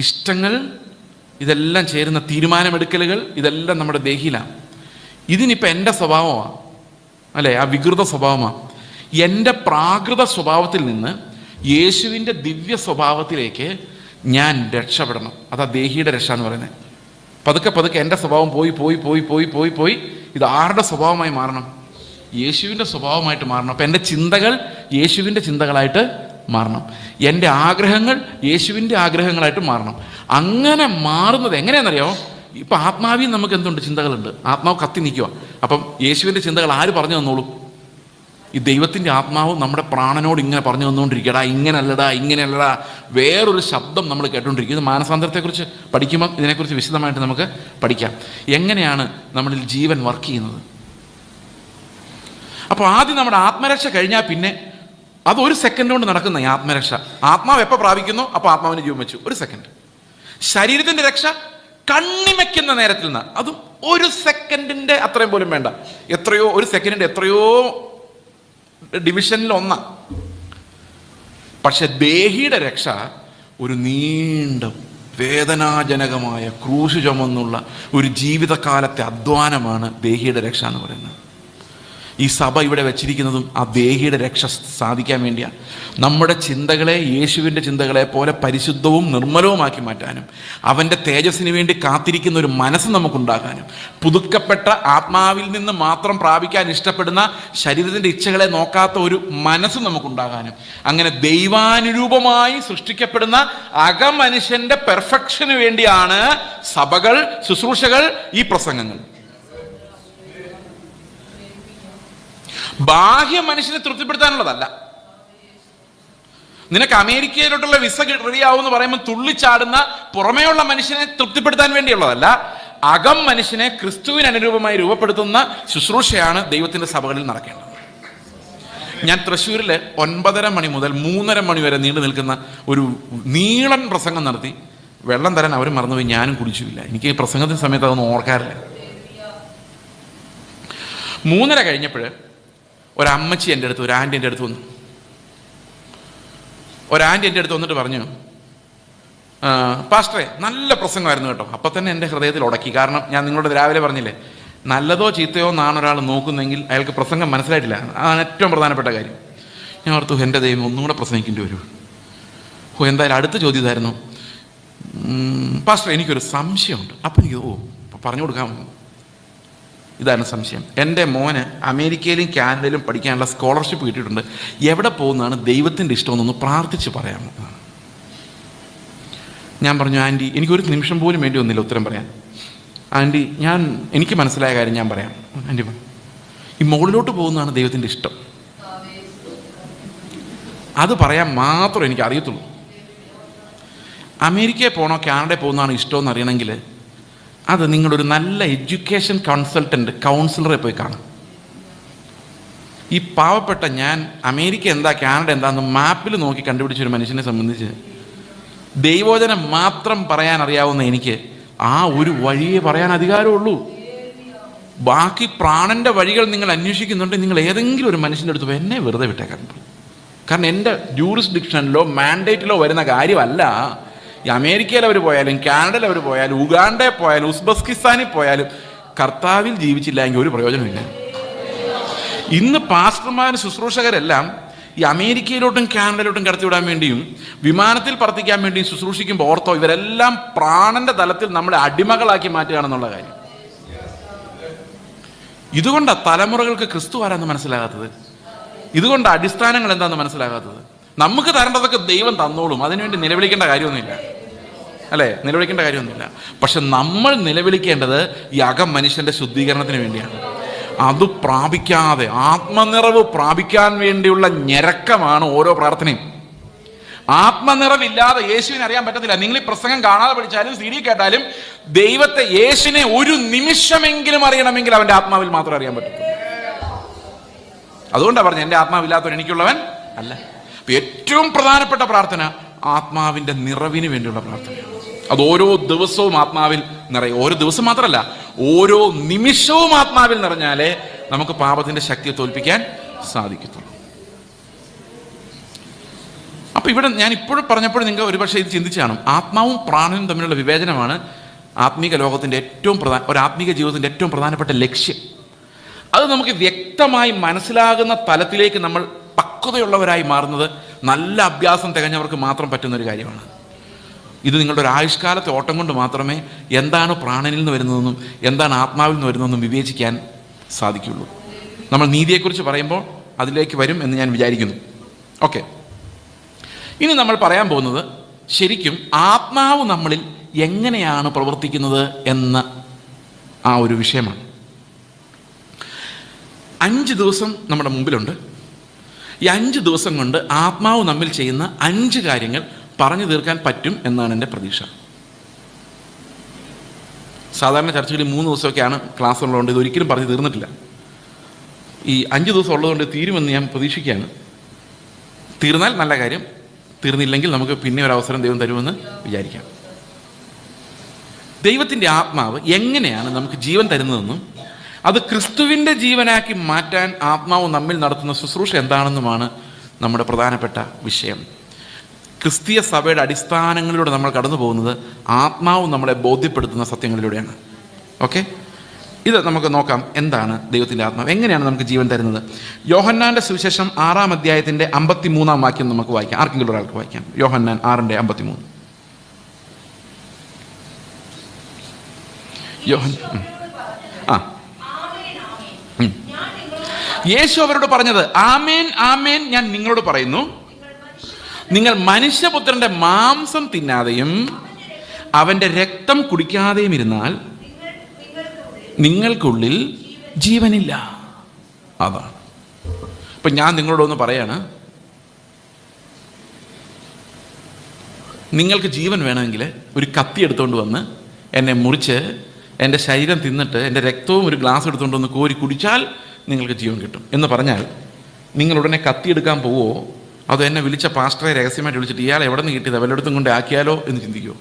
ഇഷ്ടങ്ങൾ, ഇതെല്ലാം ചേരുന്ന തീരുമാനമെടുക്കലുകൾ, ഇതെല്ലാം നമ്മുടെ ദേഹിയിലാണ്. ഇതിനിപ്പോൾ എൻ്റെ സ്വഭാവമാണ്, അല്ലേ, ആ വികൃത സ്വഭാവമാണ്. എൻ്റെ പ്രാകൃത സ്വഭാവത്തിൽ നിന്ന് യേശുവിൻ്റെ ദിവ്യ സ്വഭാവത്തിലേക്ക് ഞാൻ രക്ഷപ്പെടണം. അതാ ദേഹിയുടെ രക്ഷ എന്ന് പറയുന്നത്. പതുക്കെ എൻ്റെ സ്വഭാവം പോയി ഇത് ആരുടെ സ്വഭാവമായി മാറണം? യേശുവിൻ്റെ സ്വഭാവമായിട്ട് മാറണം. അപ്പം എൻ്റെ ചിന്തകൾ യേശുവിൻ്റെ ചിന്തകളായിട്ട് മാറണം. എൻ്റെ ആഗ്രഹങ്ങൾ യേശുവിൻ്റെ ആഗ്രഹങ്ങളായിട്ട് മാറണം. അങ്ങനെ മാറുന്നത് എങ്ങനെയാണെന്നറിയാമോ? ഇപ്പം ആത്മാവിൽ നമുക്ക് എന്തുണ്ട്? ചിന്തകളുണ്ട്. ആത്മാവ് കത്തി നിൽക്കുക. അപ്പം യേശുവിൻ്റെ ചിന്തകൾ ആര് പറഞ്ഞു തന്നോളൂ? ഈ ദൈവത്തിൻ്റെ ആത്മാവ് നമ്മുടെ പ്രാണനോട് ഇങ്ങനെ പറഞ്ഞു തന്നുകൊണ്ടിരിക്കടാ, ഇങ്ങനെയല്ലടാ. വേറൊരു ശബ്ദം നമ്മൾ കേട്ടുകൊണ്ടിരിക്കും. ഇത് മാനസാന്തരത്തെക്കുറിച്ച് പഠിക്കുമ്പോൾ ഇതിനെക്കുറിച്ച് വിശദമായിട്ട് നമുക്ക് പഠിക്കാം. എങ്ങനെയാണ് നമ്മളിൽ ജീവൻ വർക്ക് ചെയ്യുന്നത്. അപ്പോൾ ആദ്യം നമ്മുടെ ആത്മരക്ഷ കഴിഞ്ഞാൽ പിന്നെ അത് 1 സെക്കൻഡ് കൊണ്ട് നടക്കുന്ന ഈ ആത്മരക്ഷ. ആത്മാവ് എപ്പോൾ പ്രാപിക്കുന്നു അപ്പോൾ ആത്മാവിന് ജീവൻ വെച്ചു. 1 സെക്കൻഡ്. ശരീരത്തിൻ്റെ രക്ഷ കണ്ണിമയ്ക്കുന്ന നേരത്തിൽ നിന്ന്, അതും 1 സെക്കൻഡിൻ്റെ അത്രയും പോലും വേണ്ട. 1 സെക്കൻഡിൻ്റെ എത്രയോ ഡിവിഷനിൽ ഒന്നാ. പക്ഷെ ദേഹിയുടെ രക്ഷ ഒരു നീണ്ട വേദനാജനകമായ ക്രൂശ് ചുമന്നുള്ള ഒരു ജീവിതകാലത്തെ അധ്വാനമാണ് ദേഹിയുടെ രക്ഷ എന്ന് പറയുന്നത്. ഈ സഭ ഇവിടെ വെച്ചിരിക്കുന്നതും ആ ദേഹിയുടെ രക്ഷ സാധിക്കാൻ വേണ്ടിയാണ്. നമ്മുടെ ചിന്തകളെ യേശുവിൻ്റെ ചിന്തകളെ പോലെ പരിശുദ്ധവും നിർമ്മലവുമാക്കി മാറ്റാനും, അവൻ്റെ തേജസ്സിന് വേണ്ടി കാത്തിരിക്കുന്ന ഒരു മനസ്സ് നമുക്കുണ്ടാകാനും, പുതുക്കപ്പെട്ട ആത്മാവിൽ നിന്ന് മാത്രം പ്രാപിക്കാൻ ഇഷ്ടപ്പെടുന്ന ശരീരത്തിൻ്റെ ഇച്ഛകളെ നോക്കാത്ത ഒരു മനസ്സ് നമുക്കുണ്ടാകാനും, അങ്ങനെ ദൈവാനുരൂപമായി സൃഷ്ടിക്കപ്പെടുന്ന അകമനുഷ്യൻ്റെ പെർഫെക്ഷന് വേണ്ടിയാണ് സഭകൾ, ശുശ്രൂഷകൾ, ഈ പ്രസംഗങ്ങൾ. ബാഹ്യ മനുഷ്യനെ തൃപ്തിപ്പെടുത്താനുള്ളതല്ല. നിനക്ക് അമേരിക്കയിലോട്ടുള്ള വിസ റെഡിയാവും എന്ന് പറയുമ്പോൾ തുള്ളിച്ചാടുന്ന പുറമേയുള്ള മനുഷ്യനെ തൃപ്തിപ്പെടുത്താൻ വേണ്ടിയുള്ളതല്ല. അകം മനുഷ്യനെ ക്രിസ്തുവിന് അനുരൂപമായി രൂപപ്പെടുത്തുന്ന ശുശ്രൂഷയാണ് ദൈവത്തിന്റെ സഭകളിൽ നടക്കേണ്ടത്. ഞാൻ തൃശ്ശൂരിൽ 9:30 മണി മുതൽ 3:30 മണി വരെ നീണ്ടു നിൽക്കുന്ന ഒരു നീളൻ പ്രസംഗം നടത്തി. വെള്ളം തരാൻ അവർ മറന്നുപോയി, ഞാനും കുടിച്ചുമില്ല. എനിക്ക് ഈ പ്രസംഗത്തിന് സമയത്ത് അതൊന്നും ഓർക്കാറില്ല. 3:30 കഴിഞ്ഞപ്പോൾ ഒരമ്മച്ചി എൻ്റെ അടുത്ത്, ഒരു ആൻറ്റി എൻ്റെ അടുത്ത് വന്നു. ഒരാൻറ്റി എൻ്റെ അടുത്ത് വന്നിട്ട് പറഞ്ഞു, പാസ്റ്ററെ നല്ല പ്രസംഗമായിരുന്നു കേട്ടോ. അപ്പം തന്നെ എൻ്റെ ഹൃദയത്തിൽ ഉടക്കി. കാരണം ഞാൻ നിങ്ങളോട് രാവിലെ പറഞ്ഞില്ലേ, നല്ലതോ ചീത്തയോ എന്നാണ് ഒരാൾ നോക്കുന്നെങ്കിൽ അയാൾക്ക് പ്രസംഗം മനസ്സിലായിട്ടില്ല. അതാണ് ഏറ്റവും പ്രധാനപ്പെട്ട കാര്യം. ഞാൻ ഓർത്തു, എൻ്റെ ദൈവം ഒന്നുകൂടെ പ്രസംഗിക്കേണ്ടി വരും. എന്തായാലും അടുത്ത ചോദ്യം ഇതായിരുന്നു, പാസ്റ്റർ എനിക്കൊരു സംശയമുണ്ട്. അപ്പം എനിക്ക് പറഞ്ഞു കൊടുക്കാമോ? ഇതാണ് സംശയം. എൻ്റെ മോന് അമേരിക്കയിലും കാനഡയിലും പഠിക്കാനുള്ള സ്കോളർഷിപ്പ് കിട്ടിയിട്ടുണ്ട്. എവിടെ പോകുന്നതാണ് ദൈവത്തിൻ്റെ ഇഷ്ടമെന്നൊന്ന് പ്രാർത്ഥിച്ച് പറയാമോ? ഞാൻ പറഞ്ഞു, ആൻറ്റി എനിക്കൊരു നിമിഷം പോലും വേണ്ടി വന്നില്ല ഉത്തരം പറയാൻ. ആൻറ്റി എനിക്ക് മനസ്സിലായ കാര്യം ഞാൻ പറയാം. ആൻറ്റി, ഈ മുകളിലോട്ട് പോകുന്നതാണ് ദൈവത്തിൻ്റെ ഇഷ്ടം. അത് പറയാൻ മാത്രം എനിക്ക് അറിയത്തുള്ളൂ. അമേരിക്കയിൽ പോകണോ കാനഡയിൽ പോകുന്നതാണ് ഇഷ്ടമെന്ന് അറിയണമെങ്കിൽ അത് നിങ്ങളൊരു നല്ല എഡ്യൂക്കേഷൻ കൗൺസിലറെ പോയി കാണും. ഈ പാവപ്പെട്ട ഞാൻ അമേരിക്ക എന്താ കാനഡ എന്താന്ന് മാപ്പിൽ നോക്കി കണ്ടുപിടിച്ചൊരു മനുഷ്യനെ സംബന്ധിച്ച് ദൈവവചനം മാത്രം പറയാൻ അറിയാവുന്ന എനിക്ക് ആ ഒരു വഴിയെ പറയാൻ അധികാരമുള്ളൂ. ബാക്കി പ്രാണന്റെ വഴികൾ നിങ്ങൾ അന്വേഷിക്കുന്നുണ്ടെങ്കിൽ നിങ്ങൾ ഏതെങ്കിലും ഒരു മനുഷ്യൻ്റെ അടുത്ത് എന്നെ വെറുതെ വിട്ടേക്കാൻ. കാരണം എൻ്റെ ജൂറിസ്ഡിക്ഷനിലോ മാൻഡേറ്റിലോ വരുന്ന കാര്യമല്ല. ഈ അമേരിക്കയിൽ അവർ പോയാലും കാനഡയിൽ അവർ പോയാലും ഉഗാണ്ടയിൽ പോയാലും ഉസ്ബെക്കിസ്ഥാനിൽ പോയാലും കർത്താവിൽ ജീവിച്ചില്ല എങ്കിൽ ഒരു പ്രയോജനമില്ല. ഇന്ന് പാസ്റ്റർമാരും ശുശ്രൂഷകരെല്ലാം ഈ അമേരിക്കയിലോട്ടും കാനഡയിലോട്ടും കടത്തിവിടാൻ വേണ്ടിയും വിമാനത്തിൽ പറത്തിക്കാൻ വേണ്ടിയും ശുശ്രൂഷിക്കുമ്പോൾ ഓർത്തോ, ഇവരെല്ലാം പ്രാണന്റെ തലത്തിൽ നമ്മളെ അടിമകളാക്കി മാറ്റുകയാണെന്നുള്ള കാര്യം. ഇതുകൊണ്ടാണ് തലമുറകൾക്ക് ക്രിസ്തു ആരാന്ന് മനസ്സിലാകാത്തത്. ഇതുകൊണ്ട് അടിസ്ഥാനങ്ങൾ എന്താണെന്ന് മനസ്സിലാകാത്തത്. നമുക്ക് തരേണ്ടതൊക്കെ ദൈവം തന്നോളും, അതിനുവേണ്ടി നിലവിളിക്കേണ്ട കാര്യമൊന്നുമില്ല, അല്ലേ? നിലവിളിക്കേണ്ട കാര്യമൊന്നുമില്ല. പക്ഷെ നമ്മൾ നിലവിളിക്കേണ്ടത് ഈ അകം മനുഷ്യന്റെ ശുദ്ധീകരണത്തിന് വേണ്ടിയാണ്. അത് പ്രാപിക്കാതെ ആത്മനിറവ് പ്രാപിക്കാൻ വേണ്ടിയുള്ള ഞെരക്കമാണ് ഓരോ പ്രാർത്ഥനയും. ആത്മനിറവില്ലാതെ യേശുവിനെ അറിയാൻ പറ്റത്തില്ല. നിങ്ങൾ ഈ പ്രസംഗം കാണാതെ പഠിച്ചാലും CD കേട്ടാലും ദൈവത്തെ, യേശുവിനെ ഒരു നിമിഷമെങ്കിലും അറിയണമെങ്കിൽ അവന്റെ ആത്മാവിൽ മാത്രമേ അറിയാൻ പറ്റത്തുള്ളൂ. അതുകൊണ്ടാണ് പറഞ്ഞത്, എൻ്റെ ആത്മാവില്ലാത്തവൻ എനിക്കുള്ളവൻ അല്ല. ഏറ്റവും പ്രധാനപ്പെട്ട പ്രാർത്ഥന ആത്മാവിന്റെ നിറവിന് വേണ്ടിയുള്ള പ്രാർത്ഥനയാണ്. അത് ഓരോ ദിവസവും ആത്മാവിൽ നിറയും. ഓരോ ദിവസം മാത്രമല്ല, ഓരോ നിമിഷവും ആത്മാവിൽ നിറഞ്ഞാലേ നമുക്ക് പാപത്തിന്റെ ശക്തിയെ തോൽപ്പിക്കാൻ സാധിക്കത്തുള്ളൂ. അപ്പൊ ഇവിടെ ഞാൻ ഇപ്പോഴും പറഞ്ഞപ്പോഴും നിങ്ങൾ ഒരുപക്ഷെ ഇത് ചിന്തിച്ചു കാണും. ആത്മാവും പ്രാണനും തമ്മിലുള്ള വിവേചനമാണ് ആത്മീക ലോകത്തിന്റെ ഒരു ആത്മീക ജീവിതത്തിന്റെ ഏറ്റവും പ്രധാനപ്പെട്ട ലക്ഷ്യം. അത് നമുക്ക് വ്യക്തമായി മനസ്സിലാകുന്ന തലത്തിലേക്ക് നമ്മൾ പക്വതയുള്ളവരായി മാറുന്നത് നല്ല അഭ്യാസം തികഞ്ഞവർക്ക് മാത്രം പറ്റുന്നൊരു കാര്യമാണ്. ഇത് നിങ്ങളുടെ ഒരു ആയുഷ്കാലത്തെ ഓട്ടം കൊണ്ട് മാത്രമേ എന്താണ് പ്രാണനിൽ നിന്ന് വരുന്നതെന്നും എന്താണ് ആത്മാവിൽ നിന്ന് വരുന്നതെന്നും വിവേചിക്കാൻ സാധിക്കുള്ളൂ. നമ്മൾ നീതിയെക്കുറിച്ച് പറയുമ്പോൾ അതിലേക്ക് വരും എന്ന് ഞാൻ വിചാരിക്കുന്നു. ഓക്കെ, ഇനി നമ്മൾ പറയാൻ പോകുന്നത് ശരിക്കും ആത്മാവ് നമ്മളിൽ എങ്ങനെയാണ് പ്രവർത്തിക്കുന്നത് എന്ന ആ ഒരു വിഷയമാണ്. 5 ദിവസം നമ്മുടെ മുമ്പിലുണ്ട്. ഈ 5 ദിവസം കൊണ്ട് ആത്മാവ് നമ്മിൽ ചെയ്യുന്ന 5 കാര്യങ്ങൾ പറഞ്ഞു തീർക്കാൻ പറ്റും എന്നാണ് എൻ്റെ പ്രതീക്ഷ. സാധാരണ ചർച്ചകളിൽ 3 ദിവസമൊക്കെയാണ് ക്ലാസ് ഉള്ളതുകൊണ്ട് ഇതൊരിക്കലും പറഞ്ഞു തീർന്നിട്ടില്ല. ഈ 5 ദിവസം ഉള്ളതുകൊണ്ട് തീരുമെന്ന് ഞാൻ പ്രതീക്ഷിക്കുകയാണ്. തീർന്നാൽ നല്ല കാര്യം, തീർന്നില്ലെങ്കിൽ നമുക്ക് പിന്നെ ഒരു അവസരം ദൈവം തരുമെന്ന് വിചാരിക്കാം. ദൈവത്തിൻ്റെ ആത്മാവ് എങ്ങനെയാണ് നമുക്ക് ജീവൻ തരുന്നതെന്നും അത് ക്രിസ്തുവിൻ്റെ ജീവനാക്കി മാറ്റാൻ ആത്മാവ് നമ്മിൽ നടത്തുന്ന ശുശ്രൂഷ എന്താണെന്നുമാണ് നമ്മുടെ പ്രധാനപ്പെട്ട വിഷയം. ക്രിസ്തീയ സഭയുടെ അടിസ്ഥാനങ്ങളിലൂടെ നമ്മൾ കടന്നു പോകുന്നത് ആത്മാവ് നമ്മളെ ബോധ്യപ്പെടുത്തുന്ന സത്യങ്ങളിലൂടെയാണ്. ഓക്കെ, ഇത് നമുക്ക് നോക്കാം. എന്താണ് ദൈവത്തിൻ്റെ ആത്മാവ്, എങ്ങനെയാണ് നമുക്ക് ജീവൻ തരുന്നത്? യോഹന്നാൻ്റെ സുവിശേഷം 6-ാം അധ്യായത്തിൻ്റെ 53-ാം വാക്യം നമുക്ക് വായിക്കാം. ആർക്കെങ്കിലും ഒരാൾക്ക് വായിക്കാം. യോഹന്നാൻ 6:53. യേശു അവരോട് പറഞ്ഞത്, ആമേൻ ആമേൻ ഞാൻ നിങ്ങളോട് പറയുന്നു, നിങ്ങൾ മനുഷ്യപുത്രന്റെ മാംസം തിന്നാതെയും അവന്റെ രക്തം കുടിക്കാതെയും ഇരുന്നാൽ നിങ്ങൾക്കുള്ളിൽ ജീവനില്ല. അതാണ്. ഇപ്പൊ ഞാൻ നിങ്ങളോടൊന്ന് പറയാണ്, നിങ്ങൾക്ക് ജീവൻ വേണമെങ്കിൽ ഒരു കത്തി എടുത്തുകൊണ്ട് വന്ന് എന്നെ മുറിച്ച് എൻ്റെ ശരീരം തിന്നിട്ട് എൻ്റെ രക്തവും ഒരു ഗ്ലാസ് എടുത്തുകൊണ്ട് വന്ന് കോരി കുടിച്ചാൽ നിങ്ങൾക്ക് ജീവൻ കിട്ടും എന്ന് പറഞ്ഞാൽ നിങ്ങൾ ഉടനെ കത്തി എടുക്കാൻ പോവോ, അതോ എന്നെ വിളിച്ച പാസ്റ്ററെ രഹസ്യമായിട്ട് വിളിച്ചിട്ട് ഇയാൾ എവിടെ നിന്ന് കിട്ടിയത് വല്ലയിടത്തും കൊണ്ട് ആക്കിയാലോ എന്ന് ചിന്തിക്കുമോ?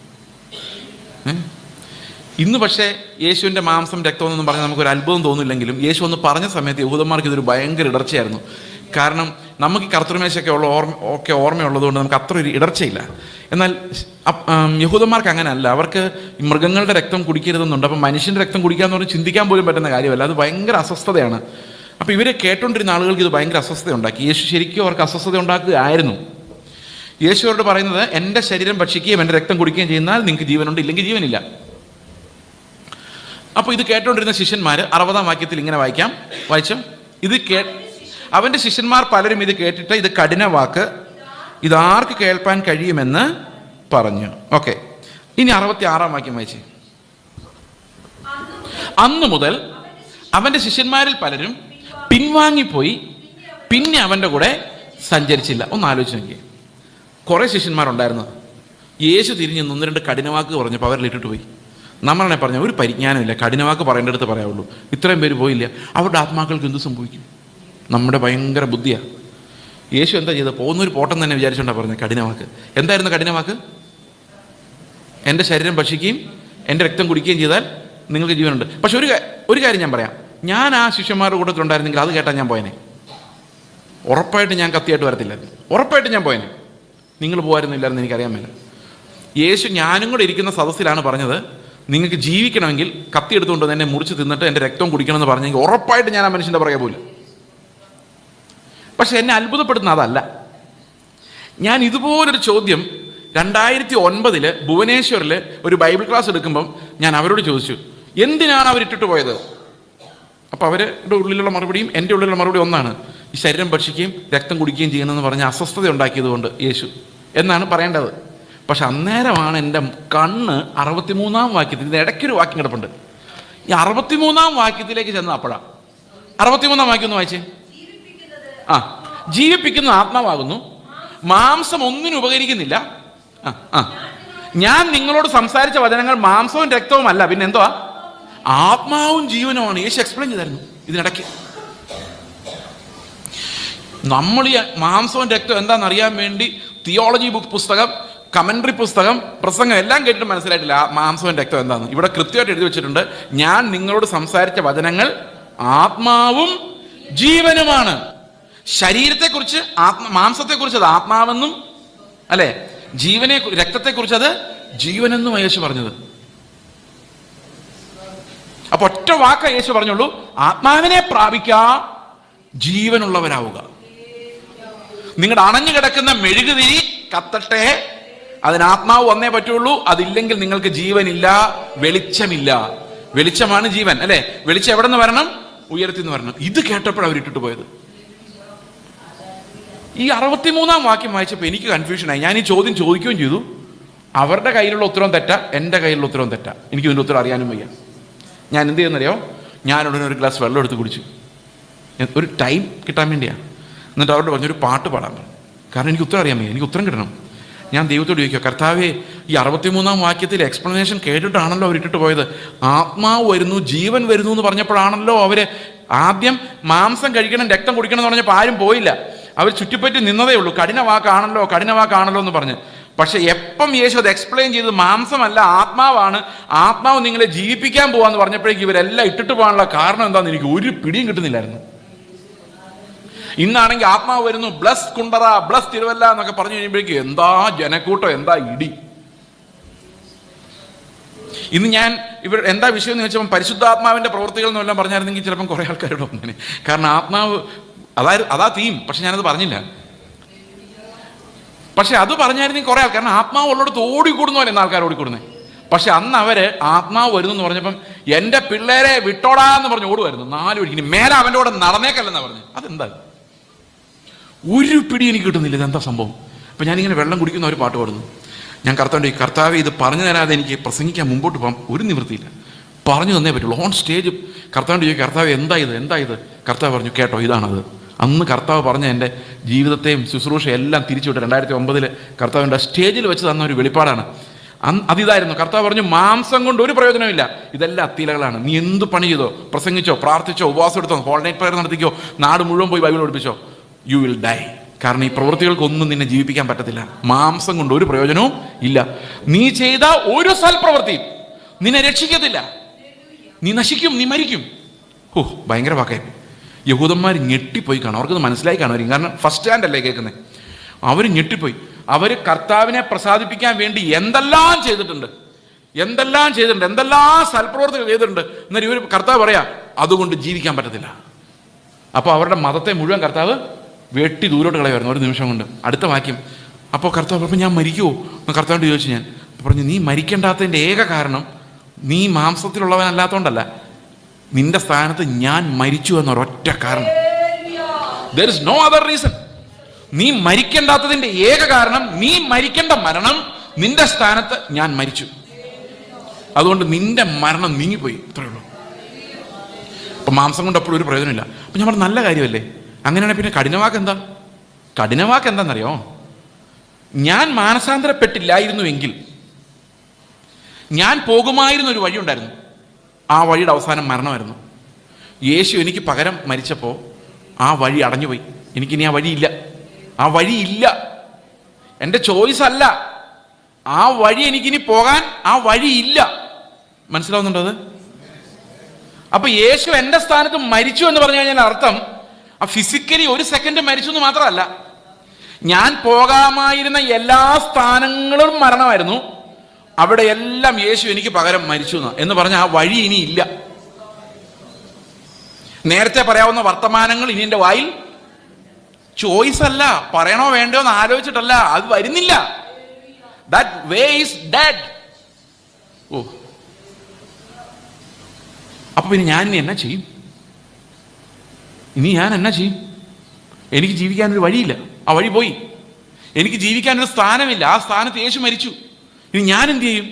ഇന്ന് പക്ഷേ യേശുവിൻ്റെ മാംസം രക്തം എന്നൊന്നും പറഞ്ഞാൽ നമുക്കൊരു അത്ഭുതം തോന്നില്ലെങ്കിലും യേശു ഒന്ന് പറഞ്ഞ സമയത്ത് യഹൂദന്മാർക്ക് ഇതൊരു ഭയങ്കര ഇടർച്ചയായിരുന്നു. കാരണം നമുക്ക് ഈ കർത്തൃമേശയൊക്കെ ഓർമ്മയുള്ളതുകൊണ്ട് നമുക്ക് അത്ര ഒരു ഇടർച്ചയില്ല. എന്നാൽ യഹൂദന്മാർക്ക് അങ്ങനെയല്ല. അവർക്ക് മൃഗങ്ങളുടെ രക്തം കുടിക്കരുതെന്നുണ്ട്. അപ്പം മനുഷ്യൻ്റെ രക്തം കുടിക്കാന്ന് പറഞ്ഞ് ചിന്തിക്കാൻ പോലും പറ്റുന്ന കാര്യമല്ല. അത് ഭയങ്കര അസ്വസ്ഥതയാണ്. അപ്പോൾ ഇവരെ കേട്ടോണ്ടിരുന്ന ആളുകൾക്ക് ഇത് ഭയങ്കര അസ്വസ്ഥത ഉണ്ടാക്കി. യേശു ശരിക്കും അവർക്ക് അസ്വസ്ഥത ഉണ്ടാക്കുകയായിരുന്നു. യേശു അവരോട് പറയുന്നത്, എൻ്റെ ശരീരം ഭക്ഷിക്കുകയും എൻ്റെ രക്തം കുടിക്കുകയും ചെയ്യുന്നാൽ നിങ്ങൾക്ക് ജീവനുണ്ട്, ഇല്ലെങ്കിൽ ജീവനില്ല. അപ്പോൾ ഇത് കേട്ടോണ്ടിരുന്ന ശിഷ്യന്മാർ 60-ാം വാക്യത്തിൽ ഇങ്ങനെ വായിച്ചോ. അവൻ്റെ ശിഷ്യന്മാർ പലരും ഇത് കേട്ടിട്ട് ഇത് കഠിന വാക്ക്, ഇതാർക്ക് കേൾപ്പാൻ കഴിയുമെന്ന് പറഞ്ഞു. ഓക്കെ, ഇനി 66-ാം വാക്യം വായിച്ചേ. അന്നു മുതൽ അവൻ്റെ ശിഷ്യന്മാരിൽ പലരും പിൻവാങ്ങിപ്പോയി, പിന്നെ അവൻ്റെ കൂടെ സഞ്ചരിച്ചില്ല. ഒന്ന് ആലോചിച്ച് നോക്കിയേ. കുറേ ശിഷ്യന്മാരുണ്ടായിരുന്നു. യേശു തിരിഞ്ഞ് 1-2 കഠിനവാക്ക് പറഞ്ഞപ്പോൾ അവരിലിട്ടിട്ട് പോയി. നമ്മളെ പറഞ്ഞ ഒരു പരിജ്ഞാനമില്ല, കഠിനവാക്ക് പറയേണ്ടടുത്ത് പറയാവുള്ളൂ. ഇത്രയും പേര് പോയില്ല. അവരുടെ ആത്മാക്കൾക്ക് എന്ത് സംഭവിക്കും? നമ്മുടെ ഭയങ്കര ബുദ്ധിയാണ്. യേശു എന്താ ചെയ്തത്? പോകുന്നൊരു പോട്ടം തന്നെ വിചാരിച്ചുകൊണ്ടാണ് പറഞ്ഞത് കഠിനവാക്ക്. എന്തായിരുന്നു കഠിനവാക്ക്? എൻ്റെ ശരീരം ഭക്ഷിക്കുകയും എൻ്റെ രക്തം കുടിക്കുകയും ചെയ്താൽ നിങ്ങൾക്ക് ജീവനുണ്ട്. പക്ഷെ ഒരു കാര്യം ഞാൻ പറയാം, ഞാൻ ആ ശിഷ്യന്മാരുടെ കൂട്ടത്തിലുണ്ടായിരുന്നെങ്കിൽ അത് കേട്ടാൽ ഞാൻ പോയനെ. ഉറപ്പായിട്ട് ഞാൻ കത്തിയായിട്ട് വരത്തില്ലായിരുന്നു. ഉറപ്പായിട്ട് ഞാൻ പോയനെ. നിങ്ങൾ പോകാറുന്നില്ലായിരുന്നു എനിക്കറിയാൻ മേല. യേശു ഞാനും കൂടെ ഇരിക്കുന്ന സദസ്സിലാണ് പറഞ്ഞത്, നിങ്ങൾക്ക് ജീവിക്കണമെങ്കിൽ കത്തി എടുത്തുകൊണ്ട് എന്നെ മുറിച്ച് തിന്നിട്ട് എൻ്റെ രക്തം കുടിക്കണമെന്ന് പറഞ്ഞെങ്കിൽ ഉറപ്പായിട്ട് ഞാൻ ആ മനുഷ്യൻ്റെ പുറകെ പോലും. പക്ഷെ എന്നെ അത്ഭുതപ്പെടുന്ന അതല്ല. ഞാൻ ഇതുപോലൊരു ചോദ്യം 2009 ഭുവനേശ്വറിൽ ഒരു ബൈബിൾ ക്ലാസ് എടുക്കുമ്പം ഞാൻ അവരോട് ചോദിച്ചു, എന്തിനാണ് അവരിട്ടിട്ട് പോയത്? അപ്പോൾ അവരുടെ ഉള്ളിലുള്ള മറുപടിയും എൻ്റെ ഉള്ളിലുള്ള മറുപടി ഒന്നാണ്, ഈ ശരീരം ഭക്ഷിക്കുകയും രക്തം കുടിക്കുകയും ചെയ്യണമെന്ന് പറഞ്ഞ് അസ്വസ്ഥത ഉണ്ടാക്കിയത് കൊണ്ട് യേശു എന്നാണ് പറയേണ്ടത്. പക്ഷെ അന്നേരമാണ് എൻ്റെ കണ്ണ് 63-ാം വാക്യത്തിൽ, ഇത് ഇടയ്ക്കൊരു വാക്യം കിടപ്പുണ്ട്, ഈ 63-ാം വാക്യത്തിലേക്ക് ചെന്നത് അപ്പോഴാണ്. 63-ാം വാക്യം ഒന്ന് വായിച്ചേ. ജീവിപ്പിക്കുന്ന ആത്മാവാകുന്നു, മാംസം ഒന്നിനും ഉപകരിക്കുന്നില്ല. ഞാൻ നിങ്ങളോട് സംസാരിച്ച വചനങ്ങൾ മാംസവും രക്തവും അല്ല, പിന്നെ എന്തുവാ? ആത്മാവും ജീവനുമാണ്. യേശു എക്സ്പ്ലെയിൻ ചെയ്തായിരുന്നു ഇതിനിടയ്ക്ക്. നമ്മൾ ഈ മാംസവും രക്തവും എന്താണെന്നറിയാൻ വേണ്ടി തിയോളജി പുസ്തകം, കമൻട്രി പുസ്തകം, പ്രസംഗം എല്ലാം കേട്ടിട്ട് മനസ്സിലായിട്ടില്ല മാംസവും രക്തം എന്താണെന്ന്. ഇവിടെ കൃത്യമായിട്ട് എഴുതി വെച്ചിട്ടുണ്ട്, ഞാൻ നിങ്ങളോട് സംസാരിച്ച വചനങ്ങൾ ആത്മാവും ജീവനുമാണ്. ശരീരത്തെക്കുറിച്ച് മാംസത്തെക്കുറിച്ച് അത് ആത്മാവെന്നും അല്ലെ, രക്തത്തെക്കുറിച്ച് അത് ജീവനെന്നും യേശു പറഞ്ഞത്. അപ്പൊ ഒറ്റ വാക്ക യേശു പറഞ്ഞുള്ളൂ, ആത്മാവിനെ പ്രാപിക്കാ, ജീവനുള്ളവരാവുക. നിങ്ങളുടെ അണഞ്ഞു കിടക്കുന്ന മെഴുകുതിരി കത്തട്ടെ, അതിന് ആത്മാവ് വന്നേ പറ്റുള്ളൂ. അതില്ലെങ്കിൽ നിങ്ങൾക്ക് ജീവനില്ല, വെളിച്ചമില്ല. വെളിച്ചമാണ് ജീവൻ അല്ലെ. വെളിച്ചം എവിടെ നിന്ന് വരണം? ഉയരത്തിൽ നിന്ന് വരണം. ഇത് കേട്ടപ്പോഴാണ് അവരിട്ടിട്ട് പോയത്. ഈ 63-ാം വാക്യം വായിച്ചപ്പോൾ എനിക്ക് കൺഫ്യൂഷനായി. ഞാൻ ഈ ചോദ്യം ചോദിക്കുകയും ചെയ്തു, അവരുടെ കയ്യിലുള്ള ഉത്തരവും തെറ്റാ, എൻ്റെ കയ്യിലുള്ള ഉത്തരവും തെറ്റാ. എനിക്ക് ഇതിൻ്റെ ഉത്തരം അറിയാനും വയ്യ. ഞാൻ എന്ത് ചെയ്യുന്നറിയോ? ഞാനുടനെ ഒരു ഗ്ലാസ് വെള്ളം എടുത്ത് കുടിച്ചു. ഒരു ടൈം കിട്ടാൻ വേണ്ടിയാണ്. എന്നിട്ട് അവരോട് പറഞ്ഞൊരു പാട്ട് പാടാൻ പറഞ്ഞു. കാരണം എനിക്ക് ഉത്തരം അറിയാൻ വയ്യ, എനിക്ക് ഉത്തരം കിട്ടണം. ഞാൻ ദൈവത്തോട് ചോദിക്കുക, കർത്താവേ, ഈ 63-ാം വാക്യത്തിൽ എക്സ്പ്ലനേഷൻ കേട്ടിട്ടാണല്ലോ അവർ ഇട്ടിട്ട് പോയത്. ആത്മാവ് വരുന്നു, ജീവൻ വരുന്നു എന്ന് പറഞ്ഞപ്പോഴാണല്ലോ അവർ ആദ്യം മാംസം കഴിക്കണം, രക്തം കുടിക്കണം എന്ന് പറഞ്ഞപ്പോൾ ആരും പോയില്ല. അവർ ചുറ്റിപ്പറ്റി നിന്നതേ ഉള്ളൂ. കഠിന വാക്കാണല്ലോ എന്ന് പറഞ്ഞ്. പക്ഷെ എപ്പം യേശു അത് എക്സ്പ്ലെയിൻ ചെയ്ത് മാംസമല്ല ആത്മാവാണ്, ആത്മാവ് നിങ്ങളെ ജീവിപ്പിക്കാൻ പോവാന്ന് പറഞ്ഞപ്പോഴേക്കും ഇവരെല്ലാം ഇട്ടിട്ട് പോകാനുള്ള കാരണം എന്താണെന്ന് എനിക്ക് ഒരു പിടിയും കിട്ടുന്നില്ലായിരുന്നു. ഇന്നാണെങ്കിൽ ആത്മാവ് വരുന്നു, ബ്ലസ് കുണ്ടറ, ബ്ലസ് തിരുവല്ല എന്നൊക്കെ പറഞ്ഞു കഴിയുമ്പോഴേക്കും എന്താ ജനക്കൂട്ടം, എന്താ ഇടി. ഇന്ന് ഞാൻ എന്താ വിഷയം എന്ന് വെച്ചപ്പോൾ പരിശുദ്ധാത്മാവിന്റെ പ്രവൃത്തികൾ എന്നെല്ലാം പറഞ്ഞായിരുന്നെങ്കിൽ ചിലപ്പം കുറെ ആൾക്കാരോട് വന്നേനെ. കാരണം ആത്മാവ് അതാ തീം. പക്ഷെ ഞാനത് പറഞ്ഞില്ല. പക്ഷെ അത് പറഞ്ഞായിരുന്നെങ്കിൽ കുറെ ആൾക്കാർ, കാരണം ആത്മാവ് ഉള്ളിടത്ത് ഓടിക്കൂടുന്ന പോലെ എന്ന ആൾക്കാർ ഓടിക്കൂടുന്നേ. പക്ഷെ അന്ന് അവര് ആത്മാവ് വരുന്നു എന്ന് പറഞ്ഞപ്പം എൻ്റെ പിള്ളേരെ വിട്ടോടാ എന്ന് പറഞ്ഞ് ഓടുമായിരുന്നു. 4 മണിക്ക് ഇനി മേലെ അവൻ്റെ കൂടെ നടന്നേക്കല്ലെന്നാ പറഞ്ഞു. അതെന്താ? ഒരു പിടി എനിക്ക് കിട്ടുന്നില്ല, ഇതെന്താ സംഭവം? അപ്പം ഞാനിങ്ങനെ വെള്ളം കുടിക്കുന്ന ഒരു പാട്ട് പാടുന്നു. ഞാൻ കർത്താവേ ഇത് പറഞ്ഞു തരാതെ എനിക്ക് പ്രസംഗിക്കാൻ മുമ്പോട്ട് പോകാൻ ഒരു നിവൃത്തിയില്ല, പറഞ്ഞു തന്നേ പറ്റുള്ളൂ. ഓൺ സ്റ്റേജ് കർത്താവിൻ്റെ ചോദിക്കും, കർത്താവ് എന്താ ഇത്? കർത്താവ് പറഞ്ഞു, കേട്ടോ, ഇതാണത്. അന്ന് കർത്താവ് പറഞ്ഞ എൻ്റെ ജീവിതത്തെയും ശുശ്രൂഷയും എല്ലാം തിരിച്ചുവിട്ട് 2009 കർത്താവിൻ്റെ സ്റ്റേജിൽ വെച്ച് തന്ന ഒരു വെളിപ്പാടാണ്. അതിതായിരുന്നു. കർത്താവ് പറഞ്ഞു, മാംസം കൊണ്ട് ഒരു പ്രയോജനമില്ല, ഇതെല്ലാം അത്തിലകളാണ്. നീ എന്ത് പണി ചെയ്തോ, പ്രസംഗിച്ചോ, പ്രാർത്ഥിച്ചോ, ഉപവാസം എടുത്തോ, ഹോൾ നൈറ്റ് പ്രയർ നടത്തിക്കോ, നാട് മുഴുവൻ പോയി ബൈബിൾ പഠിപ്പിച്ചോ, യു വിൽ ഡൈ. കാരണം ഈ പ്രവൃത്തികൾക്കൊന്നും നിന്നെ ജീവിപ്പിക്കാൻ പറ്റത്തില്ല. മാംസം കൊണ്ട് ഒരു പ്രയോജനവും ഇല്ല. നീ ചെയ്ത ഒരു സൽപ്രവൃത്തിയും നിന്നെ രക്ഷിക്കത്തില്ല. നീ നശിക്കും, നീ മരിക്കും. ഭയങ്കര വാക്കായി. യഹൂദന്മാർ ഞെട്ടിപ്പോയി കാണും. അവർക്കത് മനസ്സിലായി കാണുമായിരിക്കും. കാരണം ഫസ്റ്റ് ഹാൻഡ് അല്ലേ കേൾക്കുന്നത്. അവർ ഞെട്ടിപ്പോയി. അവർ കർത്താവിനെ പ്രസാദിപ്പിക്കാൻ വേണ്ടി എന്തെല്ലാം ചെയ്തിട്ടുണ്ട്, എന്തെല്ലാം സൽപ്രവർത്തികൾ ചെയ്തിട്ടുണ്ട്. എന്നാൽ ഇവർ കർത്താവ് പറയാ അതുകൊണ്ട് ജീവിക്കാൻ പറ്റത്തില്ല. അപ്പോൾ അവരുടെ മതത്തെ മുഴുവൻ കർത്താവ് വെട്ടി ദൂരോട്ട് കളയുമായിരുന്നു ഒരു നിമിഷം കൊണ്ട്. അടുത്ത വാക്യം. അപ്പോൾ കർത്താവ് പറഞ്ഞപ്പോൾ ഞാൻ മരിക്കുമോ എന്ന് കർത്താവിനോട് ചോദിച്ചു. ഞാൻ പറഞ്ഞു, നീ മരിക്കേണ്ടാത്തതിൻ്റെ ഏക കാരണം നീ മാംസത്തിലുള്ളവനല്ലാത്തതുകൊണ്ടല്ല, നിന്റെ സ്ഥാനത്ത് ഞാൻ മരിച്ചു എന്നൊരൊറ്റ കാരണം. There is no other reason. നീ മരിക്കേണ്ടാത്തതിന്റെ ഏക കാരണം, നീ മരിക്കേണ്ട മരണം, നിന്റെ സ്ഥാനത്ത് ഞാൻ മരിച്ചു. അതുകൊണ്ട് നിന്റെ മരണം നീങ്ങിപ്പോയി, ഇത്രയേ ഉള്ളൂ. അപ്പൊ മാംസം കൊണ്ട് അപ്പോഴും ഒരു പ്രയോജനമില്ല. അപ്പൊ ഞാൻ പറഞ്ഞ നല്ല കാര്യമല്ലേ? അങ്ങനെയാണെങ്കിൽ പിന്നെ കഠിനവാക്ക് എന്താണെന്നറിയോ? ഞാൻ മാനസാന്തരപ്പെട്ടില്ലായിരുന്നുവെങ്കിൽ ഞാൻ പോകുമായിരുന്ന ഒരു വഴി ഉണ്ടായിരുന്നു. ആ വഴിയുടെ അവസാനം മരണമായിരുന്നു. യേശു എനിക്ക് പകരം മരിച്ചപ്പോൾ ആ വഴി അടഞ്ഞുപോയി. എനിക്കിനി ആ വഴിയില്ല. എൻ്റെ ചോയ്സ് അല്ല. ആ വഴി എനിക്കിനി പോകാൻ ആ വഴിയില്ല. മനസ്സിലാവുന്നുണ്ടോ അത്? അപ്പൊ യേശു എൻ്റെ സ്ഥാനത്ത് മരിച്ചു എന്ന് പറഞ്ഞു കഴിഞ്ഞാൽ അർത്ഥം ആ ഫിസിക്കലി ഒരു സെക്കൻഡ് മരിച്ചു എന്ന് മാത്രമല്ല, ഞാൻ പോകാമായിരുന്ന എല്ലാ സ്ഥാനങ്ങളും മരണമായിരുന്നു. അവിടെ എല്ലാം യേശു എനിക്ക് പകരം മരിച്ചു എന്ന് പറഞ്ഞ ആ വഴി ഇനി ഇല്ല. നേരത്തെ പറയാവുന്ന വർത്തമാനങ്ങൾ ഇനി എൻ്റെ വായിൽ ചോയ്സ് അല്ല, പറയണോ വേണ്ടോ എന്ന് ആലോചിച്ചിട്ടല്ല, അത് വരുന്നില്ല. That way is dead. അപ്പൊ പിന്നെ ഞാൻ ഇനി എന്നാ ചെയ്യും? എനിക്ക് ജീവിക്കാനൊരു വഴിയില്ല, ആ വഴി പോയി. എനിക്ക് ജീവിക്കാനൊരു സ്ഥാനമില്ല, ആ സ്ഥാനത്ത് യേശു മരിച്ചു. ഇനി ഞാൻ എന്ത് ചെയ്യും?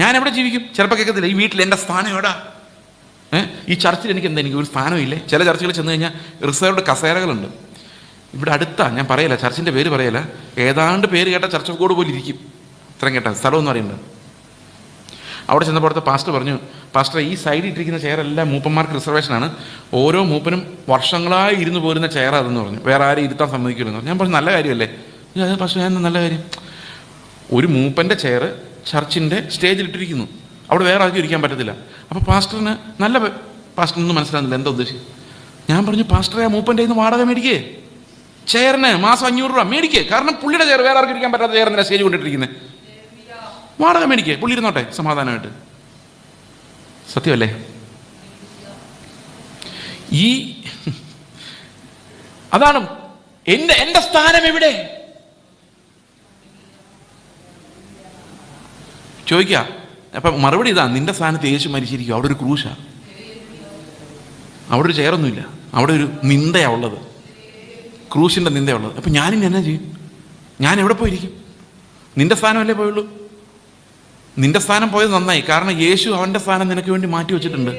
ഞാൻ എവിടെ ജീവിക്കും? ചിലപ്പോൾ കേൾക്കത്തില്ല, ഈ വീട്ടിൽ എൻ്റെ സ്ഥാനം എവിടാ? ഈ ചർച്ചിൽ എനിക്ക് ഒരു സ്ഥാനമില്ലേ? ചില ചർച്ചുകളിൽ ചെന്ന് കഴിഞ്ഞാൽ റിസർവ്ഡ് കസേരകളുണ്ട്. ഇവിടെ അടുത്താ, ഞാൻ പറയല, ചർച്ചിൻ്റെ പേര് പറയല, ഏതാണ്ട് പേര് കേട്ട ചർച്ച് ഓഫ് ഗോഡ് പോലെ ഇരിക്കും. ഇത്രയും കേട്ട സ്ഥലമെന്ന് പറയുന്നത്. അവിടെ ചെന്നപ്പോൾ അവിടുത്തെ പാസ്റ്റർ പറഞ്ഞു, പാസ്റ്റർ, ഈ സൈഡിൽ ഇട്ടിരിക്കുന്ന ചെയറെല്ലാം മൂപ്പന്മാർക്ക് റിസർവേഷനാണ്, ഓരോ മൂപ്പനും വർഷങ്ങളായി ഇരുന്ന് പോരുന്ന ചെയർ അതെന്ന് പറഞ്ഞു, വേറെ ആരും ഇരുത്താൻ സമ്മതിക്കില്ലെന്ന് പറഞ്ഞു. ഞാൻ പറഞ്ഞു, നല്ല കാര്യമല്ലേ? പാസ്റ്റർ, ഞാൻ നല്ല കാര്യം. ഒരു മൂപ്പൻ്റെ ചെയർ ചർച്ചിൻ്റെ സ്റ്റേജിലിട്ടിരിക്കുന്നു, അവിടെ വേറെ ആർക്കും ഇരിക്കാൻ പറ്റത്തില്ല. അപ്പോൾ പാസ്റ്ററിനൊന്നും മനസ്സിലാകുന്നില്ല എന്താ ഉദ്ദേശിച്ചത്. ഞാൻ പറഞ്ഞു, പാസ്റ്ററെ, ആ മൂപ്പൻ്റെ കയ്യിൽ നിന്ന് വാടക മേടിക്കേ, ചെയറിന് മാസം 500 രൂപ മേടിക്കേ. കാരണം പുള്ളിയുടെ ചെയർ വേറെ ആർക്കും ഇരിക്കാൻ പറ്റാത്ത ചെയർ എന്തിനാ സ്റ്റേജ് കൊണ്ടിട്ടിരിക്കുന്നത്? വാടക മേടിക്കേ, പുള്ളി ഇരുന്നോട്ടെ സമാധാനമായിട്ട്. സത്യമല്ലേ? അതാണ് എൻ്റെ സ്ഥാനം എവിടെ? ചോദിക്കുക. അപ്പം മറുപടി ഇതാ, നിന്റെ സ്ഥാനത്ത് യേശു മരിച്ചിരിക്കും. അവിടെ ഒരു ക്രൂശാ, അവിടെ ഒരു ചെയറൊന്നുമില്ല, അവിടെ ഒരു നിന്ദയാ ഉള്ളത്, ക്രൂശിൻ്റെ നിന്ദയുള്ളത്. അപ്പം ഞാനിനി എന്നാ ചെയ്യും? ഞാൻ എവിടെ പോയിരിക്കും? നിന്റെ സ്ഥാനമല്ലേ പോയുള്ളൂ. നിന്റെ സ്ഥാനം പോയത് നന്നായി, കാരണം യേശു അവൻ്റെ സ്ഥാനം നിനക്ക് വേണ്ടി മാറ്റി വെച്ചിട്ടുണ്ട്.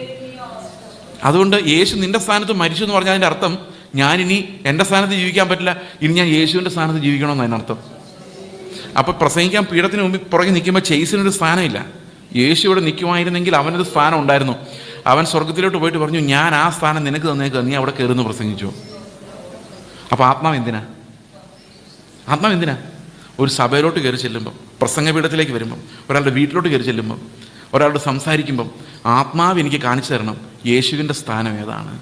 അതുകൊണ്ട് യേശു നിന്റെ സ്ഥാനത്ത് മരിച്ചു എന്ന് പറഞ്ഞാൽ അതിൻ്റെ അർത്ഥം ഞാനിനി എൻ്റെ സ്ഥാനത്ത് ജീവിക്കാൻ പറ്റില്ല, ഇനി ഞാൻ യേശുവിൻ്റെ സ്ഥാനത്ത് ജീവിക്കണമെന്ന് അതിനർത്ഥം. അപ്പോൾ പ്രസംഗിക്കാൻ പീഠത്തിന് മുമ്പിൽ പുറകെ നിൽക്കുമ്പോൾ ചെയ്സിനൊരു സ്ഥാനമില്ല. യേശു ഇവിടെ നിൽക്കുമായിരുന്നെങ്കിൽ അവനൊരു സ്ഥാനം ഉണ്ടായിരുന്നു. അവൻ സ്വർഗത്തിലോട്ട് പോയിട്ട് പറഞ്ഞു, ഞാൻ ആ സ്ഥാനം നിനക്ക് തന്നേക്കുക, നീ അവിടെ കയറുന്നു പ്രസംഗിച്ചു. അപ്പോൾ ആത്മാവ് എന്തിനാ ഒരു സഭയിലോട്ട് കയറി ചെല്ലുമ്പം, പ്രസംഗപീഠത്തിലേക്ക് വരുമ്പം, ഒരാളുടെ വീട്ടിലോട്ട് കയറി ചെല്ലുമ്പം, ഒരാളോട് സംസാരിക്കുമ്പം ആത്മാവ് എനിക്ക് കാണിച്ചു തരണം യേശുവിൻ്റെ സ്ഥാനം ഏതാണ്.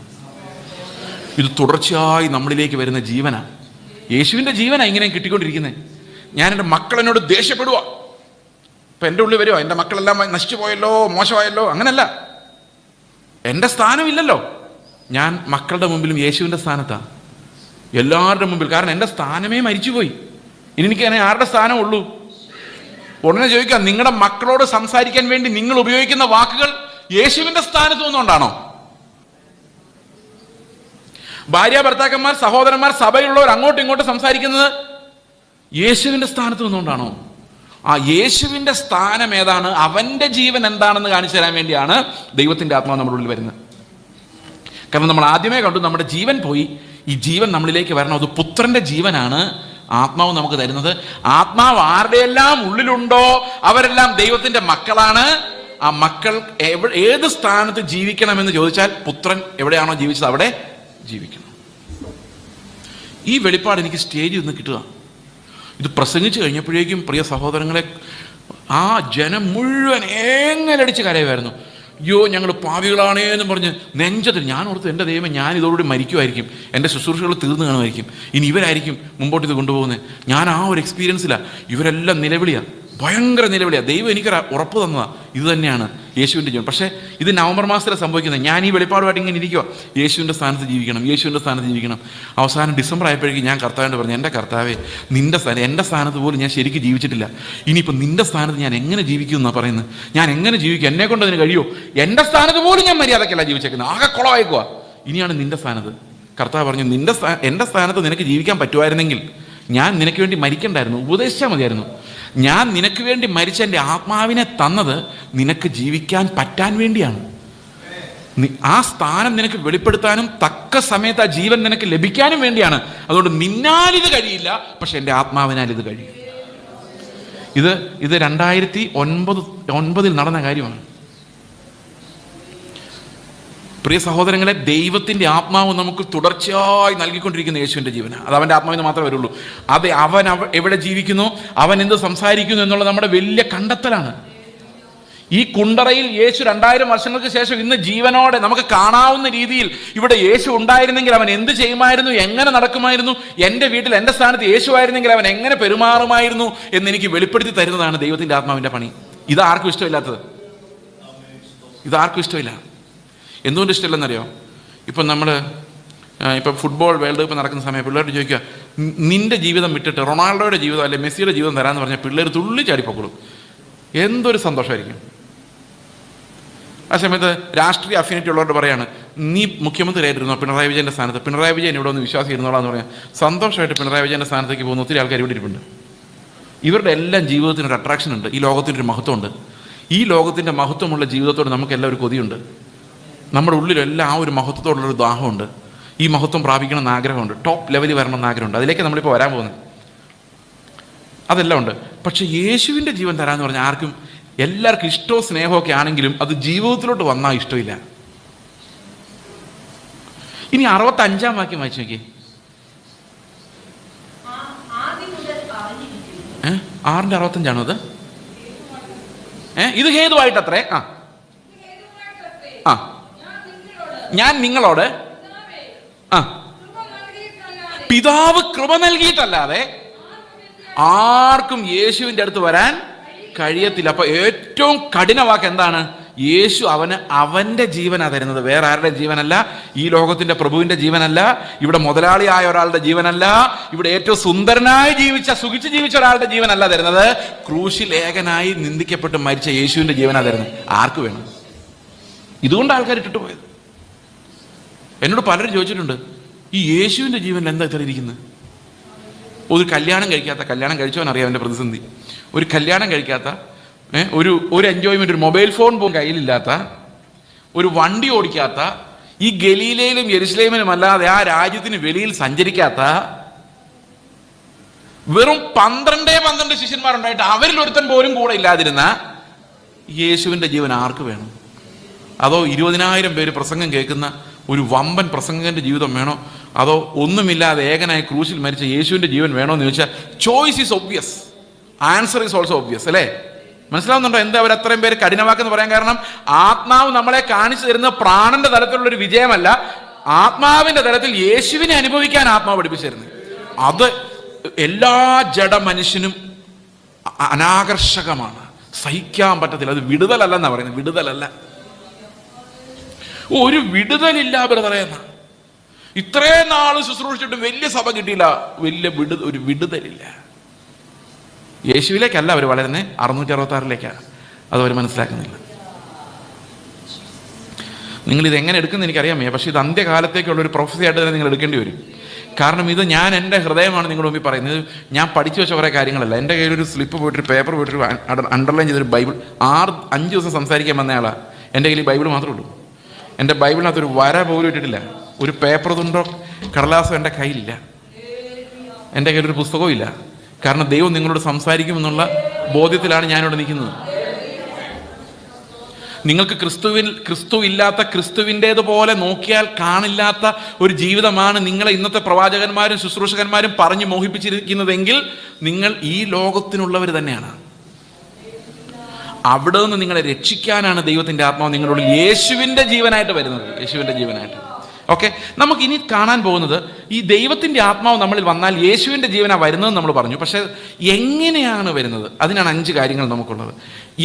ഇത് തുടർച്ചയായി നമ്മളിലേക്ക് വരുന്ന ജീവനാണ്. യേശുവിൻ്റെ ജീവനാണ് ഇങ്ങനെ കിട്ടിക്കൊണ്ടിരിക്കുന്നത്. ഞാൻ എൻ്റെ മക്കളെന്നോട് ദേഷ്യപ്പെടുക, ഇപ്പം എൻ്റെ ഉള്ളിൽ വരുമോ, എൻ്റെ മക്കളെല്ലാം നശിച്ചു പോയല്ലോ, മോശമായല്ലോ, അങ്ങനല്ല. എൻ്റെ സ്ഥാനമില്ലല്ലോ. ഞാൻ മക്കളുടെ മുമ്പിലും യേശുവിൻ്റെ സ്ഥാനത്താണ്, എല്ലാവരുടെ മുമ്പിൽ. കാരണം എൻ്റെ സ്ഥാനമേ മരിച്ചുപോയി. ഇനി എനിക്ക് ആരുടെ സ്ഥാനം ഉള്ളൂ? ഉടനെ ചോദിക്കാം, നിങ്ങളുടെ മക്കളോട് സംസാരിക്കാൻ വേണ്ടി നിങ്ങൾ ഉപയോഗിക്കുന്ന വാക്കുകൾ യേശുവിൻ്റെ സ്ഥാനത്ത് നിന്നുകൊണ്ടാണോ? ഭാര്യ ഭർത്താക്കന്മാർ, സഹോദരന്മാർ, സഭയുള്ളവർ അങ്ങോട്ടും ഇങ്ങോട്ടും സംസാരിക്കുന്നത് യേശുവിൻ്റെ സ്ഥാനത്ത് നിന്നുകൊണ്ടാണോ? ആ യേശുവിൻ്റെ സ്ഥാനം ഏതാണ്, അവൻ്റെ ജീവൻ എന്താണെന്ന് കാണിച്ചു തരാൻ വേണ്ടിയാണ് ദൈവത്തിൻ്റെ ആത്മാവ് നമ്മുടെ ഉള്ളിൽ വരുന്നത്. കാരണം നമ്മൾ ആദ്യമേ കണ്ടു, നമ്മുടെ ജീവൻ പോയി, ഈ ജീവൻ നമ്മളിലേക്ക് വരണം. അത് പുത്രൻ്റെ ജീവനാണ് ആത്മാവ് നമുക്ക് തരുന്നത്. ആത്മാവ് ആരുടെയെല്ലാം ഉള്ളിലുണ്ടോ അവരെല്ലാം ദൈവത്തിൻ്റെ മക്കളാണ്. ആ മക്കൾ ഏത് സ്ഥാനത്ത് ജീവിക്കണമെന്ന് ചോദിച്ചാൽ പുത്രൻ എവിടെയാണോ ജീവിച്ചത് അവിടെ ജീവിക്കണം. ഈ വെളിപ്പാട് എനിക്ക് സ്റ്റേജിൽ നിന്ന് കിട്ടുക. ഇത് പ്രസംഗിച്ച് കഴിഞ്ഞപ്പോഴേക്കും പ്രിയ സഹോദരങ്ങളെ, ആ ജനം മുഴുവൻ എങ്ങനടിച്ച് കരയുമായിരുന്നു. അയ്യോ ഞങ്ങൾ പാവികളാണേ എന്ന് പറഞ്ഞ് നെഞ്ചത്തിൽ. ഞാൻ ഓർത്ത് എൻ്റെ ദൈവം, ഞാൻ ഇതോടുകൂടി മരിക്കുമായിരിക്കും, എൻ്റെ ശുശ്രൂഷകൾ തീർന്നു കാണുമായിരിക്കും, ഇനി ഇവരായിരിക്കും മുമ്പോട്ട് ഇത് കൊണ്ടുപോകുന്നത്. ഞാൻ ആ ഒരു എക്സ്പീരിയൻസിലാണ്. ഇവരെല്ലാം നിലവിളിയാണ്, ഭയങ്കര നിലവിളിയാണ്. ദൈവം എനിക്കൊരു ഉറപ്പ് തന്നതാണ്, ഇത് തന്നെയാണ് യേശുവിൻ്റെ ജീവൻ. പക്ഷേ ഇത് നവംബർ മാസത്തിലാണ് സംഭവിക്കുന്നത്. ഞാൻ ഈ വെളിപ്പാടുമായിട്ട് ഇങ്ങനെ ഇരിക്കുക, യേശുവിൻ്റെ സ്ഥാനത്ത് ജീവിക്കണം, യേശുവിൻ്റെ സ്ഥാനത്ത് ജീവിക്കണം. അവസാനം ഡിസംബർ ആയപ്പോഴേക്കും ഞാൻ കർത്താവിൻ്റെ പറഞ്ഞു, എൻ്റെ കർത്താവേ, നിൻ്റെ സ്ഥാനം, എൻ്റെ സ്ഥാനത്ത് പോലും ഞാൻ ശരിക്കും ജീവിച്ചിട്ടില്ല, ഇനിയിപ്പോൾ നിൻ്റെ സ്ഥാനത്ത് ഞാൻ എങ്ങനെ ജീവിക്കും എന്നാണ് പറയുന്നത്. ഞാൻ എങ്ങനെ ജീവിക്കും, എന്നെ കൊണ്ട് അതിന് കഴിയുമോ? എൻ്റെ സ്ഥാനത്ത് പോലും ഞാൻ മര്യാദക്കല്ല ജീവിച്ചേക്കുന്നത്, ആകെ കുളമായിക്കുക. ഇനിയാണ് നിൻ്റെ സ്ഥാനത്ത്. കർത്താവ് പറഞ്ഞു, എൻ്റെ സ്ഥാനത്ത് നിനക്ക് ജീവിക്കാൻ പറ്റുമായിരുന്നെങ്കിൽ ഞാൻ നിനക്ക് വേണ്ടി മരിക്കണ്ടായിരുന്നു, ഉപദേശിച്ചാൽ മതിയായിരുന്നു. ഞാൻ നിനക്ക് വേണ്ടി മരിച്ച എൻ്റെ ആത്മാവിനെ തന്നത് നിനക്ക് ജീവിക്കാൻ പറ്റാൻ വേണ്ടിയാണ്. ആ സ്ഥാനം നിനക്ക് വെളിപ്പെടുത്താനും തക്ക സമയത്ത് ആ ജീവൻ നിനക്ക് ലഭിക്കാനും വേണ്ടിയാണ്. അതുകൊണ്ട് നിന്നാൽ ഇത് കഴിയില്ല, പക്ഷെ എൻ്റെ ആത്മാവിനാൽ ഇത് കഴിയും. ഇത് 2009 നടന്ന കാര്യമാണ്. പ്രിയ സഹോദരങ്ങളെ, ദൈവത്തിൻ്റെ ആത്മാവ് നമുക്ക് തുടർച്ചയായി നൽകിക്കൊണ്ടിരിക്കുന്ന യേശുവിൻ്റെ ജീവനാണ്. അത് അവൻ്റെ ആത്മാവിന് മാത്രമേ വരുള്ളൂ. അത് അവൻ എവിടെ ജീവിക്കുന്നു, അവൻ എന്ത് സംസാരിക്കുന്നു എന്നുള്ളത് നമ്മുടെ വലിയ കണ്ടെത്തലാണ്. ഈ കുണ്ടറയിൽ യേശു 2000 വർഷങ്ങൾക്ക് ശേഷം ഇന്ന് ജീവനോടെ നമുക്ക് കാണാവുന്ന രീതിയിൽ ഇവിടെ യേശു ഉണ്ടായിരുന്നെങ്കിൽ അവൻ എന്ത് ചെയ്യുമായിരുന്നു, എങ്ങനെ നടക്കുമായിരുന്നു, എൻ്റെ വീട്ടിൽ എൻ്റെ സ്ഥാനത്ത് യേശു ആയിരുന്നെങ്കിൽ അവൻ എങ്ങനെ പെരുമാറുമായിരുന്നു എന്നെനിക്ക് വെളിപ്പെടുത്തി തരുന്നതാണ് ദൈവത്തിൻ്റെ ആത്മാവിൻ്റെ പണി. ഇതാർക്കും ഇഷ്ടമില്ലാത്തത്, ഇതാർക്കും ഇഷ്ടമില്ല. എന്തുകൊണ്ട് ഇഷ്ടമില്ലെന്നറിയോ? ഇപ്പം ഫുട്ബോൾ വേൾഡ് കപ്പ് നടക്കുന്ന സമയം പിള്ളേരോട് ചോദിക്കുക, നിൻ്റെ ജീവിതം വിട്ടിട്ട് റൊണാൾഡോയുടെ ജീവിതം അല്ലെ മെസ്സിയുടെ ജീവിതം തരാമെന്ന് പറഞ്ഞാൽ പിള്ളേർ തുള്ളി ചാടിപ്പൊക്കളും. എന്തൊരു സന്തോഷമായിരിക്കും. ആ സമയത്ത് രാഷ്ട്രീയ അഫിനിറ്റി ഉള്ളവരോട് പറയാണ്, നീ മുഖ്യമന്ത്രി ആയിട്ടിരുന്നോ പിണറായി വിജയൻ്റെ സ്ഥാനത്ത്, പിണറായി വിജയൻ ഇവിടെ ഒന്ന് വിശ്വാസം ഇരുന്നോളാന്ന് പറയാം. സന്തോഷമായിട്ട് പിണറായി വിജയൻ്റെ സ്ഥാനത്തേക്ക് പോകുന്ന ഒത്തിരി ആൾക്കാർ ഇവിടെ ഇരിപ്പുണ്ട്. ഇവരുടെ എല്ലാം ജീവിതത്തിനൊരു അട്രാക്ഷൻ ഉണ്ട്, ഈ ലോകത്തിനൊരു മഹത്വമുണ്ട്. ഈ ലോകത്തിൻ്റെ മഹത്വമുള്ള ജീവിതത്തോട് നമുക്കെല്ലാം ഒരു കൊതിയുണ്ട്. നമ്മുടെ ഉള്ളിലെല്ലാം ആ ഒരു മഹത്വത്തോടുള്ളൊരു ദാഹമുണ്ട്. ഈ മഹത്വം പ്രാപിക്കണമെന്ന് ആഗ്രഹമുണ്ട്, ടോപ്പ് ലെവലിൽ വരണമെന്ന് ആഗ്രഹമുണ്ട്. അതിലേക്ക് നമ്മളിപ്പോൾ വരാൻ പോകുന്നത്, അതെല്ലാം ഉണ്ട്. പക്ഷെ യേശുവിൻ്റെ ജീവൻ തരാമെന്ന് പറഞ്ഞാൽ എല്ലാവർക്കും ഇഷ്ടവും സ്നേഹമൊക്കെ ആണെങ്കിലും അത് ജീവിതത്തിലോട്ട് വന്നാൽ ഇഷ്ടമില്ല. ഇനി 65-ാം വാക്യം വായിച്ചു നോക്കി. 6:65 അത്. ഇത് ഹേതുവായിട്ടത്രേ. ഞാൻ നിങ്ങളോട് പിതാവ് കൃപ നൽകിയിട്ടല്ലാതെ ആർക്കും യേശുവിൻ്റെ അടുത്ത് വരാൻ കഴിയത്തില്ല. അപ്പൊ ഏറ്റവും കഠിന വാക്ക് എന്താണ്? യേശു അവൻ്റെ ജീവനാ തരുന്നത്, വേറെ ആരുടെ ജീവനല്ല. ഈ ലോകത്തിന്റെ പ്രഭുവിന്റെ ജീവനല്ല, ഇവിടെ മുതലാളിയായ ഒരാളുടെ ജീവനല്ല, ഇവിടെ ഏറ്റവും സുന്ദരനായി സുഖിച്ച് ജീവിച്ച ഒരാളുടെ ജീവനല്ല തരുന്നത്. ക്രൂശിൽ ഏകനായി നിന്ദിക്കപ്പെട്ട് മരിച്ച യേശുവിന്റെ ജീവനാ തരുന്നത്. ആർക്ക് വേണം? ഇതുകൊണ്ട് ആൾക്കാർ ഇട്ടിട്ട് പോയത്. എന്നോട് പലരും ചോദിച്ചിട്ടുണ്ട്, ഈ യേശുവിൻ്റെ ജീവനിൽ എന്താ ഇത്ര ഇരിക്കുന്നത്? ഒരു കല്യാണം കഴിച്ചവൻ അറിയാം അവൻ്റെ പ്രതിസന്ധി. ഒരു കല്യാണം കഴിക്കാത്ത, ഒരു എൻജോയ്മെൻറ്റ്, ഒരു മൊബൈൽ ഫോൺ പോലും കയ്യിലില്ലാത്ത, ഒരു വണ്ടി ഓടിക്കാത്ത, ഈ ഗലീലയിലും യെരുശലേമിലും അല്ലാതെ ആ രാജ്യത്തിന് വെളിയിൽ സഞ്ചരിക്കാത്ത വെറും 12 ശിഷ്യന്മാരുണ്ടായിട്ട് അവരിൽ ഒരുത്തൻ പോലും കൂടെ ഇല്ലാതിരുന്ന യേശുവിൻ്റെ ജീവൻ ആർക്ക് വേണം? അതോ 20,000 പേര് പ്രസംഗം കേൾക്കുന്ന ഒരു വമ്പൻ പ്രസംഗകന്റെ ജീവിതം വേണോ? അതോ ഒന്നുമില്ലാതെ ഏകനായി ക്രൂശിൽ മരിച്ച യേശുവിൻ്റെ ജീവൻ വേണോ എന്ന് ചോദിച്ചാൽ choice is obvious, answer is also obvious, അല്ലേ? മനസ്സിലാവുന്നുണ്ടോ എന്താ അവർ അത്രയും പേര് കഠിനവാക്കെന്ന് പറയാൻ കാരണം? ആത്മാവ് നമ്മളെ കാണിച്ചു തരുന്ന പ്രാണന്റെ തലത്തിലുള്ളൊരു വിജയമല്ല, ആത്മാവിന്റെ തലത്തിൽ യേശുവിനെ അനുഭവിക്കാൻ ആത്മാവ് പഠിപ്പിച്ചു തരുന്നത്. അത് എല്ലാ ജഡ മനുഷ്യനും അനാകർഷകമാണ്, സഹിക്കാൻ പറ്റത്തില്ല. അത് വിടുതലല്ലെന്നാ പറയുന്നത്, വിടുതലല്ല. ഒരു വിടുതലില്ല ബ്രദറേന്ന. ഇത്രയും നാള് ശുശ്രൂഷിച്ചിട്ടും വലിയ സഭ കിട്ടിയില്ല, ഒരു വിടുതലില്ല. യേശുവിലേക്കല്ല അവർ വളരുന്നത്, 666 അതവർ മനസ്സിലാക്കുന്നില്ല. നിങ്ങളിത് എങ്ങനെ എടുക്കുന്നത് എനിക്കറിയാമേ, പക്ഷെ ഇത് അന്ത്യകാലത്തേക്കുള്ള ഒരു പ്രൊഫസി ആയിട്ട് തന്നെ നിങ്ങൾ എടുക്കേണ്ടി വരും. കാരണം ഇത് ഞാൻ എൻ്റെ ഹൃദയമാണ് നിങ്ങളുടെ മുമ്പിൽ പറയുന്നത്. ഞാൻ പഠിച്ചു വെച്ച കുറേ കാര്യങ്ങളല്ല. എൻ്റെ കയ്യിലൊരു സ്ലിപ്പ് പോയിട്ടൊരു പേപ്പർ പോയിട്ടൊരു അണ്ടർലൈൻ ചെയ്തൊരു ബൈബിൾ 5 ദിവസം സംസാരിക്കാൻ വന്നയാളാണ്. എൻ്റെ കയ്യിൽ ബൈബിൾ മാത്രമേ ഉള്ളൂ. എൻ്റെ ബൈബിളിനകത്തൊരു വര പോലും ഇട്ടിട്ടില്ല. ഒരു പേപ്പർ തുണ്ടോ കടലാസോ എൻ്റെ കയ്യിലില്ല. എൻ്റെ കയ്യിലൊരു പുസ്തകവും ഇല്ല. കാരണം ദൈവം നിങ്ങളോട് സംസാരിക്കുമെന്നുള്ള ബോധ്യത്തിലാണ് ഞാനിവിടെ നിൽക്കുന്നത്. നിങ്ങൾക്ക് ക്രിസ്തു ഇല്ലാത്ത, ക്രിസ്തുവിൻ്റേതുപോലെ നോക്കിയാൽ കാണില്ലാത്ത ഒരു ജീവിതമാണ് നിങ്ങളെ ഇന്നത്തെ പ്രവാചകന്മാരും ശുശ്രൂഷകന്മാരും പറഞ്ഞു മോഹിപ്പിച്ചിരിക്കുന്നതെങ്കിൽ നിങ്ങൾ ഈ ലോകത്തിനുള്ളവർ തന്നെയാണ്. അവിടെ നിന്ന് നിങ്ങളെ രക്ഷിക്കാനാണ് ദൈവത്തിൻ്റെ ആത്മാവ് നിങ്ങളോട് യേശുവിൻ്റെ ജീവനായിട്ട് വരുന്നത്, യേശുവിൻ്റെ ജീവനായിട്ട്. ഓക്കെ, നമുക്കിനി കാണാൻ പോകുന്നത് ഈ ദൈവത്തിൻ്റെ ആത്മാവ് നമ്മളിൽ വന്നാൽ യേശുവിൻ്റെ ജീവനാണ് വരുന്നതെന്ന് നമ്മൾ പറഞ്ഞു. പക്ഷേ എങ്ങനെയാണ് വരുന്നത്? അതിനാണ് 5 കാര്യങ്ങൾ നമുക്കുള്ളത്.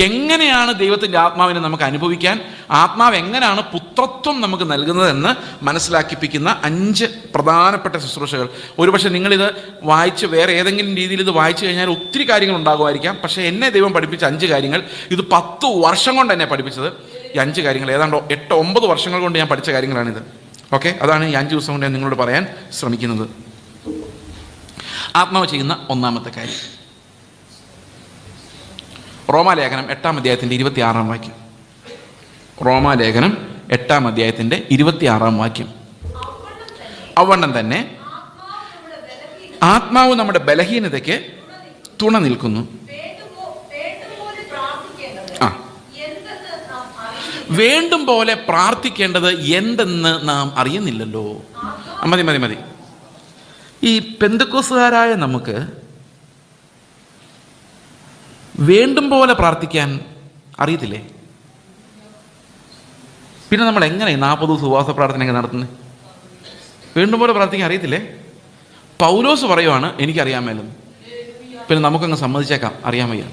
എങ്ങനെയാണ് ദൈവത്തിൻ്റെ ആത്മാവിനെ നമുക്ക് അനുഭവിക്കാൻ, ആത്മാവ് എങ്ങനെയാണ് പുത്രത്വം നമുക്ക് നൽകുന്നതെന്ന് മനസ്സിലാക്കിപ്പിക്കുന്ന 5 പ്രധാനപ്പെട്ട ശുശ്രൂഷകൾ. ഒരുപക്ഷെ നിങ്ങളിത് വായിച്ച് വേറെ ഏതെങ്കിലും രീതിയിൽ ഇത് വായിച്ചു കഴിഞ്ഞാൽ ഒത്തിരി കാര്യങ്ങൾ ഉണ്ടാകുമായിരിക്കാം. പക്ഷേ എന്നെ ദൈവം പഠിപ്പിച്ച 5 കാര്യങ്ങൾ, ഇത് 10 വർഷം കൊണ്ട് എന്നെ പഠിപ്പിച്ചത് ഈ 5 കാര്യങ്ങൾ, ഏതാണ്ട് 8-9 വർഷങ്ങൾ കൊണ്ട് ഞാൻ പഠിച്ച കാര്യങ്ങളാണിത്. ഓക്കെ, അതാണ് ഈ 5 ദിവസം കൊണ്ട് ഞാൻ നിങ്ങളോട് പറയാൻ ശ്രമിക്കുന്നത്. ആത്മാവ് ചെയ്യുന്ന ഒന്നാമത്തെ കാര്യം, റോമാലേഖനം 8-ാം അധ്യായത്തിൻ്റെ 26-ാം വാക്യം. റോമാലേഖനം 8-ാം അധ്യായത്തിൻ്റെ 26-ാം വാക്യം. അവണ്ണം തന്നെ ആത്മാവ് നമ്മുടെ ബലഹീനതയ്ക്ക് തുണ നിൽക്കുന്നു. വേണ്ടും പോലെ പ്രാർത്ഥിക്കേണ്ടത് എന്തെന്ന് നാം അറിയുന്നില്ലല്ലോ. മതി. ഈ പെന്തക്കോസ്തുകാരായ നമുക്ക് വേണ്ടും പോലെ പ്രാർത്ഥിക്കാൻ അറിയത്തില്ലേ? പിന്നെ നമ്മൾ എങ്ങനെ 40 ദിവസം ഉപവാസ പ്രാർത്ഥനയൊക്കെ നടത്തുന്നത്? വേണ്ടും പോലെ പ്രാർത്ഥിക്കാൻ അറിയത്തില്ലേ? പൗലോസ് പറയുവാണ് എനിക്കറിയാൻ മേലെന്ന്. പിന്നെ നമുക്കങ്ങ് സമ്മതിച്ചേക്കാം അറിയാൻ വയ്യ.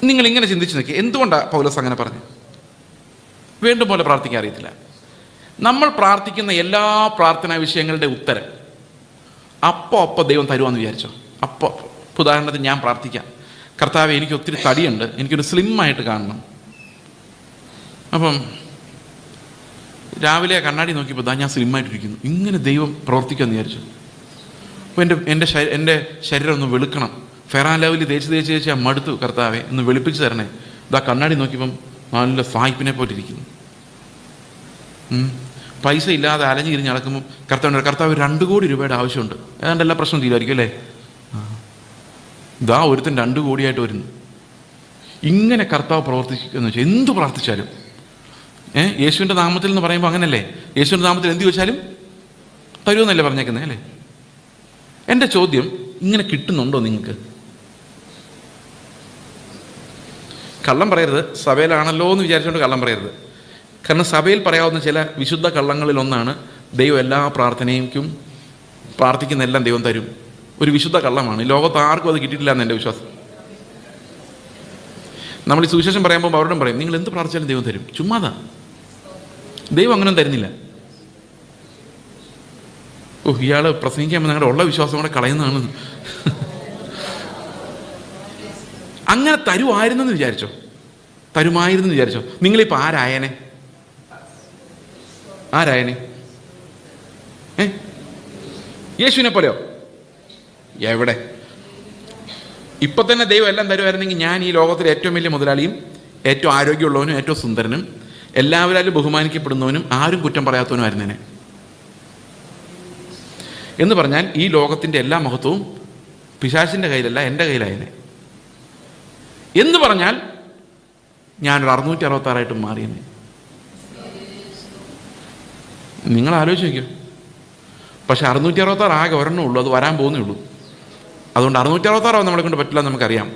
നിങ്ങൾ ഇങ്ങനെ ചിന്തിച്ച് നോക്കി, എന്തുകൊണ്ടാണ് പൗലോസ് അങ്ങനെ പറഞ്ഞു? വേണ്ടും പോലെ പ്രാർത്ഥിക്കാൻ അറിയത്തില്ല. നമ്മൾ പ്രാർത്ഥിക്കുന്ന എല്ലാ പ്രാർത്ഥനാ വിഷയങ്ങളുടെ ഉത്തരം അപ്പോൾ ദൈവം തരുവാന്ന് വിചാരിച്ചോ? അപ്പോൾ ഉദാഹരണത്തിന് ഞാൻ പ്രാർത്ഥിക്കാം, കർത്താവേ എനിക്ക് ഒത്തിരി തടിയുണ്ട്, എനിക്കൊരു സ്ലിമ്മായിട്ട് കാണണം. അപ്പം രാവിലെ കണ്ണാടി നോക്കിയപ്പോൾ ഞാൻ സ്ലിമ്മായിട്ടിരിക്കുന്നു. ഇങ്ങനെ ദൈവം പ്രവർത്തിക്കുമെന്ന് വിചാരിച്ചു. അപ്പോൾ എൻ്റെ ശരീരം ഒന്ന് വെളുക്കണം, ഫെറാൻ ലെവലിൽ തേച്ച് ഞാൻ മടുത്തു, കർത്താവെ ഒന്ന് വെളുപ്പിച്ച് തരണേ. ഇതാ കണ്ണാടി നോക്കിയപ്പം നല്ല സായിപ്പിനെ പോലിരിക്കുന്നു. പൈസ ഇല്ലാതെ അലഞ്ഞു തിരിഞ്ഞ് നടക്കുമ്പോൾ കർത്താവ് 2 കോടി രൂപയുടെ ആവശ്യമുണ്ട്, ഏതാണ്ട് എല്ലാ പ്രശ്നവും തീരുമായിരിക്കും അല്ലേ? ഇതാ ഒരുത്തൻ 2 കോടിയായിട്ട് വരുന്നു. ഇങ്ങനെ കർത്താവ് പ്രവർത്തിക്കുന്നു വെച്ചാൽ എന്ത് പ്രാർത്ഥിച്ചാലും, യേശുവിൻ്റെ നാമത്തിൽ എന്ന് പറയുമ്പോൾ അങ്ങനല്ലേ, യേശുവിൻ്റെ നാമത്തിൽ എന്ത് ചോദിച്ചാലും തരുമെന്നല്ലേ പറഞ്ഞേക്കുന്നത് അല്ലേ? എൻ്റെ ചോദ്യം, ഇങ്ങനെ കിട്ടുന്നുണ്ടോ നിങ്ങൾക്ക്? കള്ളം പറയരുത്, സഭയിലാണല്ലോ എന്ന് വിചാരിച്ചുകൊണ്ട് കള്ളം പറയരുത്. കാരണം സഭയിൽ പറയാവുന്ന ചില വിശുദ്ധ കള്ളങ്ങളിലൊന്നാണ് ദൈവം എല്ലാ പ്രാർത്ഥനയ്ക്കും പ്രാർത്ഥിക്കുന്ന എല്ലാം ദൈവം തരും. ഒരു വിശുദ്ധ കള്ളമാണ്. ലോകത്ത് ആർക്കും അത് കിട്ടിയിട്ടില്ല എന്ന് എൻ്റെ വിശ്വാസം. നമ്മൾ ഈ സുവിശേഷം പറയുമ്പോൾ അവരോടും പറയും നിങ്ങൾ എന്ത് പ്രാർത്ഥിച്ചാലും ദൈവം തരും. ചുമ്മാതാ, ദൈവം അങ്ങനെ തരുന്നില്ല. ഇയാൾ പ്രസംഗിക്കുമ്പോൾ ഞങ്ങളുടെ ഉള്ള വിശ്വാസം കൂടെ കളയുന്നതാണ്. അങ്ങനെ തരുമായിരുന്നെന്ന് വിചാരിച്ചോ? നിങ്ങളിപ്പോൾ ആരായനെ? യേശുവിനെ പോലെയോ? എവിടെ? ഇപ്പം തന്നെ ദൈവം എല്ലാം തരുമായിരുന്നെങ്കിൽ ഞാൻ ഈ ലോകത്തിലെ ഏറ്റവും വലിയ മുതലാളിയും ഏറ്റവും ആരോഗ്യമുള്ളവനും ഏറ്റവും സുന്ദരനും എല്ലാവരും ബഹുമാനിക്കപ്പെടുന്നവനും ആരും കുറ്റം പറയാത്തവനുമായിരുന്നേനെ. എന്ന് പറഞ്ഞാൽ ഈ ലോകത്തിൻ്റെ എല്ലാ മഹത്വവും പിശാചിൻ്റെ കയ്യിലല്ല, എൻ്റെ കയ്യിലായനെ. എന്ന് പറഞ്ഞാൽ ഞാനൊരു 666 മാറിയെന്നെ. നിങ്ങൾ ആലോചിച്ച് നോക്കിയോ? പക്ഷെ 666 ആകെ ഒരെണ്ണേ ഉള്ളൂ, അത് വരാൻ പോകുന്നേ ഉള്ളൂ. അതുകൊണ്ട് 666 നമ്മളെ കൊണ്ട് പറ്റില്ല, നമുക്കറിയാം.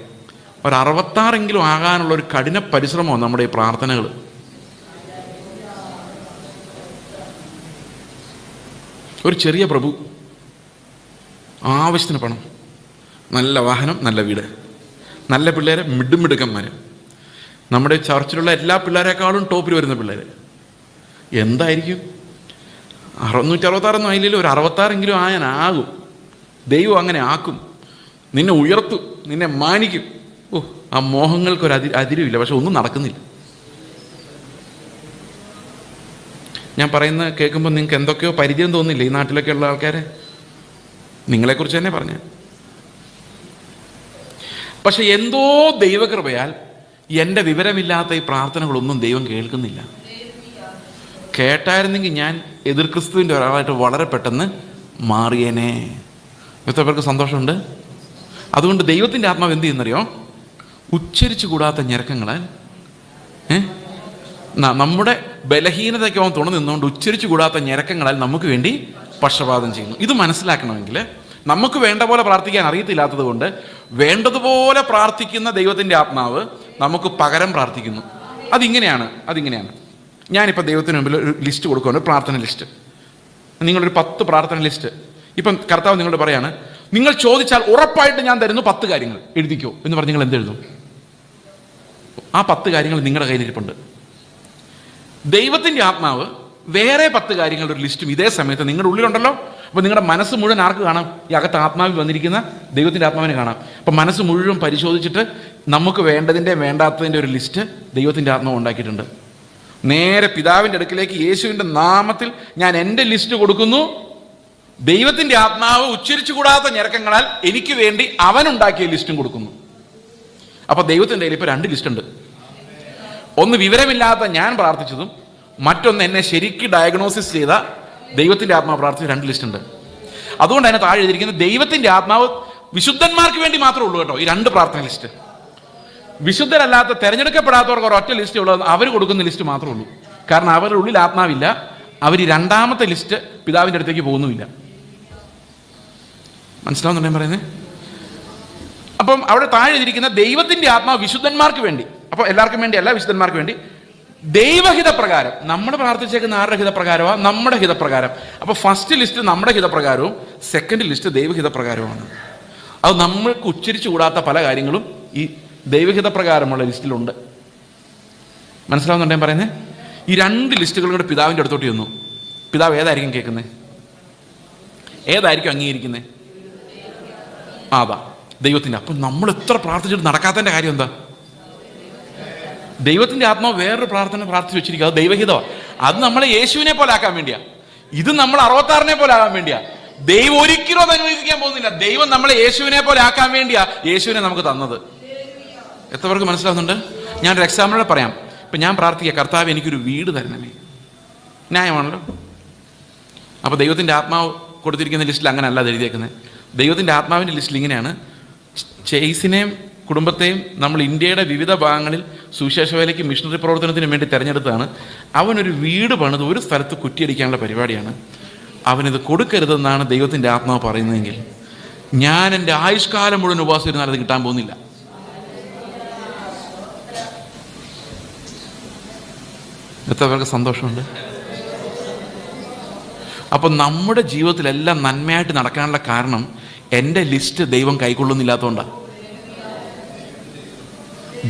ഒരു 66 ആകാനുള്ള ഒരു കഠിന പരിശ്രമമാണ് നമ്മുടെ ഈ പ്രാർത്ഥനകൾ. ഒരു ചെറിയ പ്രഭു, ആവശ്യത്തിന് പണം, നല്ല വാഹനം, നല്ല വീട്, നല്ല പിള്ളേരെ, മിടുക്കന്മാർ, നമ്മുടെ ചർച്ചിലുള്ള എല്ലാ പിള്ളേരെക്കാളും ടോപ്പിൽ വരുന്ന പിള്ളേർ. എന്തായിരിക്കും? 666 ആയില്ലെങ്കിലും ഒരു 66 ആയാനാകും. ദൈവം അങ്ങനെ ആക്കും. നിന്നെ ഉയർത്തും, നിന്നെ മാനിക്കും. ആ മോഹങ്ങൾക്കൊരു അതിരുമില്ല. പക്ഷെ ഒന്നും നടക്കുന്നില്ല. ഞാൻ പറയുന്നത് കേൾക്കുമ്പോൾ നിങ്ങൾക്ക് എന്തൊക്കെയോ പരിചയം തോന്നില്ല ഈ നാട്ടിലൊക്കെ ഉള്ള ആൾക്കാരെ? നിങ്ങളെക്കുറിച്ച് തന്നെ പറഞ്ഞ. പക്ഷെ എന്തോ ദൈവകൃപയാൽ എൻ്റെ വിവരമില്ലാത്ത ഈ പ്രാർത്ഥനകളൊന്നും ദൈവം കേൾക്കുന്നില്ല. കേട്ടായിരുന്നെങ്കിൽ ഞാൻ എതിർ ക്രിസ്തുവിൻ്റെ ഒരാളായിട്ട് വളരെ പെട്ടെന്ന് മാറിയേനെ. എത്ര പേർക്ക് സന്തോഷമുണ്ട്? അതുകൊണ്ട് ദൈവത്തിൻ്റെ ആത്മാവ് എന്ത് ചെയ്യുന്നറിയോ? ഉച്ചരിച്ചു കൂടാത്ത ഞരക്കങ്ങളാൽ നമ്മുടെ ബലഹീനതയ്ക്ക് അവൻ തുണ നിന്നുകൊണ്ട് ഉച്ചരിച്ചു കൂടാത്ത ഞരക്കങ്ങളാൽ നമുക്ക് വേണ്ടി പക്ഷപാതം ചെയ്യുന്നു. ഇത് മനസ്സിലാക്കണമെങ്കിൽ നമുക്ക് വേണ്ട പോലെ പ്രാർത്ഥിക്കാൻ അറിയത്തില്ലാത്തത് കൊണ്ട് വേണ്ടതുപോലെ പ്രാർത്ഥിക്കുന്ന ദൈവത്തിൻ്റെ ആത്മാവ് നമുക്ക് പകരം പ്രാർത്ഥിക്കുന്നു. അതിങ്ങനെയാണ്. ഞാനിപ്പോൾ ദൈവത്തിന് മുമ്പിൽ ഒരു ലിസ്റ്റ് കൊടുക്കുകയാണ്, ഒരു പ്രാർത്ഥന ലിസ്റ്റ്. നിങ്ങളൊരു 10 പ്രാർത്ഥന ലിസ്റ്റ്. ഇപ്പം കർത്താവ് നിങ്ങളോട് പറയാണ്, നിങ്ങൾ ചോദിച്ചാൽ ഉറപ്പായിട്ട് ഞാൻ തരുന്നു 10 കാര്യങ്ങൾ, എഴുതിക്കോ എന്ന് പറഞ്ഞ് നിങ്ങൾ എന്തെഴുതും? ആ 10 കാര്യങ്ങൾ നിങ്ങളുടെ കയ്യിലിരിപ്പുണ്ട്. ദൈവത്തിൻ്റെ ആത്മാവ് വേറെ 10 കാര്യങ്ങളുടെ ഒരു ലിസ്റ്റും ഇതേ സമയത്ത് നിങ്ങളുടെ ഉള്ളിലുണ്ടല്ലോ. അപ്പോൾ നിങ്ങളുടെ മനസ്സ് മുഴുവൻ ആർക്ക് കാണാം? ഈ അകത്ത് ആത്മാവിൽ വന്നിരിക്കുന്ന ദൈവത്തിൻ്റെ ആത്മാവിനെ കാണാം. അപ്പം മനസ്സ് മുഴുവൻ പരിശോധിച്ചിട്ട് നമുക്ക് വേണ്ടതിൻ്റെ വേണ്ടാത്തതിൻ്റെ ഒരു ലിസ്റ്റ് ദൈവത്തിൻ്റെ ആത്മാവ് ഉണ്ടാക്കിയിട്ടുണ്ട്. നേരെ പിതാവിൻ്റെ അടുക്കിലേക്ക് യേശുവിൻ്റെ നാമത്തിൽ ഞാൻ എൻ്റെ ലിസ്റ്റ് കൊടുക്കുന്നു. ദൈവത്തിൻ്റെ ആത്മാവ് ഉച്ചരിച്ചു കൂടാത്ത ഞരക്കങ്ങളാൽ എനിക്ക് വേണ്ടി അവനുണ്ടാക്കിയ ലിസ്റ്റും കൊടുക്കുന്നു. അപ്പൊ ദൈവത്തിൻ്റെ കയ്യിൽ ഇപ്പൊ 2 ലിസ്റ്റ് ഉണ്ട്. ഒന്ന് വിവരമില്ലാത്ത ഞാൻ പ്രാർത്ഥിച്ചതും, മറ്റൊന്ന് എന്നെ ശരിക്ക് ഡയഗ്നോസിസ് ചെയ്ത ദൈവത്തിൻ്റെ ആത്മാവ് പ്രാർത്ഥിച്ച 2 ലിസ്റ്റ് ഉണ്ട്. അതുകൊണ്ട് അതിനെ താഴെ എഴുതിയിരിക്കുന്നത് ദൈവത്തിൻ്റെ ആത്മാവ് വിശുദ്ധന്മാർക്ക് വേണ്ടി മാത്രമേ ഉള്ളൂ കേട്ടോ ഈ 2 പ്രാർത്ഥന ലിസ്റ്റ്. വിശുദ്ധരല്ലാത്ത തെരഞ്ഞെടുക്കപ്പെടാത്തവർക്ക് ഒരൊറ്റ ലിസ്റ്റ് ഉള്ളത് അവർ കൊടുക്കുന്ന ലിസ്റ്റ് മാത്രമേ ഉള്ളൂ. കാരണം അവരുടെ ഉള്ളിൽ ആത്മാവില്ല. അവർ ഈ 2ാമത്തെ ലിസ്റ്റ് പിതാവിൻ്റെ അടുത്തേക്ക് പോകുന്നുമില്ല. മനസ്സിലാവുന്നുണ്ടോ ഞാൻ പറയുന്നത്? അപ്പം അവിടെ താഴെ എഴുതിയിരിക്കുന്ന ദൈവത്തിൻ്റെ ആത്മാവ് വിശുദ്ധന്മാർക്ക് വേണ്ടി. അപ്പോൾ എല്ലാവർക്കും വേണ്ടി അല്ല, വിശുദ്ധന്മാർക്ക് വേണ്ടി ദൈവഹിത പ്രകാരം. നമ്മൾ പ്രാർത്ഥിച്ചേക്കുന്ന ആരുടെ ഹിതപ്രകാരമാണ്? നമ്മുടെ ഹിതപ്രകാരം. അപ്പോൾ ഫസ്റ്റ് ലിസ്റ്റ് നമ്മുടെ ഹിതപ്രകാരവും സെക്കൻഡ് ലിസ്റ്റ് ദൈവഹിത പ്രകാരവുമാണ്. അത് നമ്മൾക്ക് ഉച്ചരിച്ചു കൂടാത്ത പല കാര്യങ്ങളും ഈ ദൈവഹിത പ്രകാരമുള്ള ലിസ്റ്റിലുണ്ട്. മനസ്സിലാവുന്നുണ്ടോ ഞാൻ പറയുന്നത്? ഈ 2 ലിസ്റ്റുകളും കൂടെ പിതാവിൻ്റെ അടുത്തോട്ട് ചെന്നു. പിതാവ് ഏതായിരിക്കും കേൾക്കുന്നത്? ഏതായിരിക്കും അംഗീകരിക്കുന്നത്? അതാ ദൈവത്തിൻ്റെ. അപ്പം നമ്മൾ എത്ര പ്രാർത്ഥിച്ചിട്ട് നടക്കാത്തതിൻ്റെ കാര്യം എന്താ? ദൈവത്തിൻ്റെ ആത്മാവ് വേറൊരു പ്രാർത്ഥന പ്രാർത്ഥിച്ചു വെച്ചിരിക്കുക, അത് ദൈവഹിതമാണ്. അത് നമ്മളെ യേശുവിനെ പോലെ ആക്കാൻ വേണ്ടിയാ. ഇത് നമ്മൾ 66 പോലെ ആകാൻ വേണ്ടിയാ. ദൈവം ഒരിക്കലും അത് അനുവദിക്കാൻ പോകുന്നില്ല. ദൈവം നമ്മളെ യേശുവിനെ പോലെ ആക്കാൻ വേണ്ടിയാ യേശുവിനെ നമുക്ക് തന്നത്. എത്ര പേർക്ക് മനസ്സിലാവുന്നുണ്ട്? ഞാനൊരു എക്സാമ്പിളോടെ പറയാം. ഇപ്പം ഞാൻ പ്രാർത്ഥിക്കുക, കർത്താവ് എനിക്കൊരു വീട് തരണമേ. ന്യായമാണല്ലോ. അപ്പോൾ ദൈവത്തിൻ്റെ ആത്മാവ് കൊടുത്തിരിക്കുന്ന ലിസ്റ്റിൽ അങ്ങനെ അല്ല എഴുതിയേക്കുന്നത്. ദൈവത്തിൻ്റെ ആത്മാവിൻ്റെ ലിസ്റ്റിൽ ഇങ്ങനെയാണ്: ചേസിനെയും കുടുംബത്തെയും നമ്മൾ ഇന്ത്യയുടെ വിവിധ ഭാഗങ്ങളിൽ സുവിശേഷ വേലയ്ക്ക് മിഷണറി പ്രവർത്തനത്തിന് വേണ്ടി തിരഞ്ഞെടുത്താണ്. അവനൊരു വീട് പണിത് ഒരു സ്ഥലത്ത് കുറ്റിയടിക്കാനുള്ള പരിപാടിയാണ്. അവനിത് കൊടുക്കരുതെന്നാണ് ദൈവത്തിൻ്റെ ആത്മാവ് പറയുന്നതെങ്കിൽ ഞാൻ എൻ്റെ ആയുഷ്കാലം മുഴുവൻ ഉപവാസിരുന്നാൽ അത് കിട്ടാൻ പോകുന്നില്ല. എത്ര പേർക്ക് സന്തോഷമുണ്ട്? അപ്പം നമ്മുടെ ജീവിതത്തിലെല്ലാം നന്മയായിട്ട് നടക്കാനുള്ള കാരണം എൻ്റെ ലിസ്റ്റ് ദൈവം കൈക്കൊള്ളുന്നില്ലാത്തതുകൊണ്ടാണ്.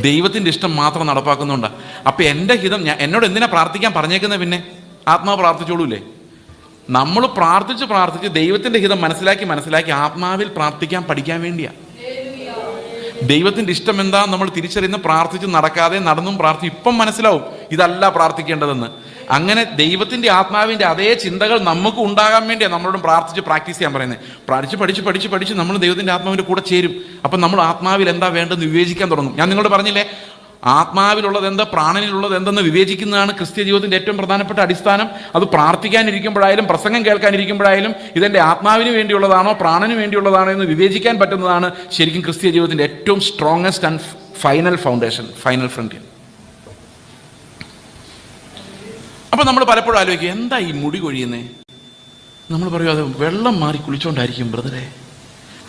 ദൈവത്തിൻ്റെ ഇഷ്ടം മാത്രം നടപ്പാക്കുന്നുണ്ടാണ്. അപ്പം എൻ്റെ ഹിതം എന്നോട് എന്തിനാ പ്രാർത്ഥിക്കാൻ പറഞ്ഞേക്കുന്നത്? പിന്നെ ആത്മാവ് പ്രാർത്ഥിച്ചോളൂല്ലേ? നമ്മൾ പ്രാർത്ഥിച്ച് ദൈവത്തിൻ്റെ ഹിതം മനസ്സിലാക്കി ആത്മാവിൽ പ്രാർത്ഥിക്കാൻ പഠിക്കാൻ വേണ്ടിയാണ്. ദൈവത്തിൻ്റെ ഇഷ്ടം എന്താ നമ്മൾ തിരിച്ചറിയുന്ന പ്രാർത്ഥിച്ച് നടക്കാതെ നടന്നും പ്രാർത്ഥിക്കും. ഇപ്പം മനസ്സിലാവും ഇതല്ല പ്രാർത്ഥിക്കേണ്ടതെന്ന്. അങ്ങനെ ദൈവത്തിൻ്റെ ആത്മാവിൻ്റെ അതേ ചിന്തകൾ നമുക്ക് ഉണ്ടാകാൻ വേണ്ടിയാണ് നമ്മളോട് പ്രാർത്ഥിച്ച് പ്രാക്ടീസ് ചെയ്യാൻ പറയുന്നത്. പഠിച്ച് നമ്മൾ ദൈവത്തിൻ്റെ ആത്മാവിൻ്റെ കൂടെ ചേരും. അപ്പം നമ്മൾ ആത്മാവിൽ എന്താ വേണ്ടതെന്ന് വിവേചിക്കാൻ തുടങ്ങും. ഞാൻ നിങ്ങളോട് പറഞ്ഞില്ലേ, ആത്മാവിലുള്ളത് എന്താ, പ്രാണനിലുള്ളത് എന്തെന്ന് വിവേചിക്കുന്നതാണ് ക്രിസ്ത്യ ജീവിതത്തിൻ്റെ ഏറ്റവും പ്രധാനപ്പെട്ട അടിസ്ഥാനം. അത് പ്രാർത്ഥിക്കാനിരിക്കുമ്പോഴായാലും പ്രസംഗം കേൾക്കാനിരിക്കുമ്പോഴായാലും ഇതെൻ്റെ ആത്മാവിന് വേണ്ടിയുള്ളതാണോ പ്രാണന് വേണ്ടിയുള്ളതാണോ എന്ന് വിവേചിക്കാൻ പറ്റുന്നതാണ് ശരിക്കും ക്രിസ്ത്യ ജീവിതത്തിൻ്റെ ഏറ്റവും strongest and final foundation, final frontier. അപ്പോൾ നമ്മൾ പലപ്പോഴും ആലോചിക്കും, എന്താ ഈ മുടി കൊഴിയുന്നേ? നമ്മൾ പറയും, അത് വെള്ളം മാറി കുളിച്ചോണ്ടായിരിക്കും ബ്രദറെ,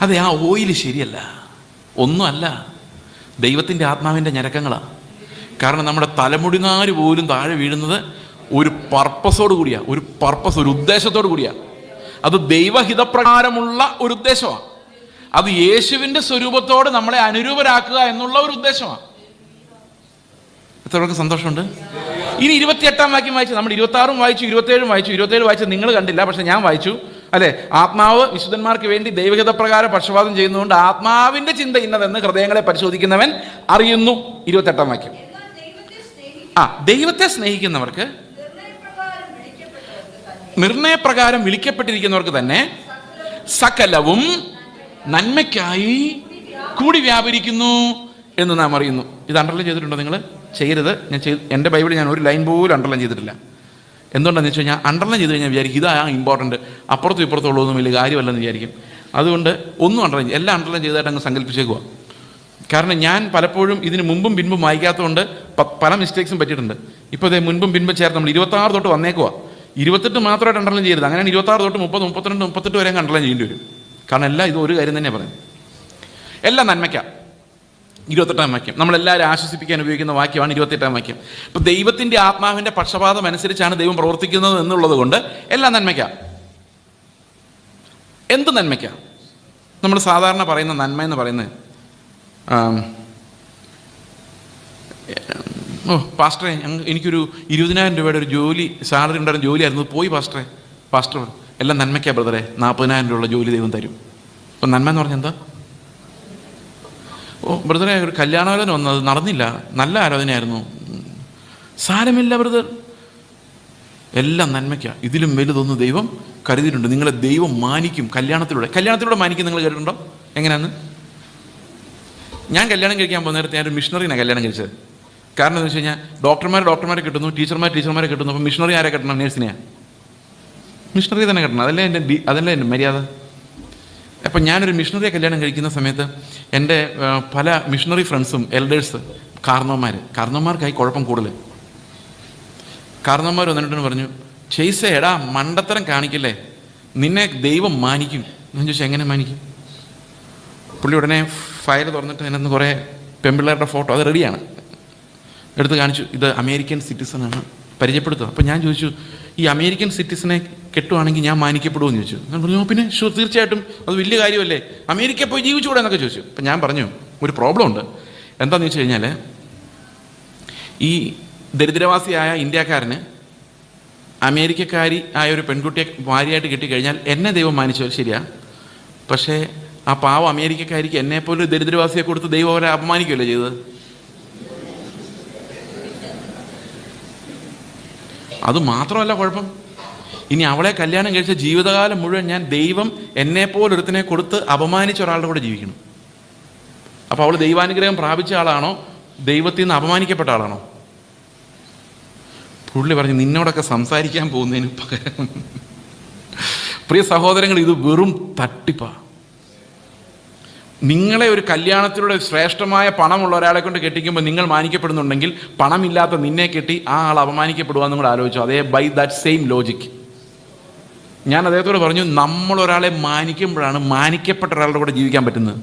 അതെ ആ ഓയിൽ ശരിയല്ല. ഒന്നുമല്ല, ദൈവത്തിൻ്റെ ആത്മാവിൻ്റെ ഞരക്കങ്ങളാണ്. കാരണം നമ്മുടെ തലമുടിനാര് പോലും താഴെ വീഴുന്നത് ഒരു പർപ്പസോട് കൂടിയാണ്, ഒരു ഉദ്ദേശത്തോടു കൂടിയാണ്. അത് ദൈവഹിതപ്രകാരമുള്ള ഒരു ഉദ്ദേശമാണ്. അത് യേശുവിൻ്റെ സ്വരൂപത്തോട് നമ്മളെ അനുരൂപരാക്കുക എന്നുള്ള ഒരു ഉദ്ദേശമാണ്. എത്രയൊക്കെ സന്തോഷമുണ്ട്. ഇനി 28-ാം വാക്യം വായിച്ചു. നമ്മൾ 26 വായിച്ചു, 27 വായിച്ചു. 27 വായിച്ചത് നിങ്ങൾ കണ്ടില്ല, പക്ഷെ ഞാൻ വായിച്ചു, അല്ലെ? ആത്മാവ് വിശുദ്ധന്മാർക്ക് വേണ്ടി ദൈവഹിതപ്രകാരം പക്ഷപാതം ചെയ്യുന്നതുകൊണ്ട് ആത്മാവിന്റെ ചിന്ത ഇന്നതെന്ന് ഹൃദയങ്ങളെ പരിശോധിക്കുന്നവൻ അറിയുന്നു. 28-ാം വാക്യം. ദൈവത്തെ സ്നേഹിക്കുന്നവർക്ക്, നിർണയപ്രകാരം വിളിക്കപ്പെട്ടിരിക്കുന്നവർക്ക് തന്നെ സകലവും നന്മയ്ക്കായി കൂടി വ്യാപരിക്കുന്നു എന്ന് നാം അറിയുന്നു. ഇത് അണ്ടർലൈൻ ചെയ്തിട്ടുണ്ടോ നിങ്ങൾ? ചെയ്യരുത്. എൻ്റെ ബൈബിളിൽ ഞാൻ ഒരു ലൈൻ പോലും അണ്ടർലൈൻ ചെയ്തിട്ടില്ല. എന്തുകൊണ്ടാണെന്ന് വെച്ച് കഴിഞ്ഞാൽ അണ്ടർലൈൻ ചെയ്ത് കഴിഞ്ഞാൽ വിചാരിക്കും ഇതാണ് ഇമ്പോർട്ടൻറ്റ്, അപ്പുറത്തും ഇപ്പുറത്തുള്ളതൊന്നും വലിയ കാര്യമല്ലെന്ന് വിചാരിക്കും. അതുകൊണ്ട് ഒന്നും അണ്ടർലൈൻ, എല്ലാം അണ്ടർലൈൻ ചെയ്തായിട്ട് അങ്ങ് സങ്കല്പിച്ചേക്കുക. കാരണം ഞാൻ പലപ്പോഴും ഇതിന് മുമ്പും പിൻപും വായിക്കാത്തതുകൊണ്ട് പല മിസ്റ്റേക്സും പറ്റിയിട്ടുണ്ട്. ഇപ്പോൾ ഇതേ മുൻപും പിൻപും ചേർത്ത് നമ്മൾ 26 തൊട്ട് വന്നേക്കുക. 28 മാത്രമായിട്ട് അണ്ടർലൈൻ ചെയ്യരുത്. അങ്ങനെയാണ് 26 തൊട്ട് 30, 32, 38 വരെ അണ്ടർലൈൻ ചെയ്യേണ്ടി വരും. കാരണം എല്ലാം ഇത് ഒരു കാര്യം തന്നെയാണ് പറയുന്നത്. എല്ലാം നന്മയ്ക്കാം. 28-ാം വാക്യം നമ്മളെല്ലാവരും ആശ്വസിപ്പിക്കാൻ ഉപയോഗിക്കുന്ന വാക്യമാണ് 28-ാം വാക്യം. ഇപ്പം ദൈവത്തിൻ്റെ ആത്മാവിൻ്റെ പക്ഷപാതം അനുസരിച്ചാണ് ദൈവം പ്രവർത്തിക്കുന്നത് എന്നുള്ളത് കൊണ്ട് എല്ലാം നന്മയ്ക്കാം. എന്ത് നന്മയ്ക്കാം? നമ്മൾ സാധാരണ പറയുന്ന നന്മ എന്ന് പറയുന്നത്, പാസ്റ്ററെ എനിക്കൊരു 20,000 രൂപയുടെ ഒരു ജോലി, സാലറി ഉണ്ടായിരുന്ന ജോലിയായിരുന്നു, പോയി പാസ്റ്റർ എല്ലാം നന്മയ്ക്കാ ബ്രദറെ, 40,000 രൂപയുള്ള ജോലി ദൈവം തരും. അപ്പം നന്മ എന്ന് പറഞ്ഞാൽ എന്താ? ബ്രദറെ ഒരു കല്യാണാലോചന വന്നത് നടന്നില്ല, നല്ല ആലോചനയായിരുന്നു, സാരമില്ല ബ്രദർ, എല്ലാം നന്മയ്ക്കാ. ഇതിലും വലുതൊന്ന് ദൈവം കരുതിയിട്ടുണ്ട്. നിങ്ങളെ ദൈവം മാനിക്കും കല്യാണത്തിലൂടെ മാനിക്കും. നിങ്ങൾ കേട്ടിട്ടുണ്ടോ എങ്ങനെയാന്ന്? ഞാൻ കല്യാണം കഴിക്കാൻ പോകുന്ന നേരത്തെ ഞാനൊരു മിഷണറിനാണ് കല്യാണം കഴിച്ചത്. കാരണം എന്ന് വെച്ച് കഴിഞ്ഞാൽ ഡോക്ടർമാരെ കിട്ടുന്നു, ടീച്ചർമാരെ കിട്ടുന്നു. അപ്പം മിഷണറി ആരെ കെട്ടണം? നേഴ്സിനെയാണ്. മിഷണറി തന്നെ കെട്ടണം. അതല്ലേ എൻ്റെ മര്യാദ. അപ്പം ഞാനൊരു മിഷണറിയെ കല്യാണം കഴിക്കുന്ന സമയത്ത് എൻ്റെ പല മിഷണറി ഫ്രണ്ട്സും എൽഡേഴ്സ്, കാരണവന്മാർക്കായി കുഴപ്പം കൂടുതൽ. കാരണവന്മാർ വന്നിട്ട് പറഞ്ഞു, ചെയ്സേ എടാ മണ്ടത്തരം കാണിക്കില്ലേ, നിന്നെ ദൈവം മാനിക്കും. ഞാൻ ചോദിച്ചു എങ്ങനെ മാനിക്കും? പുള്ളി ഉടനെ ഫയൽ തുറന്നിട്ട് അതിനകത്ത് കുറേ പെൺപിള്ളേരുടെ ഫോട്ടോ, അത് റെഡിയാണ്, എടുത്ത് കാണിച്ചു. ഇത് അമേരിക്കൻ സിറ്റിസണാണ്, പരിചയപ്പെടുത്തുക. അപ്പം ഞാൻ ചോദിച്ചു, ഈ അമേരിക്കൻ സിറ്റിസനെ കെട്ടുവാണെങ്കിൽ ഞാൻ മാനിക്കപ്പെടുമെന്ന് ചോദിച്ചു. ഞാൻ പറഞ്ഞു പിന്നെ തീർച്ചയായിട്ടും അത് വലിയ കാര്യമല്ലേ, അമേരിക്കയിൽ പോയി ജീവിച്ചുകൂടെ എന്നൊക്കെ ചോദിച്ചു. അപ്പം ഞാൻ പറഞ്ഞു ഒരു പ്രോബ്ലം ഉണ്ട്. എന്താണെന്ന് വെച്ച് കഴിഞ്ഞാൽ ഈ ദരിദ്രവാസിയായ ഇന്ത്യക്കാരന് അമേരിക്കക്കാരി ആയ ഒരു പെൺകുട്ടിയെ ഭാര്യയായിട്ട് കിട്ടിക്കഴിഞ്ഞാൽ എന്നെ ദൈവം മാനിച്ചു, ശരിയാ. പക്ഷേ ആ പാവം അമേരിക്കക്കാരിക്ക് എന്നെപ്പോലെ ഒരു ദരിദ്രവാസിയെ കൊടുത്ത് ദൈവം അവരെ അപമാനിക്കുകയല്ലേ ചെയ്തത്? അത് മാത്രമല്ല കുഴപ്പം, ഇനി അവളെ കല്യാണം കഴിച്ച ജീവിതകാലം മുഴുവൻ ഞാൻ ദൈവം എന്നെപ്പോലൊരുത്തിനെ കൊടുത്ത് അപമാനിച്ച ഒരാളുടെ കൂടെ ജീവിക്കണം. അപ്പോൾ അവൾ ദൈവാനുഗ്രഹം പ്രാപിച്ച ആളാണോ, ദൈവത്തിൽ നിന്ന് അപമാനിക്കപ്പെട്ട ആളാണോ? പുള്ളി പറഞ്ഞു, നിന്നോടൊക്കെ സംസാരിക്കാൻ പോകുന്നതിന് പകരം. പ്രിയ സഹോദരങ്ങൾ, ഇത് വെറും തട്ടിപ്പാ. നിങ്ങളെ ഒരു കല്യാണത്തിലൂടെ ശ്രേഷ്ഠമായ പണമുള്ള ഒരാളെ കൊണ്ട് കെട്ടിക്കുമ്പോൾ നിങ്ങൾ മാനിക്കപ്പെടുന്നുണ്ടെങ്കിൽ പണമില്ലാത്ത നിന്നെ കെട്ടി ആ ആൾ അപമാനിക്കപ്പെടുക നിങ്ങൾ ആലോചിച്ചു. അതേ ബൈ ദാറ്റ് സെയിം ലോജിക് ഞാൻ അദ്ദേഹത്തോട് പറഞ്ഞു, നമ്മൾ ഒരാളെ മാനിക്കുമ്പോഴാണ് മാനിക്കപ്പെട്ട ഒരാളുടെ കൂടെ ജീവിക്കാൻ പറ്റുന്നത്.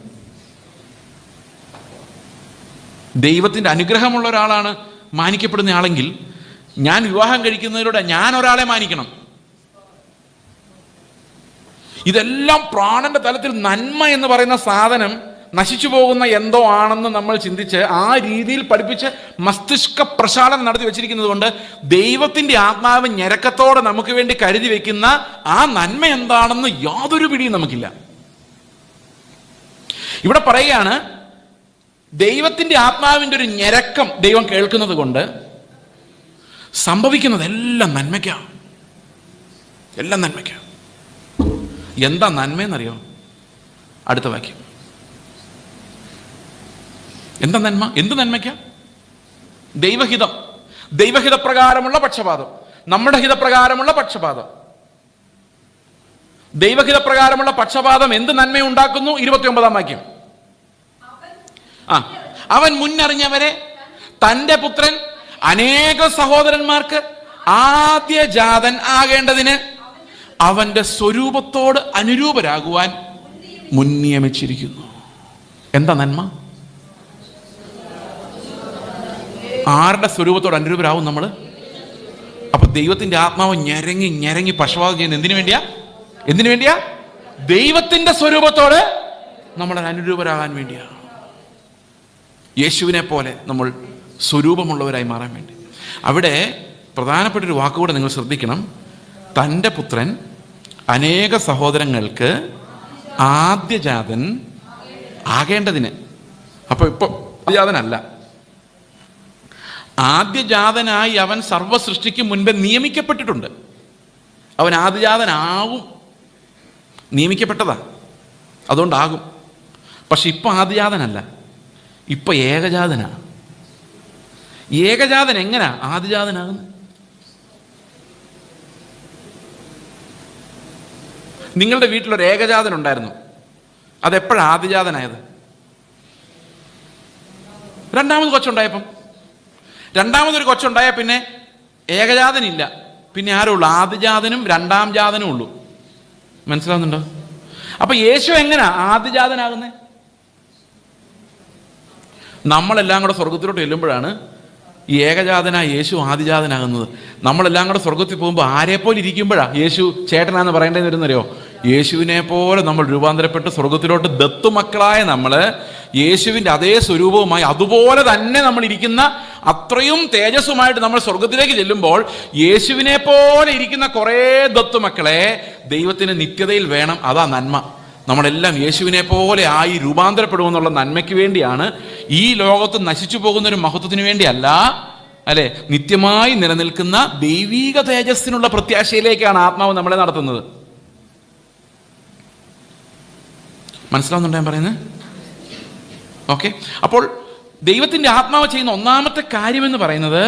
ദൈവത്തിൻ്റെ അനുഗ്രഹമുള്ള ഒരാളാണ് മാനിക്കപ്പെടുന്ന ആളെങ്കിൽ ഞാൻ വിവാഹം കഴിക്കുന്നതിലൂടെ ഞാൻ ഒരാളെ മാനിക്കണം. ഇതെല്ലാം പ്രാണന്റെ തലത്തിൽ നന്മ എന്ന് പറയുന്ന സാധനം നശിച്ചു പോകുന്ന എന്തോ ആണെന്ന് നമ്മൾ ചിന്തിച്ച് ആ രീതിയിൽ പഠിപ്പിച്ച് മസ്തിഷ്ക പ്രക്ഷാളനം നടത്തി വെച്ചിരിക്കുന്നത് കൊണ്ട് ദൈവത്തിൻ്റെ ആത്മാവ് ഞരക്കത്തോടെ നമുക്ക് വേണ്ടി കരുതി വെക്കുന്ന ആ നന്മ എന്താണെന്ന് യാതൊരു പിടിയും നമുക്കില്ല. ഇവിടെ പറയുകയാണ്, ദൈവത്തിൻ്റെ ആത്മാവിൻ്റെ ഒരു ഞരക്കം ദൈവം കേൾക്കുന്നത് കൊണ്ട് സംഭവിക്കുന്നതെല്ലാം നന്മയ്ക്കാണ്, എല്ലാം നന്മയ്ക്കാണ്. എന്താ നന്മയെന്നറിയോ? അടുത്ത വാക്യം. എന്താ നന്മ? എന്ത് നന്മയ്ക്കാ? ദൈവഹിതം, ദൈവഹിതപ്രകാരമുള്ള പക്ഷപാതം, നമ്മുടെ ഹിതപ്രകാരമുള്ള പക്ഷപാതം. ദൈവഹിതപ്രകാരമുള്ള പക്ഷപാതം എന്ത് നന്മയുണ്ടാക്കുന്നു? 29 വാക്യം. അവൻ മുന്നറിഞ്ഞവരെ തൻ്റെ പുത്രൻ അനേക സഹോദരന്മാർക്ക് ആദ്യജാതൻ ആകേണ്ടതിന് അവന്റെ സ്വരൂപത്തോട് അനുരൂപരാകുവാൻ മുൻനിയമിച്ചിരിക്കുന്നു. എന്താ നന്മ? ആരുടെ സ്വരൂപത്തോട് അനുരൂപരാകും നമ്മൾ? അപ്പൊ ദൈവത്തിന്റെ ആത്മാവ് ഞെരങ്ങി ഞെരങ്ങി പക്ഷപാതം ചെയ്യുന്നത് എന്തിനു വേണ്ടിയാ? എന്തിനു വേണ്ടിയാ? ദൈവത്തിന്റെ സ്വരൂപത്തോട് നമ്മൾ അനുരൂപരാകാൻ വേണ്ടിയാ. യേശുവിനെ പോലെ നമ്മൾ സ്വരൂപമുള്ളവരായി മാറാൻ വേണ്ടി. അവിടെ പ്രധാനപ്പെട്ടൊരു വാക്കുകൂടെ നിങ്ങൾ ശ്രദ്ധിക്കണം. തൻ്റെ പുത്രൻ അനേക സഹോദരങ്ങൾക്ക് ആദ്യജാതൻ ആകേണ്ടതിന്. അപ്പൊ ഇപ്പൊ ആദ്യജാതനല്ല, ആദ്യജാതനായി അവൻ സർവ്വ സൃഷ്ടിക്ക് മുൻപേ നിയമിക്കപ്പെട്ടിട്ടുണ്ട്. അവൻ ആദ്യജാതനാകും, നിയമിക്കപ്പെട്ടതാ, അതുകൊണ്ടാകും. പക്ഷെ ഇപ്പൊ ആദ്യജാതനല്ല, ഇപ്പൊ ഏകജാതനാ. ഏകജാതൻ എങ്ങനാ ആദ്യജാതനാകുന്നത്? നിങ്ങളുടെ വീട്ടിലൊരു ഏകജാതൻ ഉണ്ടായിരുന്നു, അതെപ്പോഴാണ് ആദ്യജാതനായത്? രണ്ടാമത് കൊച്ചുണ്ടായപ്പം. രണ്ടാമതൊരു കൊച്ചുണ്ടായ പിന്നെ ഏകജാതനില്ല, പിന്നെ ആരും ഉള്ളു? ആദ്യജാതനും രണ്ടാം ജാതനും ഉള്ളൂ. മനസ്സിലാവുന്നുണ്ടോ? അപ്പൊ യേശു എങ്ങനാ ആദ്യജാതനാകുന്നത്? നമ്മളെല്ലാം കൂടെ സ്വർഗത്തിലോട്ട് ചെല്ലുമ്പോഴാണ് ഈ ഏകജാതനായ യേശു ആദിജാതനാകുന്നത്. നമ്മളെല്ലാം കൂടെ സ്വർഗത്തിൽ പോകുമ്പോൾ ആരെപ്പോലെ ഇരിക്കുമ്പോഴാണ് യേശു ചേട്ടനാന്ന് പറയേണ്ടത് വരുന്നറിയോ? യേശുവിനെ പോലെ നമ്മൾ രൂപാന്തരപ്പെട്ട് സ്വർഗത്തിലോട്ട് ദത്തുമക്കളായ നമ്മൾ യേശുവിൻ്റെ അതേ സ്വരൂപവുമായി അതുപോലെ തന്നെ നമ്മൾ ഇരിക്കുന്ന അത്രയും തേജസ്സുമായിട്ട് നമ്മൾ സ്വർഗത്തിലേക്ക് ചെല്ലുമ്പോൾ യേശുവിനെ പോലെ ഇരിക്കുന്ന കുറേ ദത്തുമക്കളെ ദൈവത്തിന് നിത്യതയിൽ വേണം. അതാ നന്മ. നമ്മളെല്ലാം യേശുവിനെ പോലെ ആയി രൂപാന്തരപ്പെടുമെന്നുള്ള നന്മയ്ക്ക് വേണ്ടിയാണ്. ഈ ലോകത്ത് നശിച്ചു പോകുന്നൊരു മഹത്വത്തിന് വേണ്ടിയല്ല, അല്ലെ? നിത്യമായി നിലനിൽക്കുന്ന ദൈവീക തേജസ്സിനുള്ള പ്രത്യാശയിലേക്കാണ് ആത്മാവ് നമ്മളെ നടത്തുന്നത്. മനസ്സിലാവുന്നുണ്ടോ ഞാൻ പറയുന്നത്? ഓക്കെ. അപ്പോൾ ദൈവത്തിന്റെ ആത്മാവ് ചെയ്യുന്ന ഒന്നാമത്തെ കാര്യമെന്ന് പറയുന്നത്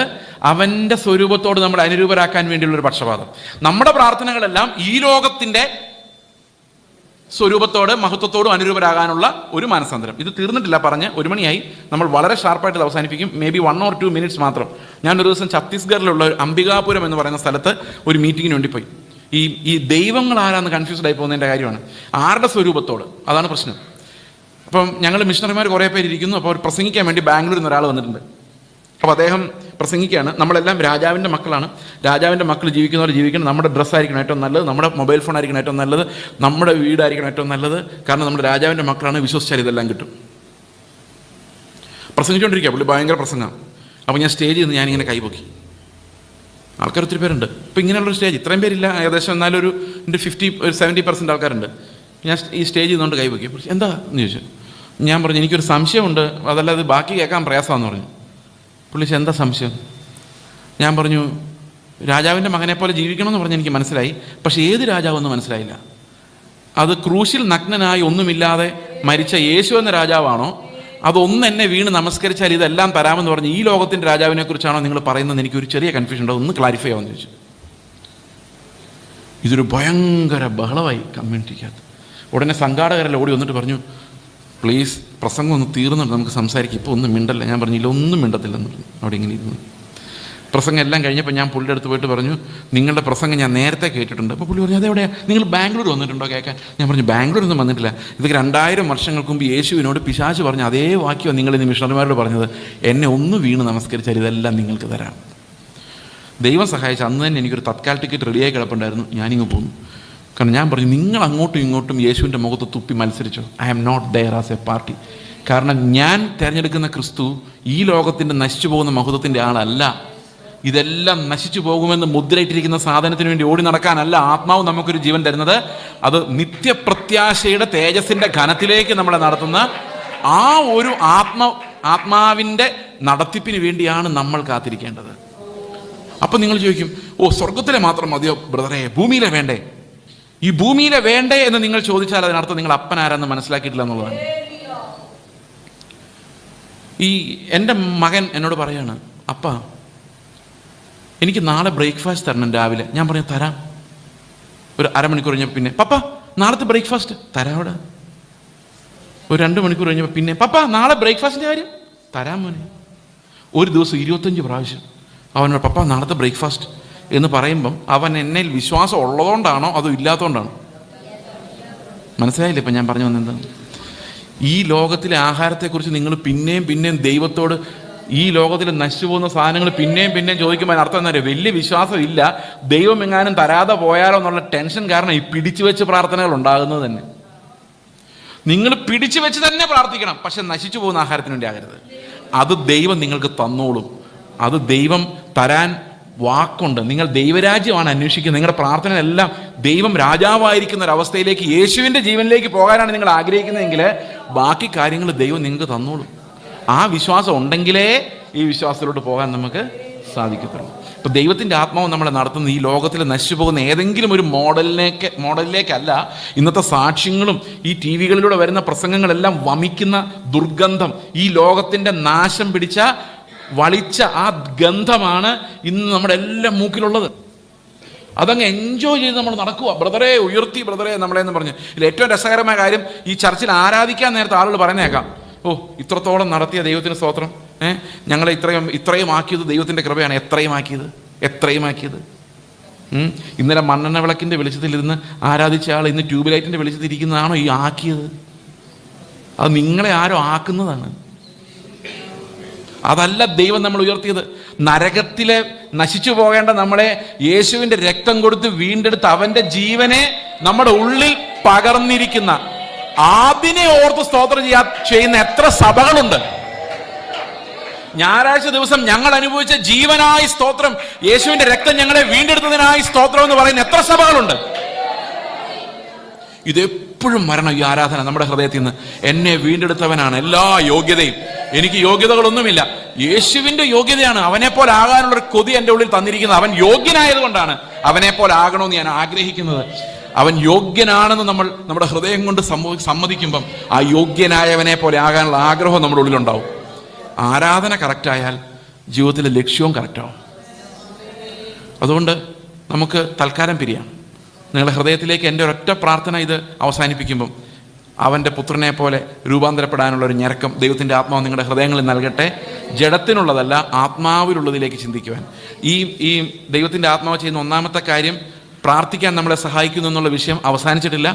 അവന്റെ സ്വരൂപത്തോട് നമ്മൾ അനുരൂപരാക്കാൻ വേണ്ടിയുള്ള ഒരു പക്ഷപാതം. നമ്മുടെ പ്രാർത്ഥനകളെല്ലാം ഈ ലോകത്തിന്റെ സ്വരൂപത്തോട് മഹത്വത്തോടും അനുരൂപരാകാനുള്ള ഒരു മാനസാന്തരം. ഇത് തീർന്നിട്ടില്ല, പറഞ്ഞ് 1 മണിയായി. നമ്മൾ വളരെ ഷാർപ്പായിട്ട് അവസാനിപ്പിക്കും. മേ ബി 1 or 2 minutes മാത്രം. ഞാനൊരു ദിവസം ഛത്തീസ്ഗഡിലുള്ള അംബികാപുരം എന്ന് പറയുന്ന സ്ഥലത്ത് ഒരു മീറ്റിങ്ങിന് വേണ്ടി പോയി. ഈ ദൈവങ്ങൾ ആരാന്ന് കൺഫ്യൂസ്ഡ് ആയി പോകുന്നതിൻ്റെ കാര്യമാണ്. ആരുടെ സ്വരൂപത്തോട്, അതാണ് പ്രശ്നം. അപ്പം ഞങ്ങൾ മിഷണറിമാർ കുറേ പേര് ഇരിക്കുന്നു. അപ്പോൾ അവർ പ്രസംഗിക്കാൻ വേണ്ടി ബാംഗ്ലൂരിൽ നിന്ന് ഒരാൾ വന്നിട്ടുണ്ട്. അപ്പോൾ അദ്ദേഹം പ്രസംഗിക്കുകയാണ്. നമ്മളെല്ലാം രാജാവിൻ്റെ മക്കളാണ്, രാജാവിൻ്റെ മക്കൾ ജീവിക്കുന്നവർ ജീവിക്കണം, നമ്മുടെ ഡ്രസ്സായിരിക്കണം ഏറ്റവും നല്ലത്, നമ്മുടെ മൊബൈൽ ഫോൺ ആയിരിക്കണം ഏറ്റവും നല്ലത്, നമ്മുടെ വീടായിരിക്കണം ഏറ്റവും നല്ലത്, കാരണം നമ്മുടെ രാജാവിൻ്റെ മക്കളാണ്, വിശ്വസിച്ചാൽ ഇതെല്ലാം കിട്ടും. പ്രസംഗിച്ചുകൊണ്ടിരിക്കുക, പുള്ളി ഭയങ്കര പ്രസംഗം. അപ്പോൾ ഞാൻ സ്റ്റേജിൽ നിന്ന് ഞാനിങ്ങനെ കൈപൊക്കി. ആൾക്കാർ ഒത്തിരി പേരുണ്ട്. ഇപ്പോൾ ഇങ്ങനെയുള്ളൊരു സ്റ്റേജ് ഇത്രയും പേരില്ല, ഏകദേശം എന്നാലും ഒരു 70% ആൾക്കാരുണ്ട്. ഞാൻ ഈ സ്റ്റേജിൽ നിന്നുകൊണ്ട് കൈപൊക്കി. എന്താ എന്ന് ചോദിച്ചു. ഞാൻ പറഞ്ഞു എനിക്കൊരു സംശയമുണ്ട്, അതല്ലാതെ ബാക്കി കേൾക്കാൻ പ്രയാസമാണെന്ന് പറഞ്ഞു. പുള്ളി എന്താ സംശയം? ഞാൻ പറഞ്ഞു രാജാവിൻ്റെ മകനെ പോലെ ജീവിക്കണമെന്ന് പറഞ്ഞ് എനിക്ക് മനസ്സിലായി, പക്ഷെ ഏത് രാജാവെന്ന് മനസ്സിലായില്ല. അത് ക്രൂശിൽ നഗ്നനായി ഒന്നുമില്ലാതെ മരിച്ച യേശു എന്ന രാജാവാണോ, അതൊന്ന് എന്നെ വീണ് നമസ്കരിച്ചാൽ ഇതെല്ലാം തരാമെന്ന് പറഞ്ഞ് ഈ ലോകത്തിൻ്റെ രാജാവിനെ കുറിച്ചാണോ നിങ്ങൾ പറയുന്നത്? എനിക്കൊരു ചെറിയ കൺഫ്യൂഷൻ ഉണ്ട്, ഒന്ന് ക്ലാരിഫൈ ആവുമെന്ന് ചോദിച്ചു. ഇതൊരു ഭയങ്കര ബഹളമായി കമ്മ്യൂണിറ്റിക്കകത്ത്. ഉടനെ സംഘാടകരെല്ലാം ഓടി വന്നിട്ട് പറഞ്ഞു പ്ലീസ് പ്രസംഗം ഒന്ന് തീർന്നിട്ട് നമുക്ക് സംസാരിക്കും, ഇപ്പോൾ ഒന്നും മിണ്ടല്ല. ഞാൻ പറഞ്ഞില്ല, ഒന്നും മിണ്ടത്തില്ലെന്ന് പറഞ്ഞു. അവിടെ ഇങ്ങനെ ഇരുന്നു. പ്രസംഗം എല്ലാം കഴിഞ്ഞപ്പോൾ ഞാൻ പുള്ളിയുടെ അടുത്ത് പോയിട്ട് പറഞ്ഞു നിങ്ങളുടെ പ്രസംഗം ഞാൻ നേരത്തെ കേട്ടിട്ടുണ്ട്. അപ്പോൾ പുള്ളി പറഞ്ഞു അതെവിടെയാണ്, നിങ്ങൾ ബാംഗ്ലൂർ വന്നിട്ടുണ്ടോ കേൾക്കാൻ? ഞാൻ പറഞ്ഞു ബാംഗ്ലൂരൊന്നും വന്നിട്ടില്ല, ഇതൊക്കെ 2000 വർഷങ്ങൾക്ക് മുമ്പ് യേശുവിനോട് പിശാച് പറഞ്ഞു അതേ വാക്യം നിങ്ങൾ ഇന്ന് മിഷണറിമാരോട് പറഞ്ഞത്, എന്നെ ഒന്ന് വീണ് നമസ്കരിച്ചാൽ ഇതെല്ലാം നിങ്ങൾക്ക് തരാം. ദൈവം സഹായിച്ച് അന്ന് തന്നെ എനിക്കൊരു തത്കാൽ ടിക്കറ്റ് റെഡിയായി കിടപ്പുണ്ടായിരുന്നു. ഞാനിങ്ങ് പോന്നു. കാരണം ഞാൻ പറഞ്ഞു നിങ്ങൾ അങ്ങോട്ടും ഇങ്ങോട്ടും യേശുവിൻ്റെ മുഖത്ത് തുപ്പി മത്സരിച്ചോ, I am not there as a party. കാരണം ഞാൻ തിരഞ്ഞെടുക്കുന്ന ക്രിസ്തു ഈ ലോകത്തിൻ്റെ നശിച്ചു പോകുന്ന മഹത്വത്തിൻ്റെ ആളല്ല. ഇതെല്ലാം നശിച്ചു പോകുമെന്ന് മുദ്രയിട്ടിരിക്കുന്ന സാധനത്തിന് വേണ്ടി ഓടി നടക്കാനല്ല ആത്മാവ് നമുക്കൊരു ജീവൻ തരുന്നത്. അത് നിത്യപ്രത്യാശയുടെ തേജസ്സിൻ്റെ ഘനത്തിലേക്ക് നമ്മളെ നടത്തുന്ന ആ ഒരു ആത്മാവിൻ്റെ നടത്തിപ്പിന് വേണ്ടിയാണ് നമ്മൾ കാത്തിരിക്കേണ്ടത്. അപ്പം നിങ്ങൾ ചോദിക്കും, ഓ സ്വർഗത്തിലെ മാത്രം മതിയോ ബ്രദറെ, ഭൂമിയിലെ വേണ്ടേ? ഈ ഭൂമിയിലെ വേണ്ടേ എന്ന് നിങ്ങൾ ചോദിച്ചാൽ അതിനർത്ഥം നിങ്ങൾ അപ്പൻ ആരാന്ന് മനസ്സിലാക്കിയിട്ടില്ല എന്നുള്ളതാണ്. ഈ എൻ്റെ മകൻ എന്നോട് പറയാണ്, അപ്പ എനിക്ക് നാളെ ബ്രേക്ക്ഫാസ്റ്റ് തരണം രാവിലെ. ഞാൻ പറഞ്ഞു തരാം. ഒരു അരമണിക്കൂർ കഴിഞ്ഞപ്പോൾ പിന്നെ, പപ്പ നാളത്തെ ബ്രേക്ക്ഫാസ്റ്റ് തരാം. അവിടെ ഒരു 2 മണിക്കൂർ കഴിഞ്ഞപ്പോൾ പിന്നെ, പപ്പ നാളെ ബ്രേക്ക്ഫാസ്റ്റിൻ്റെ കാര്യം തരാം മോനെ. ഒരു ദിവസം 25 പ്രാവശ്യം അവനോട് പപ്പ നാളത്തെ ബ്രേക്ക്ഫാസ്റ്റ് എന്ന് പറയുമ്പം അവൻ എന്നിൽ വിശ്വാസം ഉള്ളതുകൊണ്ടാണോ അതോ ഇല്ലാത്തതുകൊണ്ടാണോ? മനസ്സിലായില്ലേ ഇപ്പം ഞാൻ പറഞ്ഞു വന്നെന്താണ്? ഈ ലോകത്തിലെ ആഹാരത്തെക്കുറിച്ച് നിങ്ങൾ പിന്നെയും പിന്നെയും ദൈവത്തോട്, ഈ ലോകത്തിൽ നശിച്ചു പോകുന്ന സാധനങ്ങൾ പിന്നെയും പിന്നെയും ചോദിക്കുമ്പോൾ അതിനർത്ഥം എന്താ പറയുക? വലിയ വിശ്വാസം ഇല്ല, ദൈവം എങ്ങാനും തരാതെ പോയാലോ എന്നുള്ള ടെൻഷൻ കാരണം ഈ പിടിച്ചു വെച്ച് പ്രാർത്ഥനകൾ ഉണ്ടാകുന്നത് തന്നെ. നിങ്ങൾ പിടിച്ചു വെച്ച് തന്നെ പ്രാർത്ഥിക്കണം, പക്ഷെ നശിച്ചു പോകുന്ന ആഹാരത്തിന് വേണ്ടി ആകരുത്. അത് ദൈവം നിങ്ങൾക്ക് തന്നോളും. അത് ദൈവം തരാൻ വാക്കുണ്ട്. നിങ്ങൾ ദൈവരാജ്യമാണ് അന്വേഷിക്കുന്നത്. നിങ്ങളുടെ പ്രാർത്ഥനയെല്ലാം ദൈവം രാജാവായിരിക്കുന്ന ഒരവസ്ഥയിലേക്ക്, യേശുവിൻ്റെ ജീവനിലേക്ക് പോകാനാണ് നിങ്ങൾ ആഗ്രഹിക്കുന്നതെങ്കിൽ ബാക്കി കാര്യങ്ങൾ ദൈവം നിങ്ങൾക്ക് തന്നോളും. ആ വിശ്വാസം ഉണ്ടെങ്കിലേ ഈ വിശ്വാസത്തിലോട്ട് പോകാൻ നമുക്ക് സാധിക്കത്തുള്ളൂ. ഇപ്പം ദൈവത്തിൻ്റെ ആത്മാവ് നമ്മളെ നടത്തുന്നത് ഈ ലോകത്തിൽ നശിച്ചു പോകുന്ന ഏതെങ്കിലും ഒരു മോഡലിലേക്കല്ല. ഇന്നത്തെ സാക്ഷ്യങ്ങളും ഈ ടി വികളിലൂടെ വരുന്ന പ്രസംഗങ്ങളെല്ലാം വമിക്കുന്ന ദുർഗന്ധം, ഈ ലോകത്തിൻ്റെ നാശം പിടിച്ച വളിച്ച ആ ഗന്ധമാണ് ഇന്ന് നമ്മുടെ എല്ലാം മൂക്കിലുള്ളത്. അതങ്ങ് എൻജോയ് ചെയ്ത് നമ്മൾ നടക്കുക. ബ്രദറെ ഉയർത്തി, ബ്രദറെ നമ്മളെന്ന് പറഞ്ഞ്. ഇതിൽ ഏറ്റവും രസകരമായ കാര്യം, ഈ ചർച്ചിൽ ആരാധിക്കാൻ നേരത്തെ ആളുകൾ പറയുന്നേക്കാം, ഓ ഇത്രത്തോളം നടത്തിയ ദൈവത്തിന് സ്തോത്രം, ഞങ്ങളെ ഇത്രയും ആക്കിയത് ദൈവത്തിൻ്റെ കൃപയാണ്. എത്രയും ആക്കിയത്. ഇന്നലെ മണ്ണെണ്ണ വിളക്കിൻ്റെ വെളിച്ചത്തിലിരുന്ന് ആരാധിച്ച ആൾ ഇന്ന് ട്യൂബ് ലൈറ്റിൻ്റെ വെളിച്ചത്തിരിക്കുന്നതാണോ ഈ ആക്കിയത്? അത് നിങ്ങളെ ആരോ ആക്കുന്നതാണ്. അതല്ല ദൈവം നമ്മൾ ഉയർത്തിയത്. നരകത്തിലെ നശിച്ചു പോകേണ്ട നമ്മളെ യേശുവിൻ്റെ രക്തം കൊടുത്ത് വീണ്ടെടുത്ത് അവൻ്റെ ജീവനെ നമ്മുടെ ഉള്ളിൽ പകർന്നിരിക്കുന്ന, അതിനെ ഓർത്ത് സ്തോത്രം ചെയ്യുന്ന എത്ര സഭകളുണ്ട്. ഞായറാഴ്ച ദിവസം ഞങ്ങൾ അനുഭവിച്ച ജീവനായി സ്തോത്രം, യേശുവിന്റെ രക്തം ഞങ്ങളെ വീണ്ടെടുത്തതിനായി സ്തോത്രം എന്ന് പറയുന്ന എത്ര സഭകളുണ്ട്. ഇതെപ്പോഴും വരണം ഈ ആരാധന നമ്മുടെ ഹൃദയത്തിൽ നിന്ന്. എന്നെ വീണ്ടെടുത്തവനാണ്, എല്ലാ യോഗ്യതയും, എനിക്ക് യോഗ്യതകളൊന്നുമില്ല, യേശുവിന്റെ യോഗ്യതയാണ്. അവനെ പോലെ ആകാനുള്ളൊരു കൊതി എൻ്റെ ഉള്ളിൽ തന്നിരിക്കുന്നത്. അവൻ യോഗ്യനായത് കൊണ്ടാണ് അവനെ പോലെ ആകണമെന്ന് ഞാൻ ആഗ്രഹിക്കുന്നത്. അവൻ യോഗ്യനാണെന്ന് നമ്മൾ നമ്മുടെ ഹൃദയം കൊണ്ട് സമ്മതിക്കുമ്പം ആ യോഗ്യനായവനെ പോലെ ആകാനുള്ള ആഗ്രഹം നമ്മുടെ ഉള്ളിലുണ്ടാവും. ആരാധന കറക്റ്റായാൽ ജീവിതത്തിലെ ലക്ഷ്യവും കറക്റ്റാവും. അതുകൊണ്ട് നമുക്ക് തൽക്കാലം പിരിയാം. നിങ്ങളുടെ ഹൃദയത്തിലേക്ക് എൻ്റെ ഒരൊറ്റ പ്രാർത്ഥന ഇത് അവസാനിപ്പിക്കുമ്പം, അവൻ്റെ പുത്രനെ പോലെ രൂപാന്തരപ്പെടാനുള്ള ഒരു ഞരക്കം ദൈവത്തിൻ്റെ ആത്മാവ് നിങ്ങളുടെ ഹൃദയങ്ങളിൽ നൽകട്ടെ. ജഡത്തിനുള്ളതല്ല, ആത്മാവിലുള്ളതിലേക്ക് ചിന്തിക്കുവാൻ. ഈ ദൈവത്തിൻ്റെ ആത്മാവ് ചെയ്യുന്ന ഒന്നാമത്തെ കാര്യം, പ്രാർത്ഥിക്കാൻ നമ്മളെ സഹായിക്കുന്നു എന്നുള്ള വിഷയം അവസാനിച്ചിട്ടില്ല.